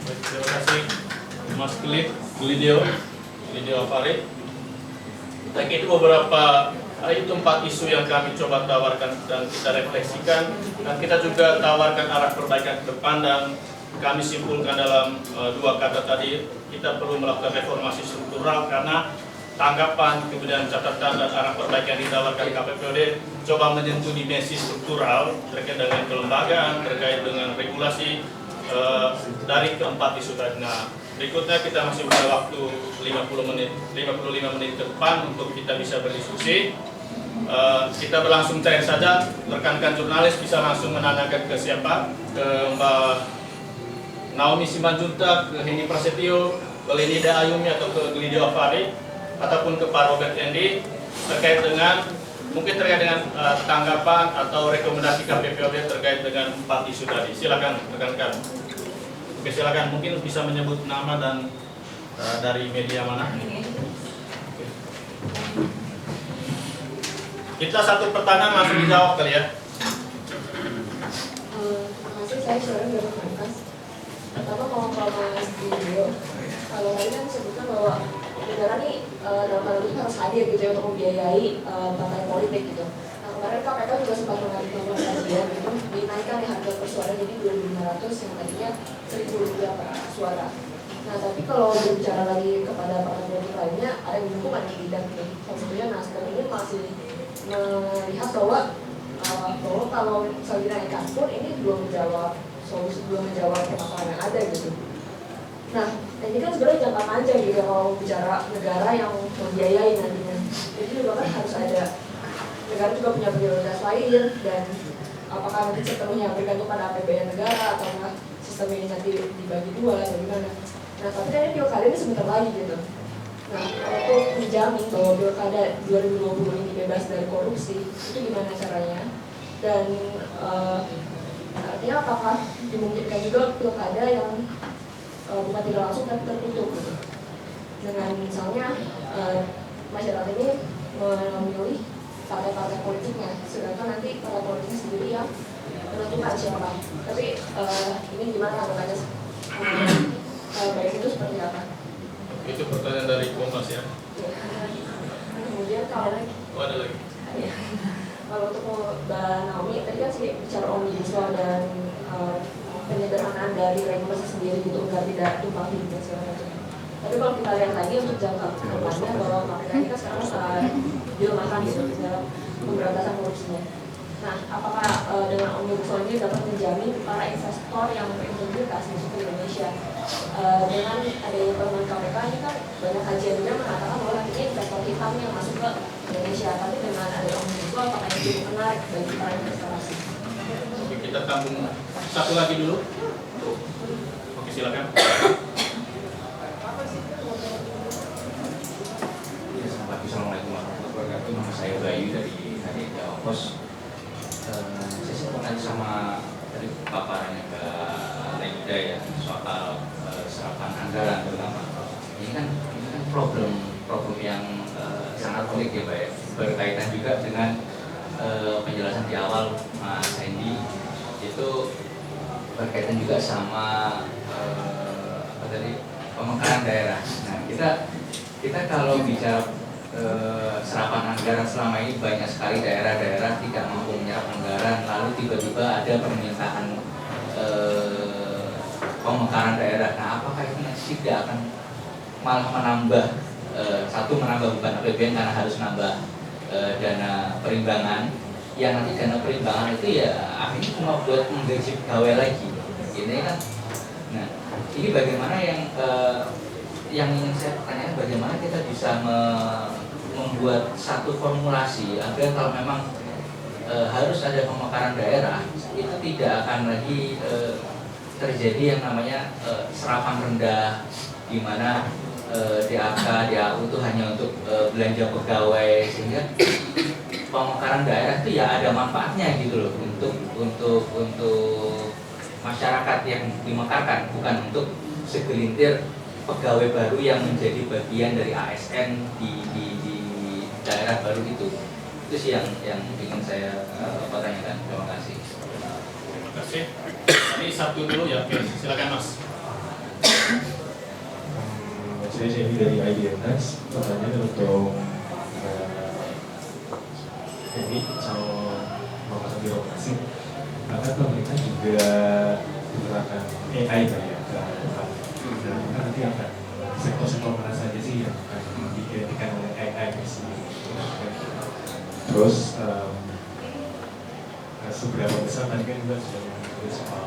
Terima kasih Mas Glidio Afari. Itu beberapa itu 4 isu yang kami coba tawarkan dan kita refleksikan, dan kita juga tawarkan arah perbaikan ke depan, dan kami simpulkan dalam 2 kata tadi, kita perlu melakukan reformasi struktural karena tanggapan, kemudian catatan dan arah perbaikan yang ditawarkan KPPOD coba menyentuh dimensi struktural terkait dengan kelembagaan, terkait dengan regulasi dari keempat isu tadi. Nah, berikutnya kita masih punya waktu 55 menit ke depan untuk kita bisa berdiskusi. Kita berlangsung cair saja, rekan-rekan jurnalis bisa langsung menanyakan ke siapa, ke Mbak Naomi Simanjuntak, ke Henny Prasetyo, ke Lenida Ayumi atau ke Glidio Afari, ataupun ke Pak Robert Endi terkait dengan tanggapan atau rekomendasi KPPOD terkait dengan 4 isu tadi. Silakan rekan-rekan. Oke, silakan, mungkin bisa menyebut nama dan dari media mana. Oke. Kita satu pertanyaan langsung dijawab kali ya. Terima kasih, saya sebenarnya dari Pamungkas. Pertama mau Mas Glidio, kalau tadi kan disebutkan bahwa negara nih dalam hal ini harus hadir gitu ya untuk membiayai partai politik gitu. Nah, kemarin KPK juga sempat melakukan kajian gitu, dinaikkan ya harga per suara jadi 2.500 yang tadinya 1.000 rupiah per suara. Nah, tapi kalau berbicara lagi kepada partai politik lainnya, ada yang mendukung, ada yang tidak gitu. Contohnya Nasdem ini masih melihat bahwa kalau misalnya dinaikkan pun ini belum menjawab solusi, belum menjawab permasalahan yang ada gitu. Nah, ini kan sebenarnya jangka panjang juga kalau bicara negara yang membiayai nantinya. Jadi juga kan harus ada, negara juga punya prioritas lain, dan apakah nanti sepenuhnya bergantung pada APBN negara atau enggak sistem ini nanti dibagi dua atau gimana. Nah, tapi kan ini pilkada ini sebentar lagi gitu. Nah, untuk menjamin bahwa pilkada 2020 ini bebas dari korupsi, itu gimana caranya? Dan artinya apakah dimungkinkan juga pilkada yang bukan tidak langsung tapi tertutup gitu. Dengan misalnya masyarakat ini memilih partai-partai politiknya, sedangkan nanti partai politik sendiri yang menentukan siapa. Tapi ini gimana tanggapannya? Baik itu seperti apa? Itu pertanyaan dari Kompas ya. Kemudian kalau ada lagi. ya, kalau untuk Mbak Naomi tadi kan sih bicara omnibus law dan penyederhanaan dari regulasi sendiri gitu agar tidak tumpang tindih dan segala macam. Tapi kalau kita lihat lagi untuk jangka depannya bahwa KPK ini kan sekarang dilemahkan gitu dalam pemberantasan korupsinya. Nah, apakah dengan omnibus law ini dapat menjamin para investor yang berintegritas masuk ke Indonesia? Dengan adanya permen KPK ini kan banyak kajian juga mengatakan bahwa nantinya investor hitam yang masuk ke Indonesia, tapi dengan adanya omnibus law apakah itu cukup menarik bagi para investor asing? Oke, kita tampung satu lagi dulu. Oke, silakan. Assalamualaikum warahmatullahi wabarakatuh. Nama saya Bayu dari Jawa Pos. Saya sepakat sama tadi paparannya Mbak Leda ya soal serapan anggaran terutama. Ini kan problem yang sangat unik ya Mbak ya. Berkaitan juga dengan penjelasan di awal Mas Hendy itu berkaitan juga sama pemekaran daerah. Nah kita kalau bicara serapan anggaran selama ini banyak sekali daerah-daerah tidak mampu menyerap anggaran, lalu tiba-tiba ada permintaan pemekaran daerah. Nah, apakah itu nanti tidak akan malah menambah menambah beban APBN karena harus nambah dana perimbangan, yang nanti dana perimbangan itu ya akhirnya cuma buat menggaji pegawai lagi. Ini kan, nah ini bagaimana yang ingin saya pertanyakan, bagaimana kita bisa membuat satu formulasi agar kalau memang harus ada pemekaran daerah itu tidak akan lagi terjadi yang namanya serapan rendah di mana DAK, DAU itu hanya untuk belanja pegawai, sehingga pemekaran daerah itu ya ada manfaatnya gitu loh untuk masyarakat yang dimekarkan, bukan untuk segelintir pegawai baru yang menjadi bagian dari ASN di daerah baru itu sih yang ingin saya pertanyakan. Terima kasih. Terima kasih. Ini satu dulu ya, oke. Silakan Mas. Saya Jenny dari IDNS. Pertanyaan untuk ini sama pemakaran birokrasi. Karena pemerintah juga menggunakan AI ya ke depan. Dan nanti akan sektor-sektor mana saja sih yang akan digantikan oleh AI di sini. Terus seberapa besar tadi kan juga sudah menyebut soal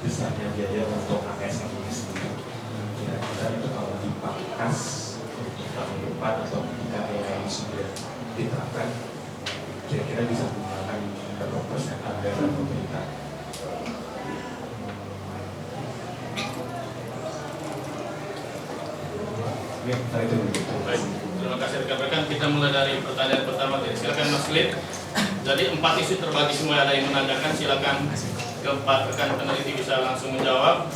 besarnya biaya untuk ASN ini sendiri. Kira-kira itu kalau dipangkas untuk tahun depan atau ketika AI sudah diterapkan, kira-kira bisa menggunakan berapa persen anggaran pemerintah? Baik, terima kasih rekan-rekan. Kita mulai dari pertanyaan pertama. Silakan Mas Lid. Jadi 4 isu terbagi semua, ada yang menanyakan. Silakan keempat rekan peneliti bisa langsung menjawab,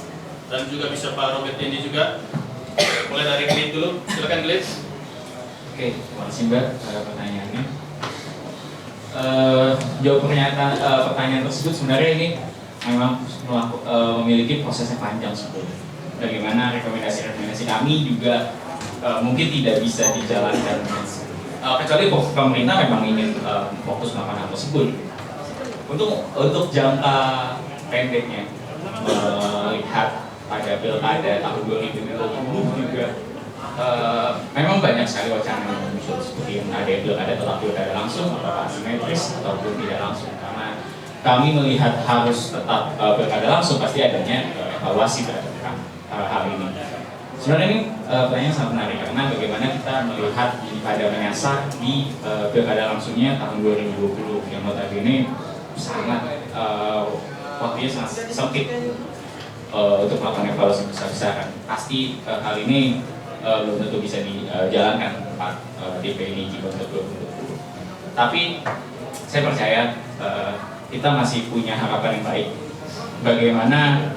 dan juga bisa Pak Robert Dendi juga. Mulai dari Glid dulu. Silakan Glid. Oke, terima kasih Mbak pertanyaannya. Jawab pertanyaan tersebut sebenarnya ini memang memiliki prosesnya panjang sebetulnya. Bagaimana rekomendasi kami juga mungkin tidak bisa dijalankan kecuali pemerintah memang ingin fokus melakukan hal tersebut. Untuk jangka pendeknya melihat pada pilkada tahun 2020 juga memang banyak sekali wacana yang muncul, seperti yang ada pilkada tetap pilkada langsung atau asimetris ataupun tidak langsung, karena kami melihat harus tetap pilkada langsung pasti adanya evaluasi terhadap hal ini. Sebenarnya ini pertanyaan sangat menarik karena bagaimana kita melihat pada menyasar di pilkada langsungnya tahun 2020 yang notabene sangat waktunya sangat sempit untuk melakukan evaluasi besar-besaran. Pasti hal ini belum tentu bisa dijalankan Pak DPD di tahun 2020. Tapi saya percaya kita masih punya harapan yang baik. Bagaimana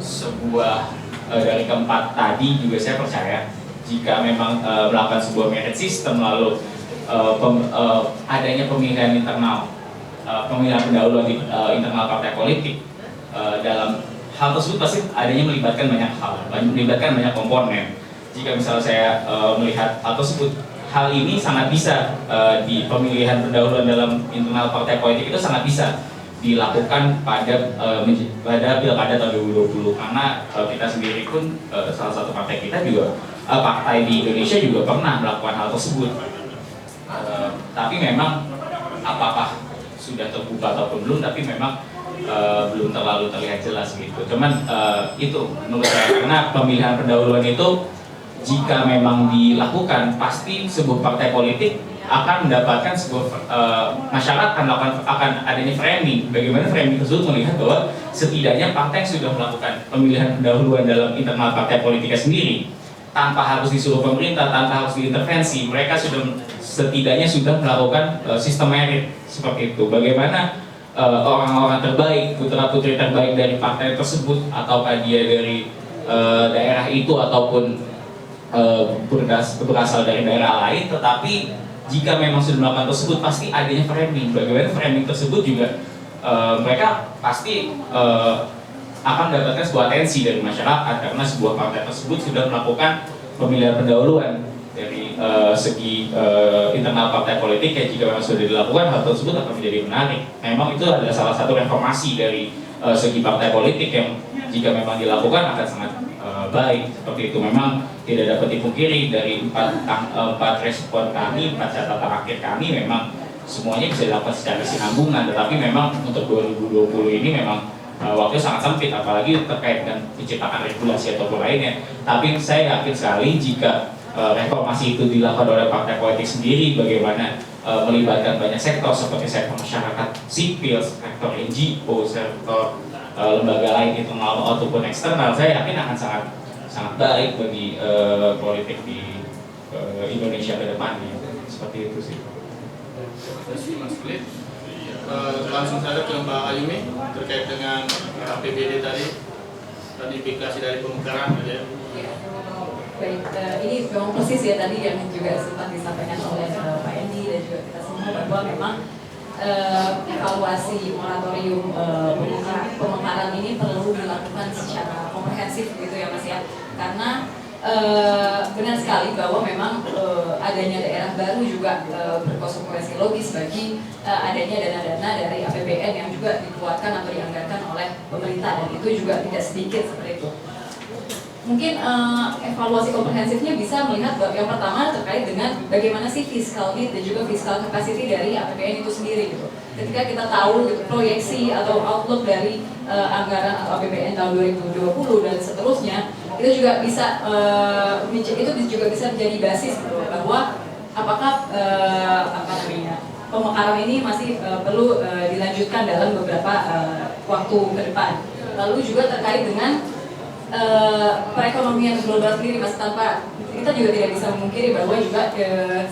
sebuah dari keempat tadi juga saya percaya jika memang melakukan sebuah merit system lalu adanya pemilihan internal, pemilihan pendahuluan di internal partai politik dalam hal tersebut pasti adanya melibatkan banyak hal, melibatkan banyak komponen. Jika misalnya saya melihat hal tersebut, hal ini sangat bisa di pemilihan pendahuluan dalam internal partai politik itu sangat bisa dilakukan pada pilkada tahun 2020 karena kita sendiri pun salah satu partai kita juga partai di Indonesia juga pernah melakukan hal tersebut. Tapi memang apakah sudah terbuka ataupun belum, tapi memang belum terlalu terlihat jelas gitu. Cuman itu menurut saya, karena pemilihan pendahuluan itu jika memang dilakukan pasti sebuah partai politik akan mendapatkan sebuah masyarakat akan adanya framing. Bagaimana framing tersebut melihat bahwa setidaknya partai yang sudah melakukan pemilihan pendahuluan dalam internal partai politiknya sendiri tanpa harus disuruh pemerintah, tanpa harus diintervensi, mereka setidaknya sudah melakukan sistem merit seperti itu. Bagaimana orang-orang terbaik, putra-putri terbaik dari partai tersebut, ataukah dia dari daerah itu ataupun berasal dari daerah lain, tetapi jika memang sudah melakukan tersebut pasti adanya framing. Bagaimana framing tersebut juga mereka pasti akan mendapatkan sebuah atensi dari masyarakat karena sebuah partai tersebut sudah melakukan pemilihan pendahuluan dari segi internal partai politik. Ya jika memang sudah dilakukan, hal tersebut akan menjadi menarik. Memang itu adalah salah satu reformasi dari segi partai politik yang jika memang dilakukan akan sangat baik. Seperti itu memang tidak dapat dipungkiri dari empat respon kami, 4 catatan akhir kami memang semuanya bisa dilakukan secara kesinambungan. Tetapi memang untuk 2020 ini memang waktu sangat sempit, apalagi terkait dengan penciptaan regulasi ataupun lainnya. Tapi saya yakin sekali jika reformasi itu dilakukan oleh partai politik sendiri, bagaimana melibatkan banyak sektor seperti sektor masyarakat sipil, sektor NGO, sektor lembaga lain internal ataupun eksternal, saya yakin akan sangat baik bagi politik di Indonesia ke depannya. Seperti itu sih. Terus Mas Klit, langsung saja ke Mbak Ayumi terkait dengan APBD tadi dan implikasi dari pemekaran gitu ya. Baik, ini memang persis ya tadi yang juga sempat disampaikan oleh Pak Endi dan juga kita semua bahwa memang evaluasi moratorium pemekaran ini perlu dilakukan secara komprehensif gitu ya Mas ya, karena benar sekali bahwa memang adanya daerah baru juga berkonsekuensi logis bagi adanya dana-dana dari APBN yang juga dikeluarkan atau dianggarkan oleh pemerintah, dan itu juga tidak sedikit seperti itu. Mungkin evaluasi komprehensifnya bisa melihat bahwa yang pertama terkait dengan bagaimana sih fiscal need dan juga fiscal capacity dari APBN itu sendiri gitu. Ketika kita tahu gitu, proyeksi atau outlook dari anggaran atau APBN tahun 2020 dan seterusnya, itu juga bisa menjadi basis gitu, bahwa apakah pemekaran ini masih perlu dilanjutkan dalam beberapa waktu ke depan. Lalu juga terkait dengan perekonomian global sendiri Mas, tanpa kita juga tidak bisa memungkiri bahwa juga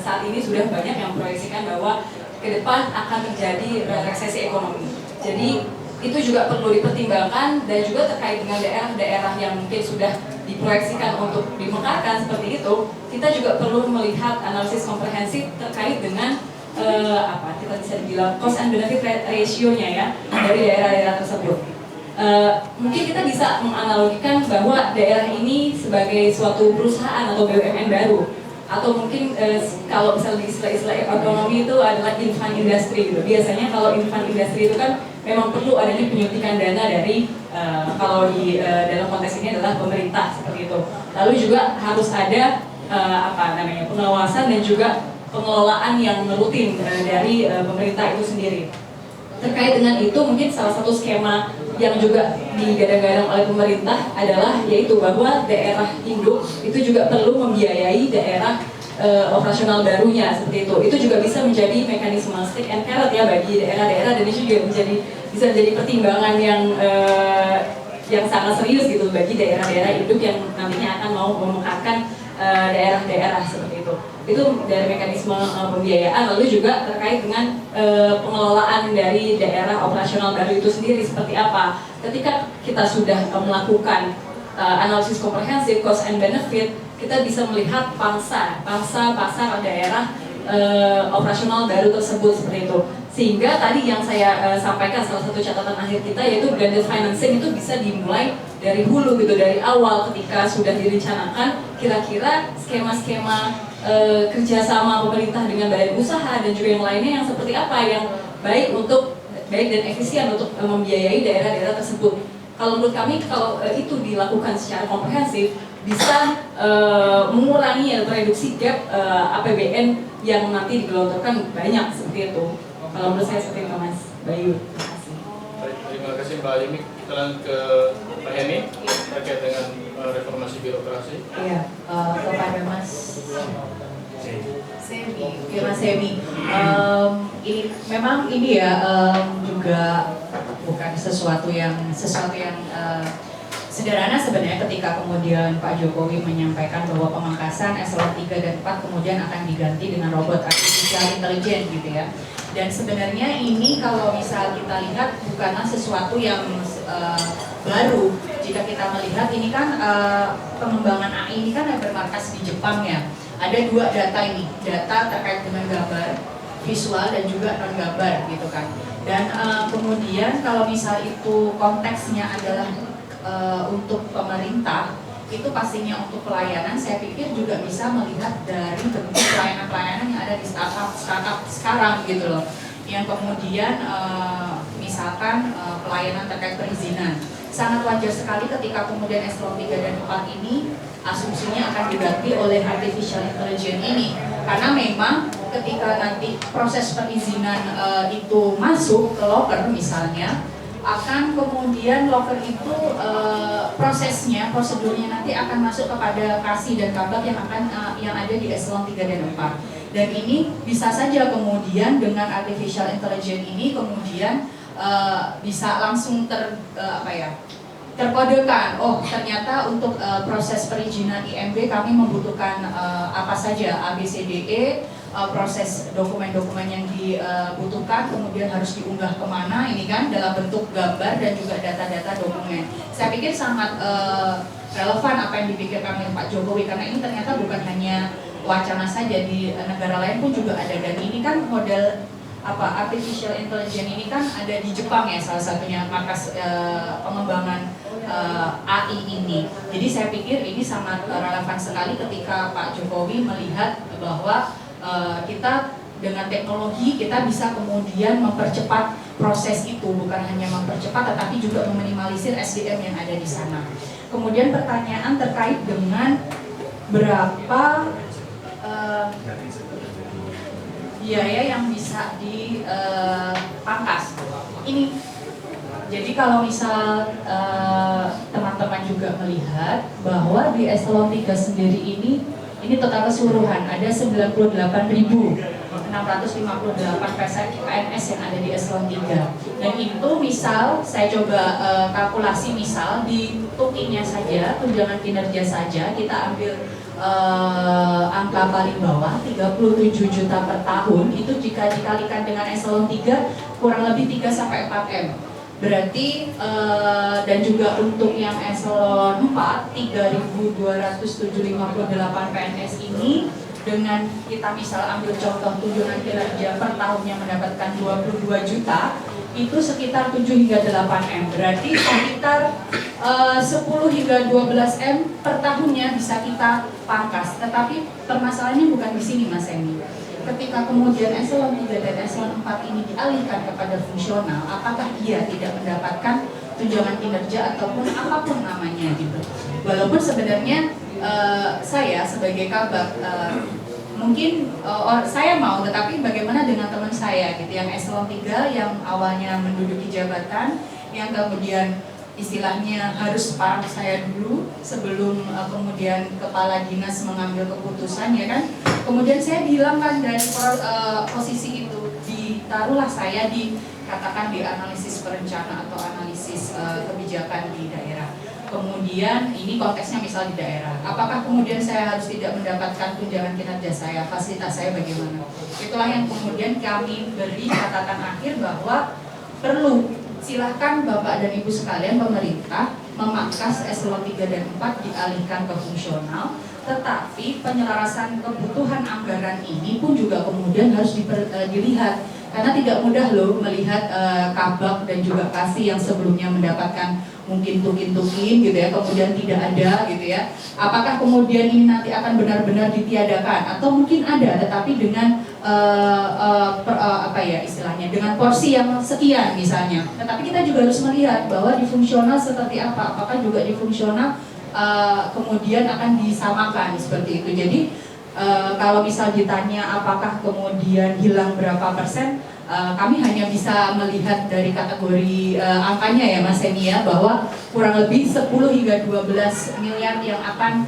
saat ini sudah banyak yang memproyeksikan bahwa ke depan akan terjadi resesi ekonomi. Jadi itu juga perlu dipertimbangkan, dan juga terkait dengan daerah-daerah yang mungkin sudah diproyeksikan untuk dimekarkan seperti itu, kita juga perlu melihat analisis komprehensif terkait dengan kita bisa dibilang cost and benefit ratio-nya ya dari daerah-daerah tersebut. Mungkin kita bisa menganalogikan bahwa daerah ini sebagai suatu perusahaan atau BUMN baru, atau mungkin kalau misalnya istilah-istilah ekonomi itu adalah infant industry gitu. Biasanya kalau infant industry itu kan memang perlu adanya penyuntikan dana dari kalau di dalam konteks ini adalah pemerintah seperti itu. Lalu juga harus ada pengawasan dan juga pengelolaan yang rutin dari pemerintah itu sendiri. Terkait dengan itu, mungkin salah satu skema yang juga digadang-gadang oleh pemerintah adalah yaitu bahwa daerah induk itu juga perlu membiayai daerah operasional barunya seperti itu. Itu juga bisa menjadi mekanisme stick and carrot ya bagi daerah-daerah, dan itu juga bisa menjadi pertimbangan yang sangat serius gitu bagi daerah-daerah induk yang nantinya akan mau memekarkan daerah-daerah seperti itu. itu dari mekanisme pembiayaan, lalu juga terkait dengan pengelolaan dari daerah operasional baru itu sendiri seperti apa. Ketika kita sudah melakukan analisis komprehensif cost and benefit, kita bisa melihat pangsa pasar daerah operasional baru tersebut seperti itu. Sehingga tadi yang saya sampaikan, salah satu catatan akhir kita yaitu blended financing itu bisa dimulai dari hulu gitu, dari awal ketika sudah direncanakan kira-kira skema-skema kerjasama pemerintah dengan badan usaha dan juga yang lainnya yang seperti apa yang baik dan efisien untuk membiayai daerah-daerah tersebut. Kalau menurut kami kalau itu dilakukan secara komprehensif bisa mengurangi atau mereduksi gap APBN yang nanti digelontorkan banyak seperti itu. Kalau menurut saya seperti itu Mas Bayu. Terima kasih Mbak Yumi. Kita lanjut ke Pak Heni terkait dengan reformasi birokrasi. Iya, kepada Mas Semi, ya Mas Semi. Ini memang ini ya juga bukan sesuatu yang sederhana sebenarnya ketika kemudian Pak Jokowi menyampaikan bahwa pemangkasan eselon 3 dan 4 kemudian akan diganti dengan robot artificial intelligence gitu ya. Dan sebenarnya ini kalau misal kita lihat bukanlah sesuatu yang baru. Jika kita melihat ini kan pengembangan AI ini kan bermarkas di Jepang ya. Ada dua data ini, data terkait dengan gambar, visual dan juga non gambar gitu kan. Dan kemudian kalau misal itu konteksnya adalah untuk pemerintah, itu pastinya untuk pelayanan, saya pikir juga bisa melihat dari bentuk pelayanan-pelayanan yang ada di startup sekarang gitu loh. Yang kemudian misalkan pelayanan terkait perizinan. Sangat wajar sekali ketika kemudian eselon 3 dan 4 ini asumsinya akan diganti oleh artificial intelligence ini. Karena memang ketika nanti proses perizinan itu masuk ke loker misalnya, akan kemudian loker itu prosedurnya nanti akan masuk kepada kasih dan kabak yang ada di eselon 3 dan 4. Dan ini bisa saja kemudian dengan artificial intelligence ini kemudian bisa langsung terkodekan. Oh ternyata untuk proses perizinan IMB kami membutuhkan apa saja ABCDE. Proses dokumen-dokumen yang dibutuhkan kemudian harus diunggah kemana ini kan dalam bentuk gambar dan juga data-data dokumen. Saya pikir sangat relevan apa yang dipikirkan oleh Pak Jokowi karena ini ternyata bukan hanya wacana saja, di negara lain pun juga ada. Dan ini kan model artificial intelligence ini kan ada di Jepang ya, salah satunya markas pengembangan AI ini. Jadi saya pikir ini sangat relevan sekali ketika Pak Jokowi melihat bahwa kita dengan teknologi kita bisa kemudian mempercepat proses itu, bukan hanya mempercepat tetapi juga meminimalisir SDM yang ada di sana. Kemudian pertanyaan terkait dengan berapa biaya yang bisa dipangkas. Ini jadi kalau misal teman-teman juga melihat bahwa di eselon 3 sendiri ini total keseluruhan ada 98.658 PNS yang ada di eselon 3. Dan itu misal saya coba kalkulasi, misal di tukinya saja, tunjangan kinerja saja kita ambil angka paling bawah 37 juta per tahun, itu jika dikalikan dengan eselon 3 kurang lebih 3-4 M. Berarti dan juga untuk yang eselon 4 3.258 PNS ini dengan kita misal ambil contoh tunjangan kinerja per tahunnya mendapatkan 22 juta, itu sekitar 7 hingga 8 M. Berarti sekitar 10 hingga 12 M per tahunnya bisa kita pangkas. Tetapi permasalahannya bukan di sini Mas Emi. Ketika kemudian eselon 3 dan eselon 4 ini dialihkan kepada fungsional, apakah dia tidak mendapatkan tunjangan kinerja ataupun apapun namanya gitu. Walaupun sebenarnya saya sebagai kabak mungkin saya mau, tetapi bagaimana dengan teman saya gitu yang eselon 3 yang awalnya menduduki jabatan, yang kemudian istilahnya harus separuh saya dulu sebelum kemudian kepala dinas mengambil keputusan ya kan. Kemudian saya dihilangkan dari posisi itu, ditaruhlah saya katakan di analisis perencana atau analisis kebijakan di daerah. kemudian ini konteksnya misal di daerah, apakah kemudian saya harus tidak mendapatkan tunjangan kinerja saya, fasilitas saya bagaimana? Itulah yang kemudian kami beri catatan akhir bahwa perlu, silahkan Bapak dan Ibu sekalian pemerintah memangkas eselon 3 dan 4 dialihkan ke fungsional, tetapi penyelarasan kebutuhan anggaran ini pun juga kemudian harus dilihat, karena tidak mudah loh melihat kabak dan juga kasih yang sebelumnya mendapatkan mungkin tukin-tukin gitu ya, kemudian tidak ada gitu ya. Apakah kemudian ini nanti akan benar-benar ditiadakan atau mungkin ada tetapi dengan apa ya istilahnya, dengan porsi yang sekian misalnya. Tetapi kita juga harus melihat bahwa di fungsional seperti apa, apakah juga di fungsional kemudian akan disamakan seperti itu. Jadi kalau misal ditanya apakah kemudian hilang berapa persen, kami hanya bisa melihat dari kategori angkanya ya Mas Heni ya, bahwa kurang lebih 10 hingga 12 miliar yang akan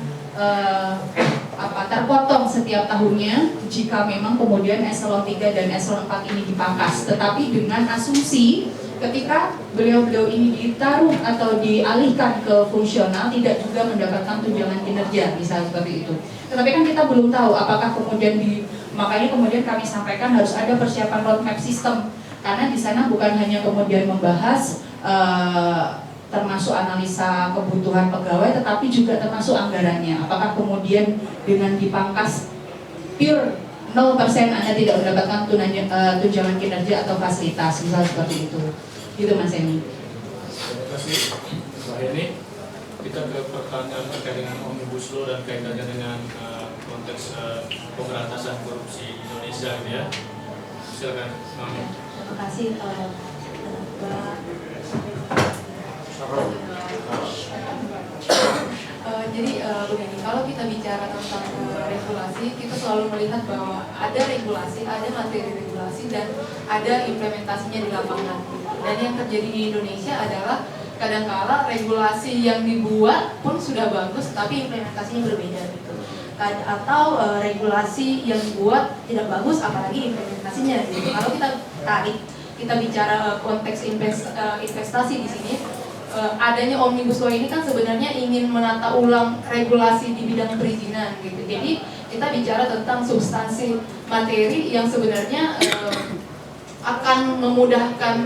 terpotong setiap tahunnya jika memang kemudian eselon 3 dan eselon 4 ini dipangkas. Tetapi dengan asumsi ketika beliau-beliau ini ditaruh atau dialihkan ke fungsional tidak juga mendapatkan tunjangan kinerja misalnya seperti itu. Tetapi kan kita belum tahu apakah kemudian makanya kemudian kami sampaikan harus ada persiapan roadmap sistem, karena di sana bukan hanya kemudian membahas termasuk analisa kebutuhan pegawai, tetapi juga termasuk anggarannya. Apakah kemudian dengan dipangkas pure 0% Anda tidak mendapatkan tunjangan kinerja atau fasilitas, misalnya seperti itu. Gitu Mas Heni. Terima kasih Mbak Heni. Kita ke pertanyaan terkait dengan Omnibus Law dan kaitannya dengan konteks pemberantasan korupsi Indonesia gitu ya. Silakan Mami. Terima kasih Mbak. Jadi begini, kalau kita bicara tentang regulasi, kita selalu melihat bahwa ada regulasi, ada materi regulasi, dan ada implementasinya di lapangan. Dan yang terjadi di Indonesia adalah kadangkala regulasi yang dibuat pun sudah bagus, tapi implementasinya berbeda gitu. Atau regulasi yang dibuat tidak bagus, apalagi implementasinya gitu. Kalau kita tarik, kita bicara konteks investasi di sini. Adanya Omnibus Law ini kan sebenarnya ingin menata ulang regulasi di bidang perizinan gitu. Jadi kita bicara tentang substansi materi yang sebenarnya akan memudahkan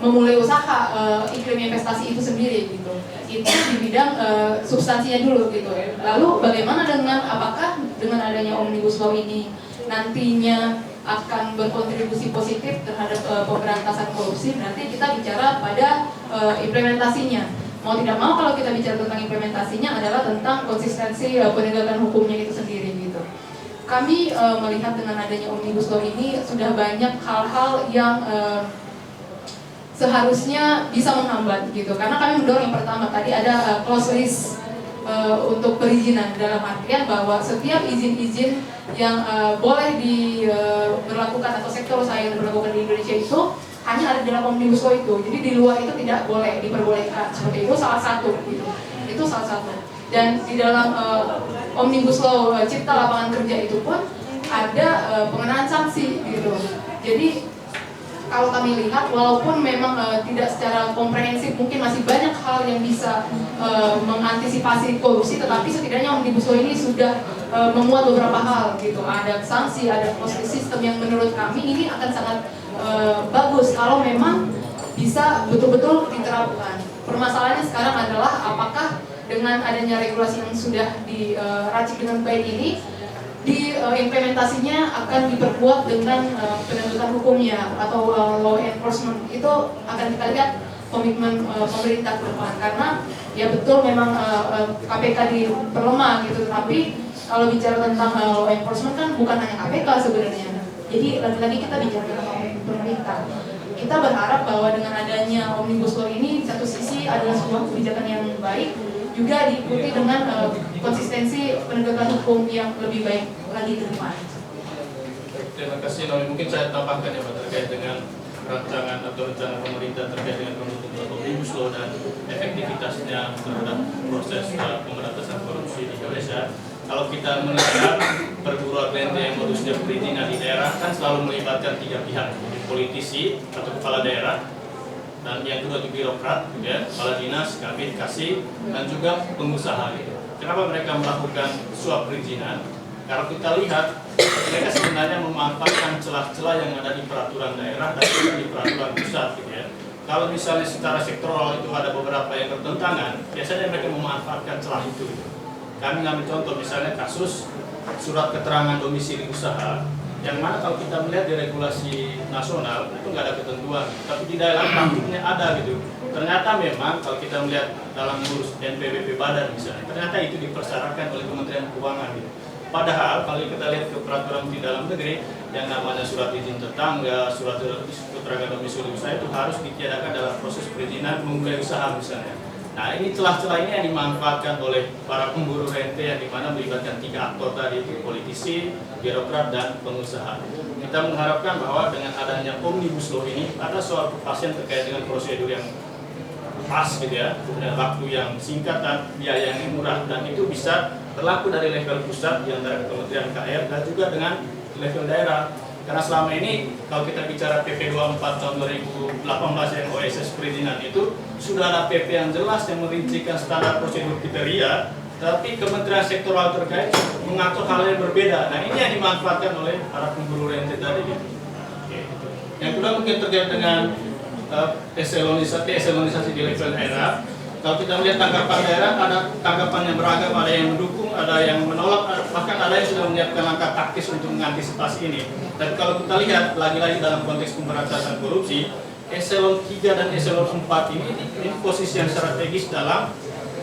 memulai usaha iklim investasi itu sendiri gitu. Itu di bidang substansinya dulu gitu. Lalu bagaimana dengan apakah dengan adanya Omnibus Law ini nantinya akan berkontribusi positif terhadap pemberantasan korupsi? Nanti kita bicara pada implementasinya. Mau tidak mau kalau kita bicara tentang implementasinya adalah tentang konsistensi penegakan hukumnya itu sendiri gitu. Kami melihat dengan adanya Omnibus Law ini sudah banyak hal-hal yang seharusnya bisa menghambat gitu. Karena kami mendorong yang pertama tadi ada close list untuk perizinan, dalam artian bahwa setiap izin-izin yang boleh diberlakukan atau sektor usaha yang diberlakukan di Indonesia itu hanya ada dalam Omnibus Law itu. Jadi di luar itu tidak boleh diperbolehkan. Seperti itu salah satu gitu. Itu salah satu. Dan di dalam Omnibus Law Cipta Lapangan Kerja itu pun ada pengenaan sanksi gitu. Jadi kalau kami lihat, walaupun memang tidak secara komprehensif, mungkin masih banyak hal yang bisa mengantisipasi korupsi, tetapi setidaknya Omnibus Law ini sudah memuat beberapa hal gitu. Ada sanksi, ada closed system yang menurut kami ini akan sangat bagus kalau memang bisa betul-betul diterapkan. Permasalahannya sekarang adalah apakah dengan adanya regulasi yang sudah diracik dengan baik ini, di implementasinya akan diperkuat dengan penegakan hukumnya atau law enforcement. Itu akan kita lihat komitmen pemerintah ke depan, karena ya betul memang KPK diperlemah gitu, tapi kalau bicara tentang law enforcement kan bukan hanya KPK sebenarnya. Jadi lagi-lagi kita bicara tentang pemerintah. Kita berharap bahwa dengan adanya Omnibus Law ini, satu sisi adalah sebuah kebijakan yang baik, juga diikuti dengan konsistensi penegakan hukum yang lebih baik lagi ke depan. Terima kasih. Mungkin saya tambahkan ya Pak terkait dengan rancangan atau rencana pemerintah terkait dengan pembentukan Omnibus Law dan efektivitasnya terhadap proses pemberantasan korupsi di Indonesia. Kalau kita melihat perguruan tinggi yang modusnya perizinan di daerah kan selalu melibatkan tiga pihak, politisi atau kepala daerah, dan yang kedua itu birokrat, gitu ya, kepala dinas, kabin, kasih, dan juga pengusaha. Gitu. Kenapa mereka melakukan suap perizinan? Kalau kita lihat, mereka sebenarnya memanfaatkan celah-celah yang ada di peraturan daerah dan juga di peraturan pusat. Gitu ya. Kalau misalnya secara sektoral itu ada beberapa yang bertentangan, biasanya mereka memanfaatkan celah itu. Gitu. Kami ngambil contoh misalnya kasus surat keterangan domisili usaha, yang mana kalau kita melihat di regulasi nasional itu nggak ada ketentuan, tapi di dalam praktiknya ada gitu. Ternyata memang kalau kita melihat dalam ngurus NPWP badan misalnya, ternyata itu dipersyaratkan oleh Kementerian Keuangan gitu. Padahal kalau kita lihat ke peraturan di dalam negeri, yang namanya surat izin tetangga, surat keterangan domisili usaha itu harus ditiadakan dalam proses perizinan memulai usaha misalnya. Nah ini celah-celah ini yang dimanfaatkan oleh para pemburu rente yang dimana melibatkan 3 aktor tadi itu, politisi, birokrat, dan pengusaha. Kita mengharapkan bahwa dengan adanya Omnibus Law ini ada soal kepastian terkait dengan prosedur yang pas gitu ya, kemudian waktu yang singkat dan biaya yang murah, dan itu bisa berlaku dari level pusat yang dari Kementerian KR dan juga dengan level daerah. Karena selama ini kalau kita bicara PP 24 tahun 2018 yang OSS perizinan itu sudah ada PP yang jelas yang merincikan standar prosedur kriteria, tapi kementerian sektoral terkait mengatur hal yang berbeda. Nah ini yang dimanfaatkan oleh para pemburu rente tadi gitu. Yang kedua mungkin terkait dengan eselonisasi di level daerah. Kalau kita melihat tanggapan daerah, ada tanggapan yang beragam, ada yang mendukung, ada yang menolak, bahkan ada yang sudah menyiapkan langkah taktis untuk mengantisipasi ini. Dan kalau kita lihat lagi-lagi dalam konteks pemberantasan korupsi, eselon 3 dan eselon 4 ini posisi yang strategis dalam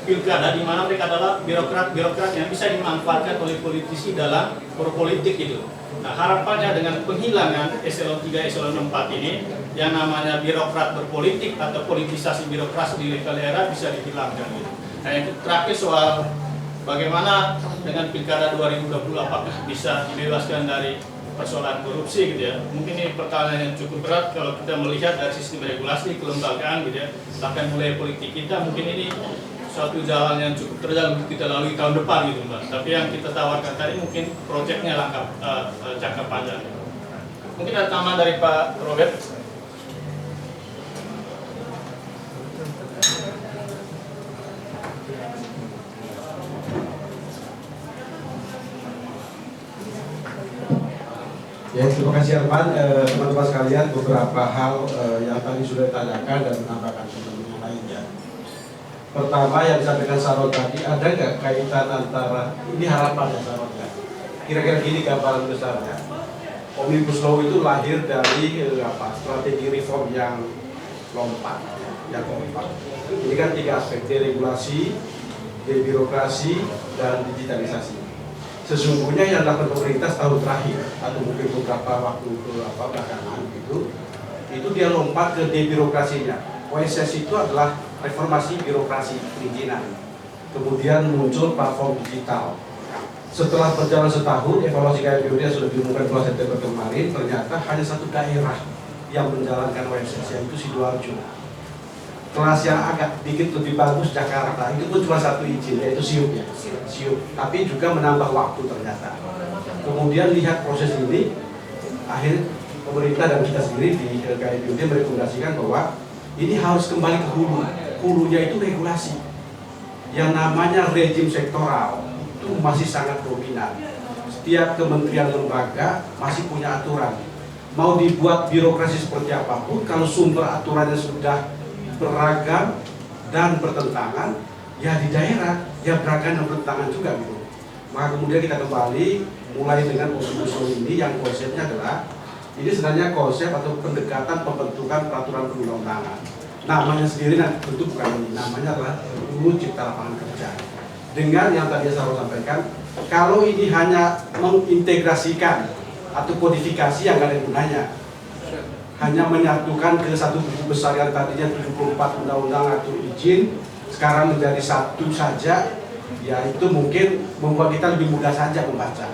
pilkada, di mana mereka adalah birokrat-birokrat yang bisa dimanfaatkan oleh politisi dalam berpolitik gitu. Nah harapannya dengan penghilangan eselon 3, eselon 4 ini, yang namanya birokrat berpolitik atau politisasi birokrasi di level daerah bisa dihilangkan gitu. Nah yang terakhir soal bagaimana dengan pilkada 2020 apakah bisa dibebaskan dari persoalan korupsi gitu ya. Mungkin ini pertanyaan yang cukup berat kalau kita melihat dari sistem regulasi, kelembagaan gitu ya. Bahkan mulai politik kita mungkin ini suatu jalan yang cukup terjal untuk kita lalui tahun depan gitu Mbak. Tapi yang kita tawarkan tadi mungkin proyeknya jangka panjang. Mungkin ada tambahan dari Pak Robert. Ya, terima kasih Arman. Teman-teman sekalian, beberapa hal yang tadi sudah ditanyakan dan menambahkan teman-teman lainnya. Pertama yang disampaikan Sarot tadi, ada nggak kaitan antara ini harapan ya Sarotnya? Kira-kira gini gambaran besarnya. Omnibus Law itu lahir dari strategi reform yang lompat, Ini kan 3 aspek: deregulasi, debirokrasi, dan digitalisasi. Sesungguhnya yang dilakukan pemerintah setahun terakhir atau mungkin beberapa waktu belakangan itu dia lompat ke debirokrasinya. OSS itu adalah reformasi birokrasi perizinan. Kemudian muncul platform digital. Setelah berjalan setahun, evaluasi KPPOD yang sudah diumumkan bulan September kemarin, ternyata hanya 1 daerah yang menjalankan OSS, yaitu Sidoarjo. Kelas yang agak dikit lebih bagus Jakarta, itu pun cuma 1 izin, yaitu SIUP ya. SIUP, tapi juga menambah waktu ternyata. Kemudian lihat proses ini, akhir pemerintah dan kita sendiri di KPPOD merekomendasikan bahwa ini harus kembali ke hulu. Hulunya itu regulasi. Yang namanya rejim sektoral itu masih sangat dominan. Setiap kementerian lembaga masih punya aturan. Mau dibuat birokrasi seperti apapun, kalau sumber aturannya sudah beragam dan bertentangan, ya di daerah ya beragam dan bertentangan juga gitu. Maka kemudian kita kembali mulai dengan Omnibus Law ini yang konsepnya adalah ini sebenarnya konsep atau pendekatan pembentukan peraturan perundang-undangan. Namanya sendiri tentu bukan ini, namanya adalah RUU Cipta Lapangan Kerja. Dengan yang tadi saya sampaikan, kalau ini hanya mengintegrasikan atau kodifikasi yang nggak ada gunanya, hanya menyatukan ke satu buku besar yang tadinya 74 undang-undang atau izin sekarang menjadi 1 saja, ya itu mungkin membuat kita lebih mudah saja membaca,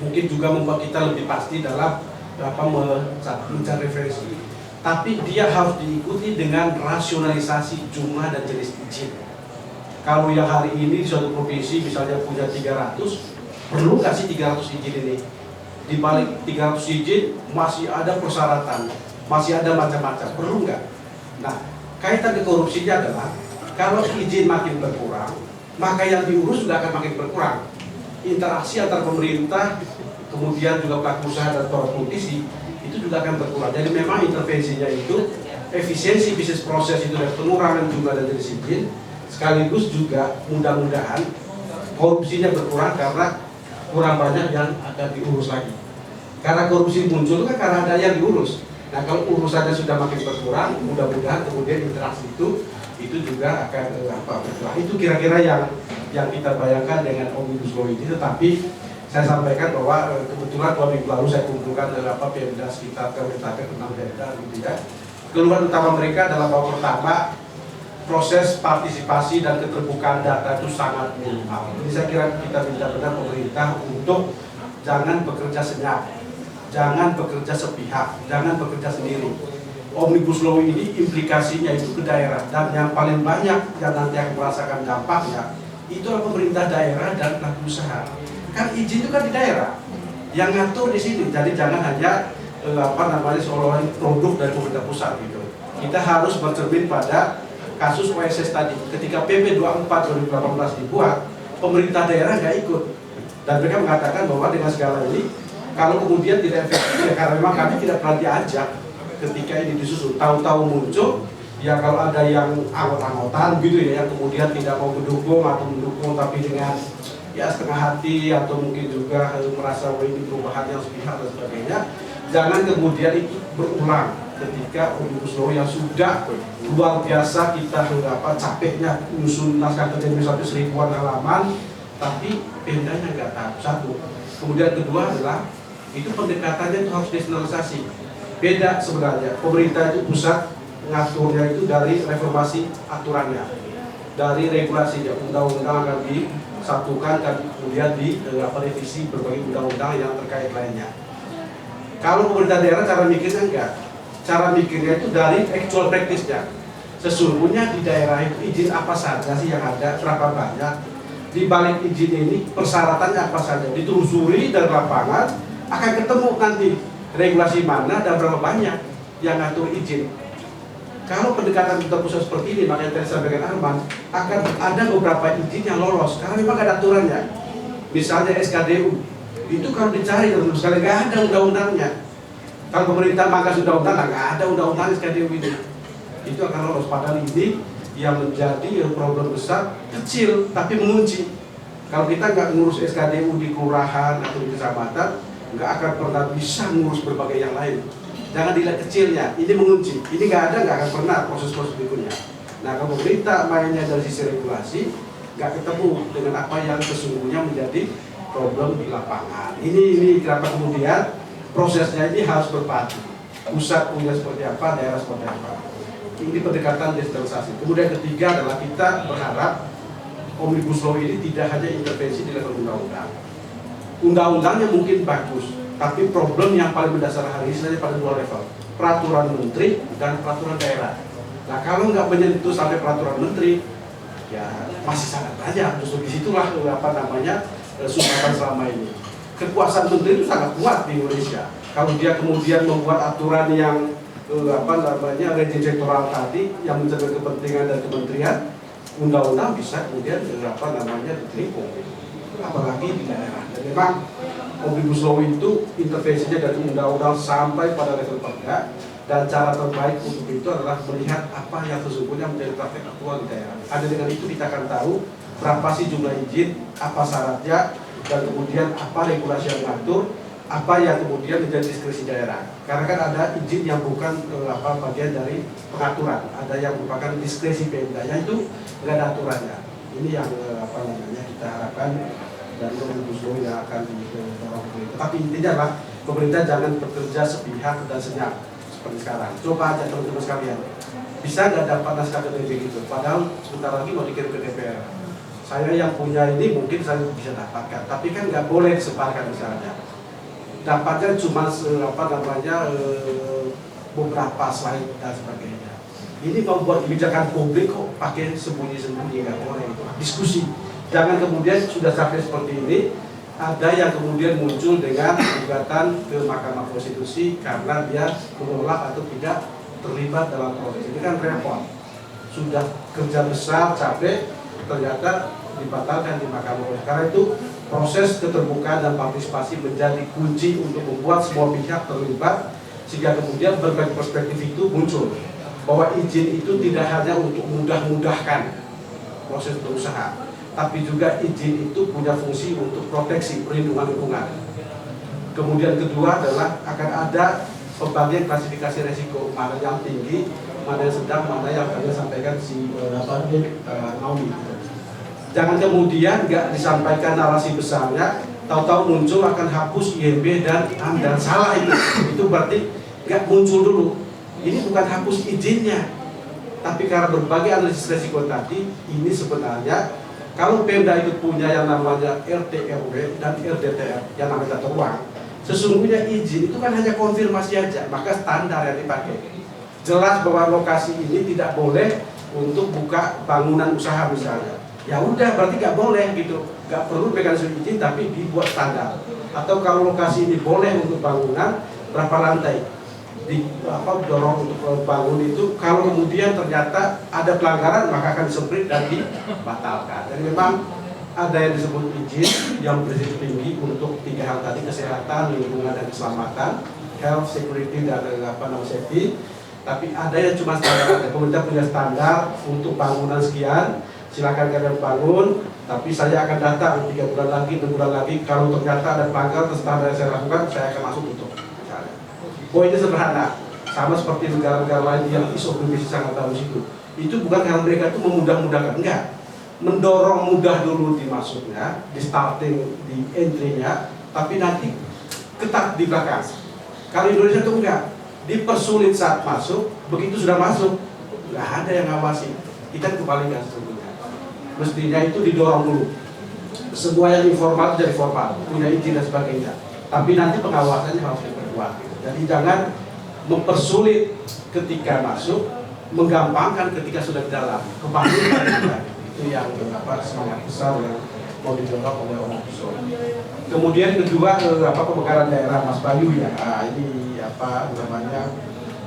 mungkin juga membuat kita lebih pasti dalam mencari referensi. Tapi dia harus diikuti dengan rasionalisasi jumlah dan jenis izin. Kalau yang hari ini di suatu provinsi misalnya punya 300, perlu nggak sih 300 izin ini? Di balik 300 izin masih ada persyaratan, masih ada macam-macam, perlu nggak? Nah, kaitan ke korupsinya adalah kalau izin makin berkurang, maka yang diurus juga akan makin berkurang. Interaksi antar pemerintah, kemudian juga pelaku usaha dan para politisi itu juga akan berkurang. Jadi memang intervensinya itu efisiensi bisnis proses itu dan pengurangan jumlah dan jenis izin, sekaligus juga mudah-mudahan korupsinya berkurang karena kurang banyak yang akan diurus lagi. Karena korupsi muncul kan karena ada yang diurus. Nah kalau urusannya sudah makin berkurang, mudah-mudahan kemudian interaksi itu juga akan berkurang. Itu kira-kira yang kita bayangkan dengan Omnibus Law ini. Tetapi saya sampaikan bahwa kebetulan 2 minggu lalu saya kumpulkan Pemda sekitar Kabupaten 6 Pemda gitu ya. Keluhan utama mereka adalah bahwa pertama proses partisipasi dan keterbukaan data itu sangat minimal. Jadi saya kira kita minta benar pemerintah untuk jangan bekerja senyap, jangan bekerja sepihak, jangan bekerja sendiri. Omnibus Law ini implikasinya itu ke daerah, dan yang paling banyak yang nanti akan merasakan dampaknya itulah pemerintah daerah dan pelaku usaha. Kan izin itu kan di daerah, yang ngatur di sini. Jadi jangan hanya seolah-olah produk dari pemerintah pusat gitu. Kita harus bercermin pada kasus OSS tadi. Ketika PP 24 2018 dibuat, pemerintah daerah nggak ikut, dan mereka mengatakan bahwa dengan segala ini, kalau kemudian tidak efektif, ya karena memang kami tidak pernah diajak ketika ini disusun. Tahu-tahu muncul, ya kalau ada yang anggot-anggotan gitu ya, yang kemudian tidak mau mendukung atau mendukung tapi dengan ya setengah hati atau mungkin juga merasa bahwa ini perubahan yang sepihak dan sebagainya. Jangan kemudian itu berulang ketika Omnibus Law yang sudah luar biasa kita capeknya nyusun naskah kerja sampai 1000-an halaman, tapi Pemdanya nggak tahu. Satu. Kemudian kedua adalah itu pendekatannya itu harus desentralisasi. Beda sebenarnya. Pemerintah itu pusat ngaturnya itu dari reformasi aturannya, dari regulasinya, undang-undang akan disatukan dan kemudian revisi berbagai undang-undang yang terkait lainnya. Kalau pemerintah daerah cara mikirnya enggak. Cara mikirnya itu dari actual practice-nya. Sesungguhnya di daerah itu izin apa saja sih yang ada, berapa banyak. Di balik izin ini persyaratannya apa saja. Ditelusuri dari lapangan akan ketemu nanti regulasi mana dan berapa banyak yang ngatur izin. Kalau pendekatan kita pusat seperti ini, makanya tadi sampaikan Arman, akan ada beberapa izin yang lolos karena memang ada aturannya. Misalnya SKDU, itu kalau dicari terus sekali nggak ada undang-undangnya. Kalau pemerintah mangkas undang-undang, nggak ada undang-undang SKDU ini. Itu akan lolos. Padahal ini yang menjadi problem besar kecil tapi mengunci. Kalau kita nggak ngurus SKDU di kelurahan atau di kecamatan, nggak akan pernah bisa ngurus berbagai yang lain. Jangan dilihat kecilnya, ini mengunci. Ini nggak ada, nggak akan pernah proses-proses berikutnya. Nah, kalau pemerintah mainnya dari sisi regulasi, nggak ketemu dengan apa yang sesungguhnya menjadi problem di lapangan. Ini kenapa kemudian prosesnya ini harus berpadu. Pusat punya seperti apa, daerah seperti apa. Ini pendekatan desentralisasi. Kemudian ketiga adalah kita berharap Omnibus Law ini tidak hanya intervensi di level undang-undang. Undang-undangnya mungkin bagus, tapi problem yang paling mendasar hari ini pada 2 level, peraturan menteri dan peraturan daerah. Nah kalau nggak menyentuh sampai peraturan menteri, ya masih sangat banyak. Justru disitulah sumbatan selama ini. Kekuasaan menteri itu sangat kuat di Indonesia. Kalau dia kemudian membuat aturan yang rejim sektoral tadi yang menjaga kepentingan dan kementerian, undang-undang bisa kemudian diterima. Apalagi di daerah. Dan memang Omnibus Law itu intervensinya dari undang-undang sampai pada level Pemda, dan cara terbaik untuk itu adalah melihat apa yang sesungguhnya menjadi praktek aktual di daerah. Ada dengan itu kita akan tahu berapa sih jumlah izin, apa syaratnya, dan kemudian apa regulasi yang mengatur, apa yang kemudian menjadi diskresi daerah. Karena kan ada izin yang bukan bagian dari pengaturan, ada yang merupakan diskresi Pemda, itu nggak ada aturannya. Ini yang kita harapkan dari Omnibus Law yang akan didorong pemerintah. Tapi intinya adalah pemerintah jangan bekerja sepihak dan senyap seperti sekarang. Coba aja teman-teman sekalian, bisa nggak dapat naskah KTP gitu? Padahal sebentar lagi mau dikirim ke DPR. Saya yang punya ini mungkin saya bisa dapatkan, tapi kan nggak boleh disebarkan misalnya. Dapatnya cuma beberapa slide dan sebagainya. Ini mau buat kebijakan publik kok pakai sembunyi-sembunyi, nggak boleh. Diskusi. Jangan kemudian sudah sampai seperti ini, ada yang kemudian muncul dengan gugatan ke Mahkamah Konstitusi karena dia menolak atau tidak terlibat dalam proses ini kan repot. Sudah kerja besar, capek, ternyata dibatalkan di Mahkamah. Karena itu proses keterbukaan dan partisipasi menjadi kunci untuk membuat semua pihak terlibat, sehingga kemudian berbagai perspektif itu muncul. Bahwa izin itu tidak hanya untuk mudah-mudahkan proses berusaha, tapi juga izin itu punya fungsi untuk proteksi, perlindungan lingkungan. Kemudian kedua adalah akan ada pembagian klasifikasi resiko, mana yang tinggi, mana yang sedang, mana yang tadi sampaikan si Naomi. Jangan kemudian nggak disampaikan narasi besarnya, tahu-tahu muncul akan hapus IMB dan AMDAL. Salah itu berarti nggak muncul dulu. Ini bukan hapus izinnya, tapi karena berbagai analisis resiko tadi, ini sebenarnya kalau Pemda itu punya yang namanya RT/RW dan RDTR, yang namanya tata ruang, sesungguhnya izin itu kan hanya konfirmasi aja, maka standar yang dipakai. Jelas bahwa lokasi ini tidak boleh untuk buka bangunan usaha misalnya. Ya udah, berarti nggak boleh gitu, nggak perlu mekanisme izin, tapi dibuat standar. Atau kalau lokasi ini boleh untuk bangunan berapa lantai, dorong untuk bangun itu, kalau kemudian ternyata ada pelanggaran maka akan disemprit dan dibatalkan. Dan memang ada yang disebut izin yang berisiko tinggi untuk 3 hal tadi: kesehatan, lingkungan, dan keselamatan, health, security, dan safety. Tapi ada yang cuma standar, pemerintah punya standar untuk bangunan sekian, silakan kalian bangun, tapi saya akan datang 3 bulan lagi, 6 bulan lagi, kalau ternyata ada pelanggaran standar yang saya lakukan, saya akan masuk tutup. Poinnya sederhana, sama seperti negara-negara lain yang ISO privacy sangat bagus itu bukan karena mereka itu memudah-mudahkan, enggak, mendorong mudah dulu di masuknya, di starting, di entry-nya, tapi nanti ketat di belakang. Kalau Indonesia itu enggak, dipersulit saat masuk, begitu sudah masuk, enggak ada yang ngawasi. Kita kebalikan sesungguhnya. Mestinya itu didorong dulu. Semua yang informal jadi formal, punya izin dan sebagainya. Tapi nanti pengawasannya harus diperkuat. Jadi jangan mempersulit ketika masuk, menggampangkan ketika sudah di dalam. Kebalikan itu yang semangat besar yang mau didorong oleh orang ISO. Kemudian kedua pemekaran daerah, Mas Bayu ya. Ini namanya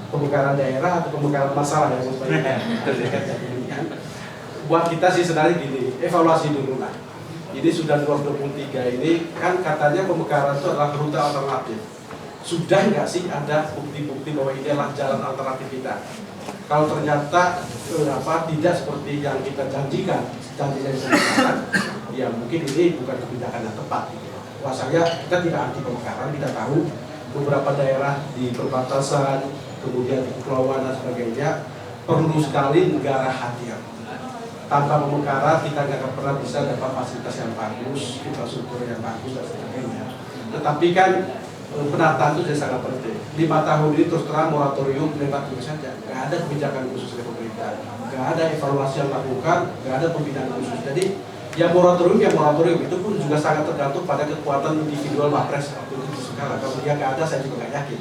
pemekaran daerah atau pemekaran masalah ya Mas Bayu. Buat kita sih sebenarnya gini, evaluasi dulu lah. Ini sudah 2023 ini kan katanya pemekaran itu adalah rute alternatif. Sudah nggak sih ada bukti-bukti bahwa ini adalah jalan alternatif kita? Kalau ternyata tidak seperti yang kita janjikan ya mungkin ini bukan kebijakan yang tepat. Rasanya kita tidak anti pemekaran, kita tahu beberapa daerah di perbatasan, kemudian di kepulauan dan sebagainya perlu sekali negara hadir. Tanpa pemekaran kita nggak akan pernah bisa dapat fasilitas yang bagus, infrastruktur yang bagus dan sebagainya. Tetapi kan penataan itu sangat penting. 5 tahun ini terus terang moratorium lewat itu saja. Nggak ada kebijakan khusus dari pemerintah, nggak ada evaluasi yang dilakukan, nggak ada pembinaan khusus. Jadi yang moratorium itu pun juga sangat tergantung pada kekuatan individual Wapres waktu itu sekarang. Kalau dia nggak ada, saya juga nggak yakin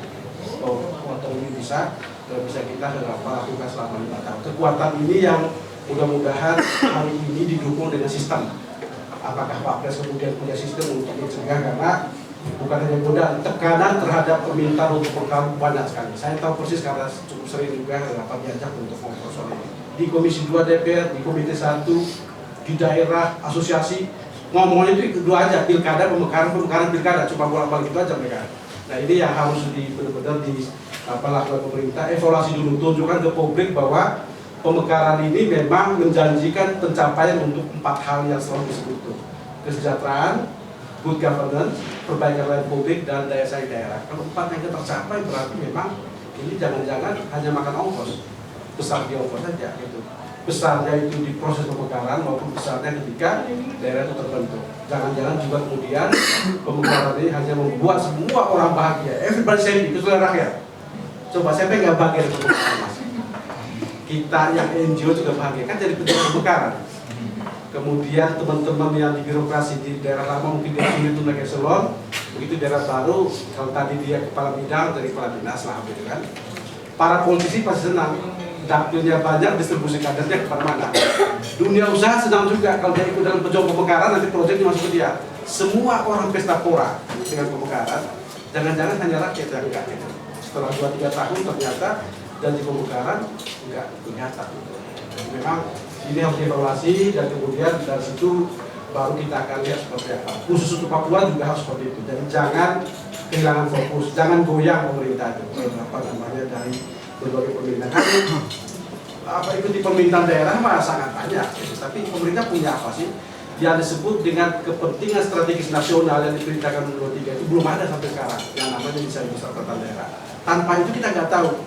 bahwa moratorium bisa kita lakukan selama 5 tahun. Kekuatan ini yang mudah-mudahan hari ini didukung dengan sistem. Apakah Wapres kemudian punya sistem untuk mencegah, karena bukan hanya modal, tekanan terhadap permintaan untuk pengkalan banyak sekali. Saya tahu persis karena cukup sering juga diajak untuk ngobrol soal ini. Di Komisi 2 DPR, di Komite 1, di daerah, asosiasi, ngomongnya itu dua aja, pilkada, pemekaran pilkada, cuma bolak-balik itu aja mereka. Nah ini yang harus benar-benar lakukan pemerintah, evaluasi dulu, tunjukkan ke publik bahwa pemekaran ini memang menjanjikan pencapaian untuk 4 hal yang selalu disebut itu: kesejahteraan, good governance, perbaikan layanan publik, dan daya saing daerah. Kalau 4 yang tercapai berarti memang ini jangan-jangan hanya makan ongkos, besar di ongkos saja gitu. Besarnya itu di proses pemekaran maupun besarnya ketika daerah itu terbentuk. Jangan-jangan juga kemudian pemekaran ini hanya membuat semua orang bahagia. Everybody happy, itu seluruh rakyat. Coba siapa yang nggak bahagia dengan pemekaran? Kita yang NGO juga bahagia, kan jadi pejabat pemekaran. Kemudian teman-teman yang di birokrasi di daerah lama mungkin dia sulit untuk naik eselon, begitu daerah baru, kalau tadi dia kepala bidang dari kepala dinas lah gitu kan. Para politisi pasti senang, dapilnya banyak, distribusi kadernya kemana-mana. Dunia usaha senang juga kalau dia ikut dalam pejuang pemekaran, nanti proyeknya masuk ke dia. Semua orang pesta pora dengan pemekaran, jangan-jangan hanya rakyat yang enggak gitu. Setelah 2-3 tahun ternyata dan di pemekaran nggak kelihatan. Jadi memang ini harus dievaluasi dan kemudian dari situ baru kita akan lihat seperti apa. Khusus untuk Papua juga harus seperti itu. Jadi jangan kehilangan fokus, jangan goyang pemerintah itu dari berbagai pemerintahan. Ikuti pemerintahan daerah mah sangat banyak, tapi pemerintah punya apa sih? Yang disebut dengan kepentingan strategis nasional yang diperintahkan menurut 3 itu belum ada sampai sekarang yang namanya desain besar tata daerah. Tanpa itu kita nggak tahu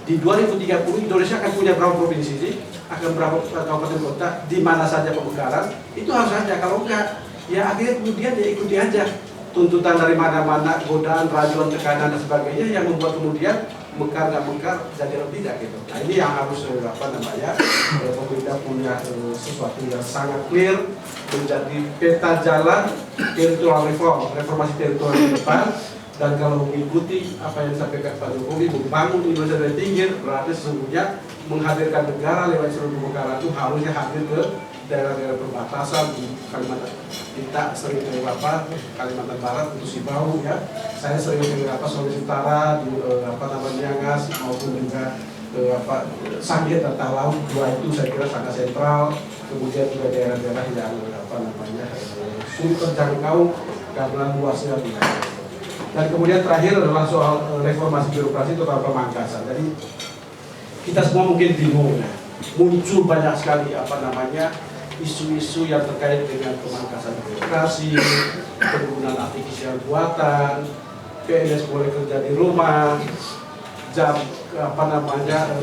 di 2030 Indonesia akan punya berapa provinsi sih, akan berapa kabupaten kota, di mana saja pemekaran, itu harus ada. Kalau enggak, ya akhirnya kemudian ya ikuti aja tuntutan dari mana-mana, godaan, rayuan, tekanan dan sebagainya yang membuat kemudian mekar nggak mekar jadi atau tidak gitu. Nah ini yang harus pemerintah punya sesuatu yang sangat clear, menjadi peta jalan territorial reformasi teritorial ke depan. Dan kalau mengikuti apa yang disampaikan Pak Jokowi, membangun Indonesia dari pinggir, berarti sesungguhnya menghadirkan negara lewat seluruh pemekaran itu harusnya hadir ke daerah-daerah perbatasan di Kalimantan. Kita sering ke Kalimantan Barat untuk Sibau ya. Saya sering ke Sulawesi Utara di Niangas maupun juga Sanggit dan Talaut. Dua itu saya kira sangat sentral. Kemudian juga daerah-daerah yang sulit terjangkau karena luasnya wilayah. Dan kemudian terakhir adalah soal reformasi birokrasi total pemangkasan. Jadi kita semua mungkin bingung ya. Muncul banyak sekali isu-isu yang terkait dengan pemangkasan birokrasi, penggunaan artifisial buatan, PNS boleh kerja di rumah, jam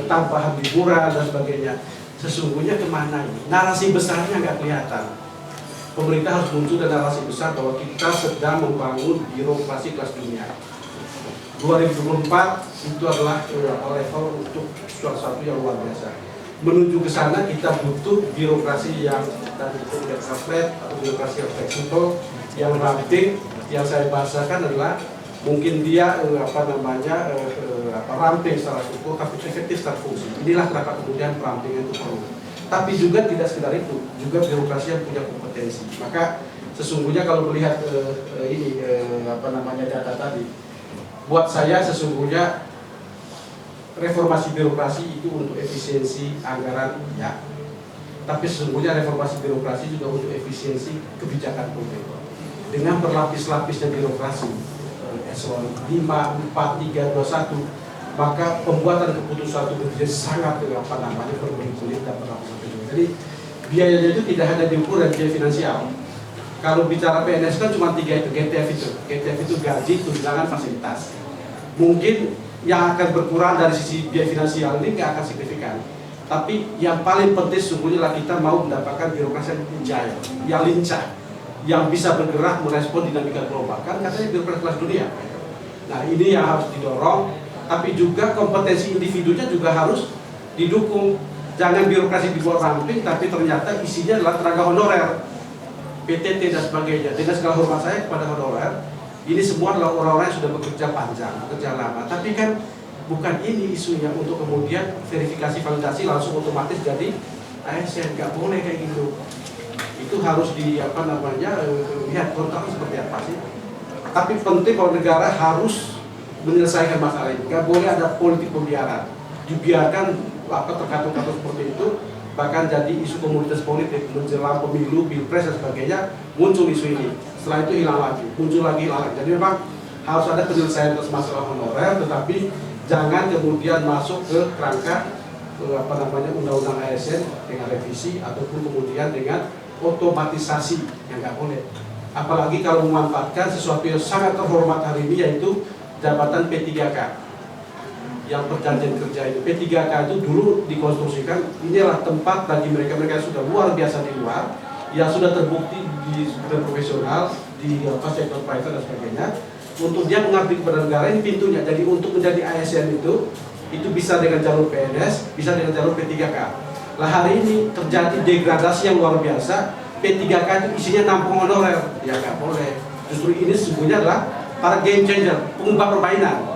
tambahan liburan dan sebagainya. Sesungguhnya kemana ini? Narasi besarnya nggak kelihatan. Pemerintah harus muncul dengan narasi besar bahwa kita sedang membangun birokrasi kelas dunia. 2024 itu adalah level untuk sesuatu yang luar biasa. Menuju ke sana kita butuh birokrasi yang tadi tidak flat atau birokrasi yang fleksibel, yang ramping. Yang saya bahasakan adalah mungkin dia ramping secara struktur tapi efektif secara fungsi. Inilah kenapa kemudian perampingan itu perlu. Tapi juga tidak sekedar itu, juga birokrasi yang punya kompetensi. Maka sesungguhnya kalau melihat data tadi, buat saya sesungguhnya reformasi birokrasi itu untuk efisiensi anggaran ya. Tapi sesungguhnya reformasi birokrasi juga untuk efisiensi kebijakan publik. Dengan berlapis-lapisnya birokrasi, eselon 5, 4, 3, 2, 1, maka pembuatan keputusan itu menjadi sangat berbelit-belit dan berlapis-lapis. Jadi biayanya itu tidak hanya diukur dari biaya finansial. Kalau bicara PNS kan cuma 3 itu, GTF itu gaji, tunjangan, fasilitas. Mungkin yang akan berkurang dari sisi biaya finansial ini nggak akan signifikan. Tapi yang paling penting sesungguhnya adalah kita mau mendapatkan birokrasi yang agile, yang lincah, yang bisa bergerak merespon dinamika global. Kan katanya birokrasi kelas dunia. Nah ini yang harus didorong. Tapi juga kompetensi individunya juga harus didukung. Jangan birokrasi dibuat ramping, tapi ternyata isinya adalah tenaga honorer, PTT dan sebagainya. Dengan segala hormat saya kepada honorer, ini semua adalah orang-orang yang sudah bekerja panjang, bekerja lama. Tapi kan bukan ini isunya untuk kemudian verifikasi validasi langsung otomatis jadi ASN. Nggak boleh kayak gitu. Itu harus lihat kontraknya seperti apa sih. Tapi penting kalau negara harus menyelesaikan masalah ini. Nggak boleh ada politik pembiaran. Dibiarkan terkatung-katung seperti itu, bahkan jadi isu komunitas politik menjelang pemilu, pilpres dan sebagainya, muncul isu ini. Setelah itu hilang lagi, muncul lagi, hilang lagi. Jadi memang harus ada penyelesaian atas masalah honorer, tetapi jangan kemudian masuk ke kerangka undang-undang ASN dengan revisi ataupun kemudian dengan otomatisasi yang nggak boleh. Apalagi kalau memanfaatkan sesuatu yang sangat terhormat hari ini, yaitu jabatan P3K. Yang perjanjian kerja itu, P3K itu dulu dikonstruksikan, inilah tempat bagi mereka-mereka yang sudah luar biasa di luar, yang sudah terbukti di bidang profesional, di sektor private dan sebagainya, untuk dia mengabdi kepada negara. Ini pintunya. Jadi untuk menjadi ASN itu bisa dengan jalur PNS, bisa dengan jalur P3K. Lah hari ini terjadi degradasi yang luar biasa, P3K itu isinya nampung honorer, ya nggak boleh. Justru ini sesungguhnya adalah para game changer, pengubah permainan.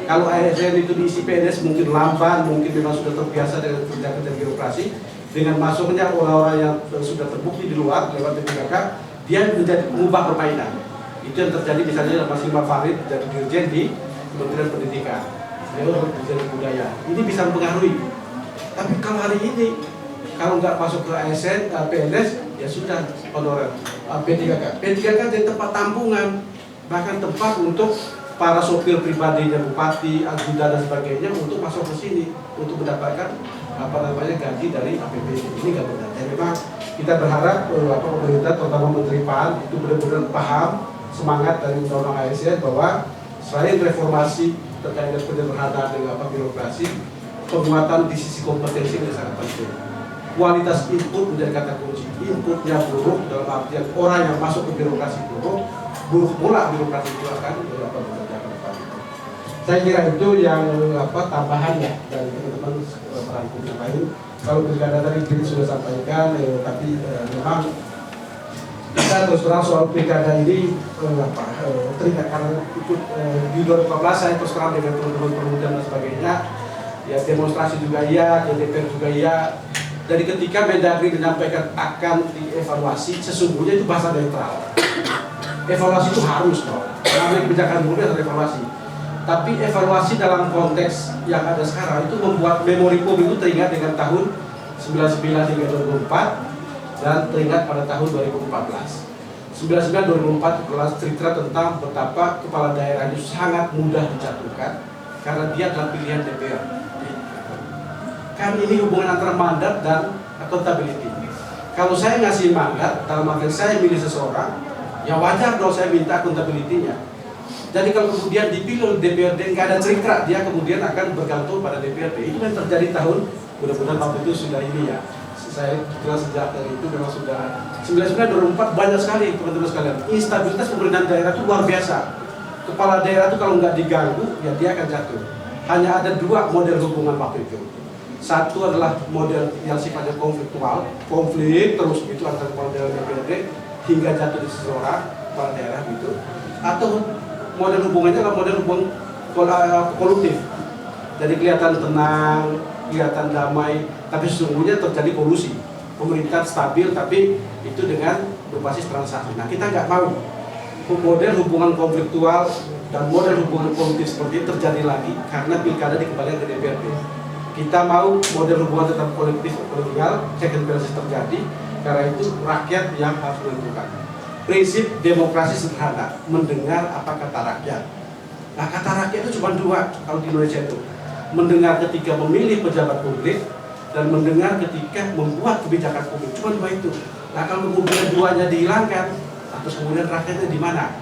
Kalau ASN itu diisi PNS mungkin lamban, mungkin memang sudah terbiasa dengan kerja-kerja birokrasi. Dengan masuknya orang-orang yang sudah terbukti di luar lewat P3K, dia menjadi mengubah permainan. Itu yang terjadi misalnya Mas Imam Farid jadi dirjen di Kementerian Pendidikan. Dirjen Budaya. Ini bisa mempengaruhi. Tapi kalau hari ini kalau nggak masuk ke ASN, PNS, ya sudah honorer. P3K jadi tempat tampungan, bahkan tempat untuk para sopir pribadinya bupati, ajudan dan sebagainya untuk masuk ke sini untuk mendapatkan gaji dari APBD. Ini nggak benar. Jadi memang kita berharap pemerintah, terutama Menteri PAN itu benar-benar paham semangat dari undang-undang ASN bahwa selain reformasi terkait dengan penyederhanaan dengan birokrasi, penguatan di sisi kompetensi ini sangat penting. Kualitas input menjadi kata kunci. Inputnya buruk dalam artian orang yang masuk ke birokrasi buruk pula birokrasi itu akan bekerja ke depan. Saya kira itu yang tambahan ya dari teman-teman perangkum yang lain. Kalau pilkada tadi kita sudah sampaikan, tapi memang kita terus terang soal pilkada ini teringat karena ikut di 2014 saya terus terang dengan teman-teman pemuda dan sebagainya. Ya demonstrasi juga iya, DPR juga iya. Dari ketika Mendagri menyampaikan akan dievaluasi, sesungguhnya itu bahasa netral. Evaluasi itu harus dong. Karena kebijakan publik harus evaluasi. Tapi evaluasi dalam konteks yang ada sekarang itu membuat memori publik itu teringat dengan tahun 99 hingga 2004 dan teringat pada tahun 2014. 99-2004 adalah cerita tentang betapa kepala daerah itu sangat mudah dijatuhkan karena dia adalah pilihan DPR. Kan ini hubungan antara mandat dan accountability. Kalau saya ngasih mandat, dalam artian saya milih seseorang, ya wajar dong saya minta accountability-nya. Jadi kalau kemudian dipilih oleh DPRD nggak ada cerita, dia kemudian akan bergantung pada DPRD. Itu yang terjadi tahun, mudah-mudahan waktu itu sudah ini ya. Saya kira sejak itu memang sudah 99-2004 banyak sekali teman-teman sekalian. Instabilitas pemerintahan daerah itu luar biasa. Kepala daerah itu kalau nggak diganggu, ya dia akan jatuh. Hanya ada dua model hubungan waktu itu. Satu adalah model yang sifatnya konfliktual, konflik terus itu antara kepala daerah dan DPRD hingga jatuh di seseorang kepala daerah gitu. Atau model hubungannya adalah model hubungan kolutif. Jadi kelihatan tenang, kelihatan damai, tapi sesungguhnya terjadi kolusi. Pemerintah stabil tapi itu dengan berbasis transaksi. Nah kita nggak mau model hubungan konfliktual dan model hubungan politik seperti itu terjadi lagi karena pilkada dikembalikan ke DPRD. Kita mau model hubungan tetap kolektif kolegial, check and balance terjadi, karena itu rakyat yang harus menentukan. Prinsip demokrasi sederhana, mendengar apa kata rakyat. Nah kata rakyat itu cuma dua kalau di Indonesia itu. Mendengar ketika memilih pejabat publik dan mendengar ketika membuat kebijakan publik, cuma dua itu. Nah kalau kemudian duanya dihilangkan, terus kemudian rakyatnya di mana?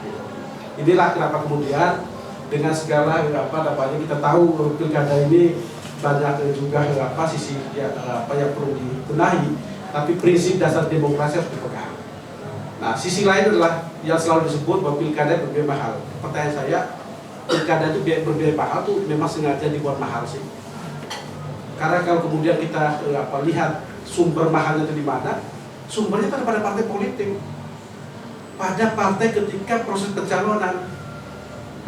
Inilah kenapa kemudian dengan segala kita tahu pilkada ini banyak juga sisi yang perlu dibenahi, tapi prinsip dasar demokrasi harus dipegang. Nah sisi lain adalah yang selalu disebut bahwa pilkada berbiaya mahal. Pertanyaan saya, pilkada itu berbiaya mahal itu memang sengaja dibuat mahal sih? Karena kalau kemudian kita lihat sumber mahalnya itu di mana, sumbernya kan pada partai politik, pada partai ketika proses pencalonan,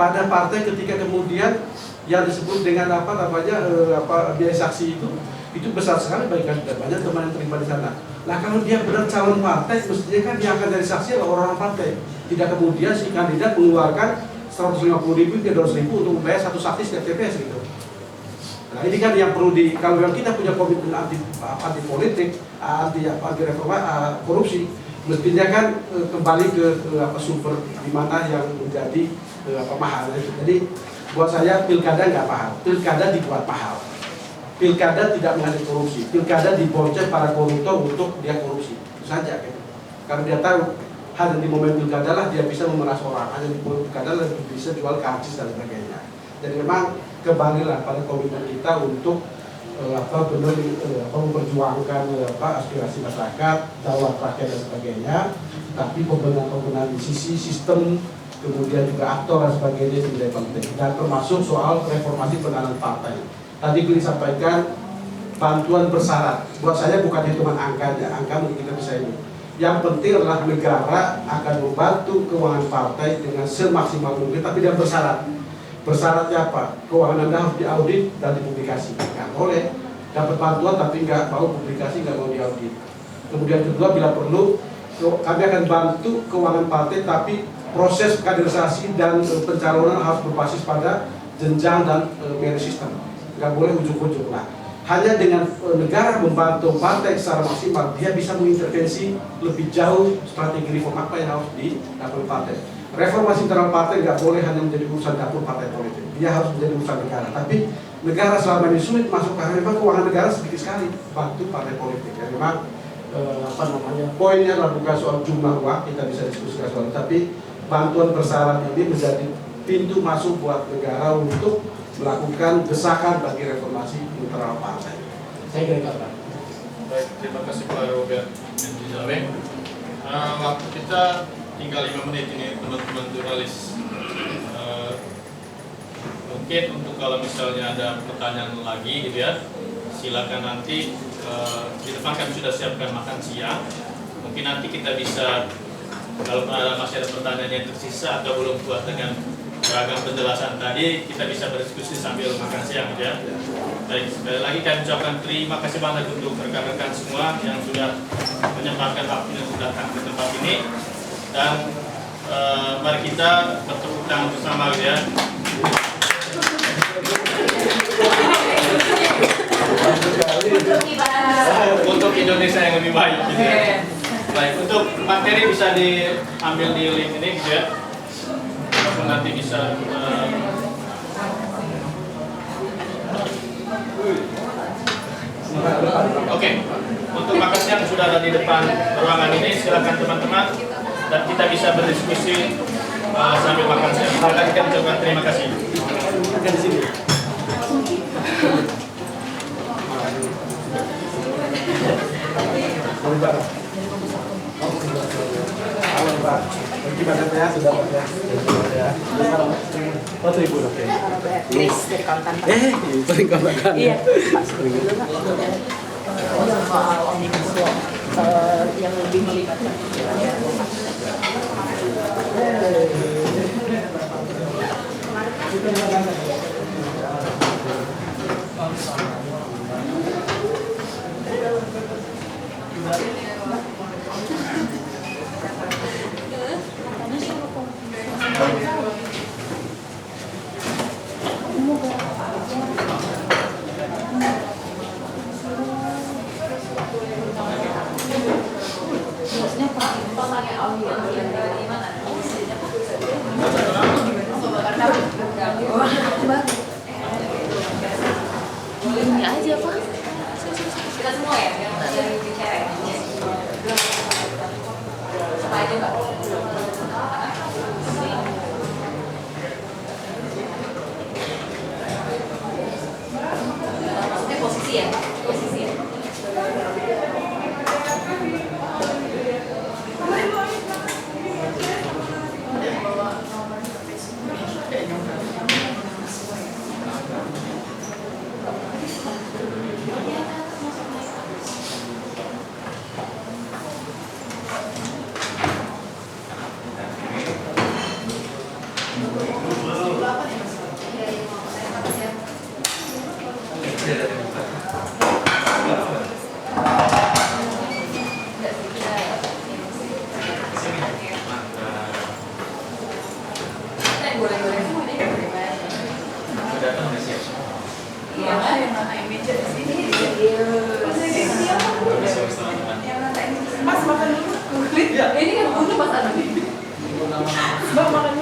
pada partai ketika kemudian yang disebut dengan biaya saksi itu besar sekali bagikan dan banyak teman yang terlibat di sana. Nah kalau dia benar calon partai, mestinya kan dia akan dari saksi adalah orang-orang partai, tidak kemudian si kandidat mengeluarkan 150.000 hingga 200.000 untuk membayar satu saksi setiap TPS gitu. Nah ini kan yang perlu kalau yang kita punya komitmen anti politik, anti korupsi, mestinya kan kembali ke sumber di mana yang menjadi mahal itu. Jadi buat saya pilkada nggak mahal, pilkada dibuat mahal. Pilkada tidak mengandung korupsi, pilkada dibocor para koruptor untuk dia korupsi, itu saja gitu. Karena dia tahu hanya di momen pilkada lah dia bisa memeras orang, hanya di momen pilkada lah bisa jual karcis dan sebagainya. Jadi memang kembalilah pada komitmen kita untuk benar memperjuangkan aspirasi masyarakat, daulat rakyat dan sebagainya. Tapi pembenahan di sisi sistem, kemudian juga aktor dan sebagainya itu menjadi penting. Dan termasuk soal reformasi penanganan partai. Tadi Billy sampaikan bantuan bersyarat. Buat saya bukan hitungan angkanya, angka mungkin kita bisa ini. Yang penting adalah negara akan membantu keuangan partai dengan semaksimal mungkin, tapi dia bersyarat. Bersyaratnya apa? Keuangan Anda harus diaudit dan dipublikasikan. Nggak boleh dapat bantuan tapi nggak mau publikasi, nggak mau diaudit. Kemudian kedua, bila perlu kami akan bantu keuangan partai, tapi proses kaderisasi dan pencalonan harus berbasis pada jenjang dan merit system, nggak boleh ujuk-ujuk. Nah, hanya dengan negara membantu partai secara maksimal, dia bisa mengintervensi lebih jauh strategi reform apa yang harus dilakukan partai. Reformasi internal partai nggak boleh hanya menjadi urusan dapur partai politik, dia harus menjadi urusan negara. Tapi negara selama ini sulit masuk karena memang keuangan negara sedikit sekali bantu partai politik. Ya, memang poinnya adalah bukan soal jumlah uang, kita bisa diskusikan soal itu, tapi bantuan bersyarat ini menjadi pintu masuk buat negara untuk melakukan desakan bagi reformasi internal partai. Saya kira itu. Baik, terima kasih Pak Robert Jaleng. Waktu kita tinggal 5 menit ini teman-teman jurnalis. Mungkin untuk kalau misalnya ada pertanyaan lagi gitu ya, silakan nanti di depan kami sudah siapkan makan siang. Mungkin nanti kita bisa, kalau masih ada pertanyaan yang tersisa atau belum puas dengan beragam penjelasan tadi, kita bisa berdiskusi sambil makan siang ya. Baik, sekali lagi kami ucapkan terima kasih banyak untuk rekan-rekan semua yang sudah menyempatkan waktunya untuk datang ke tempat ini, dan mari kita bertepuk tangan bersama ya. Untuk Indonesia yang lebih baik gitu ya. Baik, untuk materi bisa diambil di link ini gitu ya. Nanti bisa Oke, untuk makan siang sudah ada di depan ruangan ini, silakan teman-teman, dan kita bisa berdiskusi sambil makan siang. Silakan kita ucapkan terima kasih. Makan di sini. Halo Pak, gimana ya, sudah Pak ya? Oh, Tribun, oke. Chris dari konten Pak. Paling konten. Iya, Pak. Soal omnibus law yang lebih melibatkan. Ini aja Pak. Kita semua ya yang bicara ya. Apa aja Mbak? Maksudnya posisi ya? Posisi ya? Ini kan bunuh Mas Anand. Bang makan.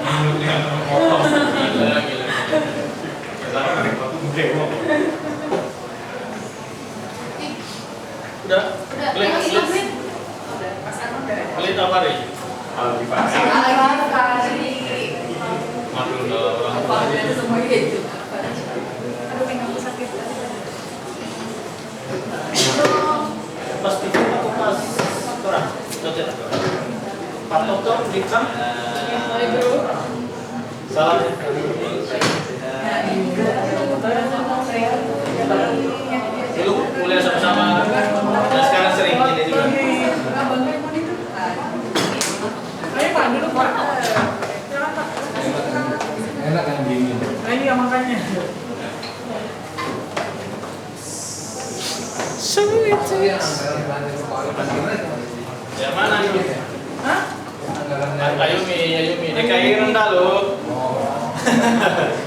Udah. Pelit apa deh? Maklum orang tua. Semua gitu. Pasti aku pas orang. Pak Dokter Dikam. Salam. Dulu kuliah sama-sama dan sekarang sering ini juga. Ayo Pak, duduk Pak. Enak kan gini. Nah ini yang makannya. Ya mana nih? Hah? Ayumi, DKI rendah loh.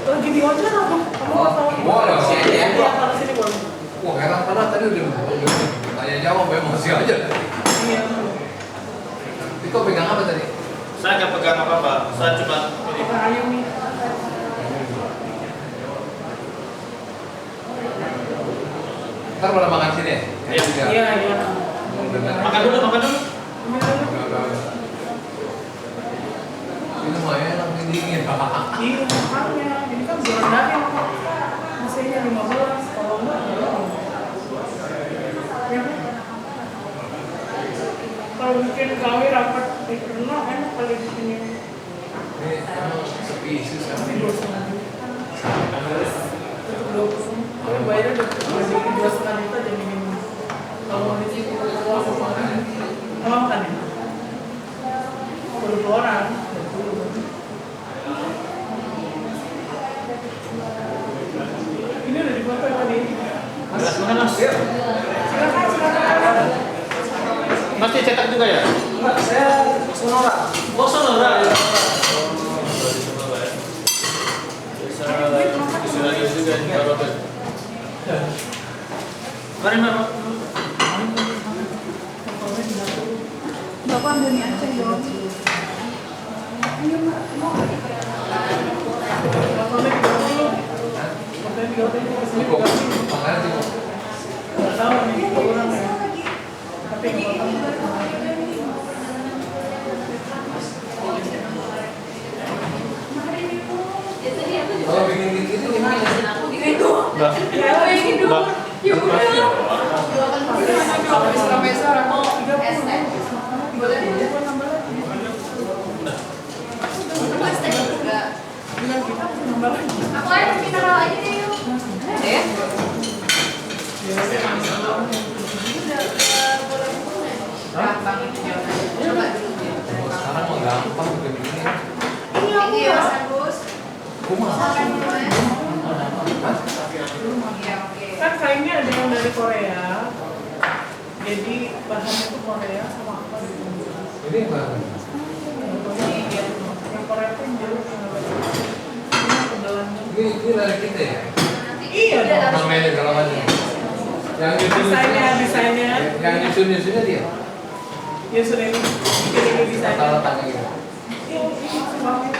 Lagi di ojek apa? Kamu nggak tahu? Boleh, sih aja ya. Iya, kalau sini boleh. Wah, heran karena tadi udah tanya jawab emosi aja. Iya. Itu pegang apa tadi? Saya nggak pegang apa-apa, saya cuma ini. Ayo nih. Ntar pada makan sini ya? Iya. Iya, iya. Makan dulu, makan dulu. Ini mah enak, ini dingin. Iya, makanya. Ini kan bulan daring. Mesinnya 15, kalau enggak, ya. Kalau mungkin kami rapat di Renang, enak kali di sini. Ini emang sepi sih sekarang. Kalau bayarnya udah 2,5 juta jadi minimum. Kalau di sini aku makan. Kamu makan ya? Baru 2 orang. Ini udah dibuat apa tadi? Mas, makan mas. Silakan, silakan. Mas dicetak juga ya? Enggak, saya Sonora. Oh Sonora ya. Bisa lagi juga nih Pak Robert. Mari Bapak. Bapak ambil mie aceh dong. Ayo Mbak, mau. Bapaknya diganti dulu. Bapaknya diganti dulu. Kesini diganti. Nggak tahu nih, kurang ya. Tapi yang Kalau bikin gitu gimana? Mbak. Mbak. Ya udah. Aku aja mineral aja deh yuk. Ya. Sekarang mau gampang bikin ini. Iya, Mas Agus. kan kainnya ada yang dari Korea, jadi bahannya tuh Korea sama apa gitu. Ini apa? Yang Korea tuh jeruk yang apa? Ini kebelannya. Ini dari kita ya? Iya dong. Namanya kalau macam. Yang Desainnya. Yang nyusun-nyusunnya dia? Ya sudah ini desainnya. Letak-letaknya gitu. Iya, ini sebabnya.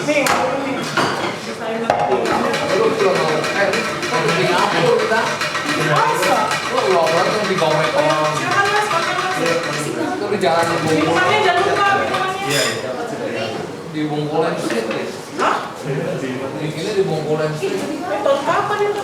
Nih, ini desainnya. Lu kalau mau bikin apa lu kita? Masa? Lu lowat tuh di komen orang. Silakan Mas, makan Mas. Itu di jalan dibungkul. Minumannya jangan lupa minumannya. Iya. Dibungkulin street. Hah? Bikinnya dibungkulin street. Tahun kapan itu?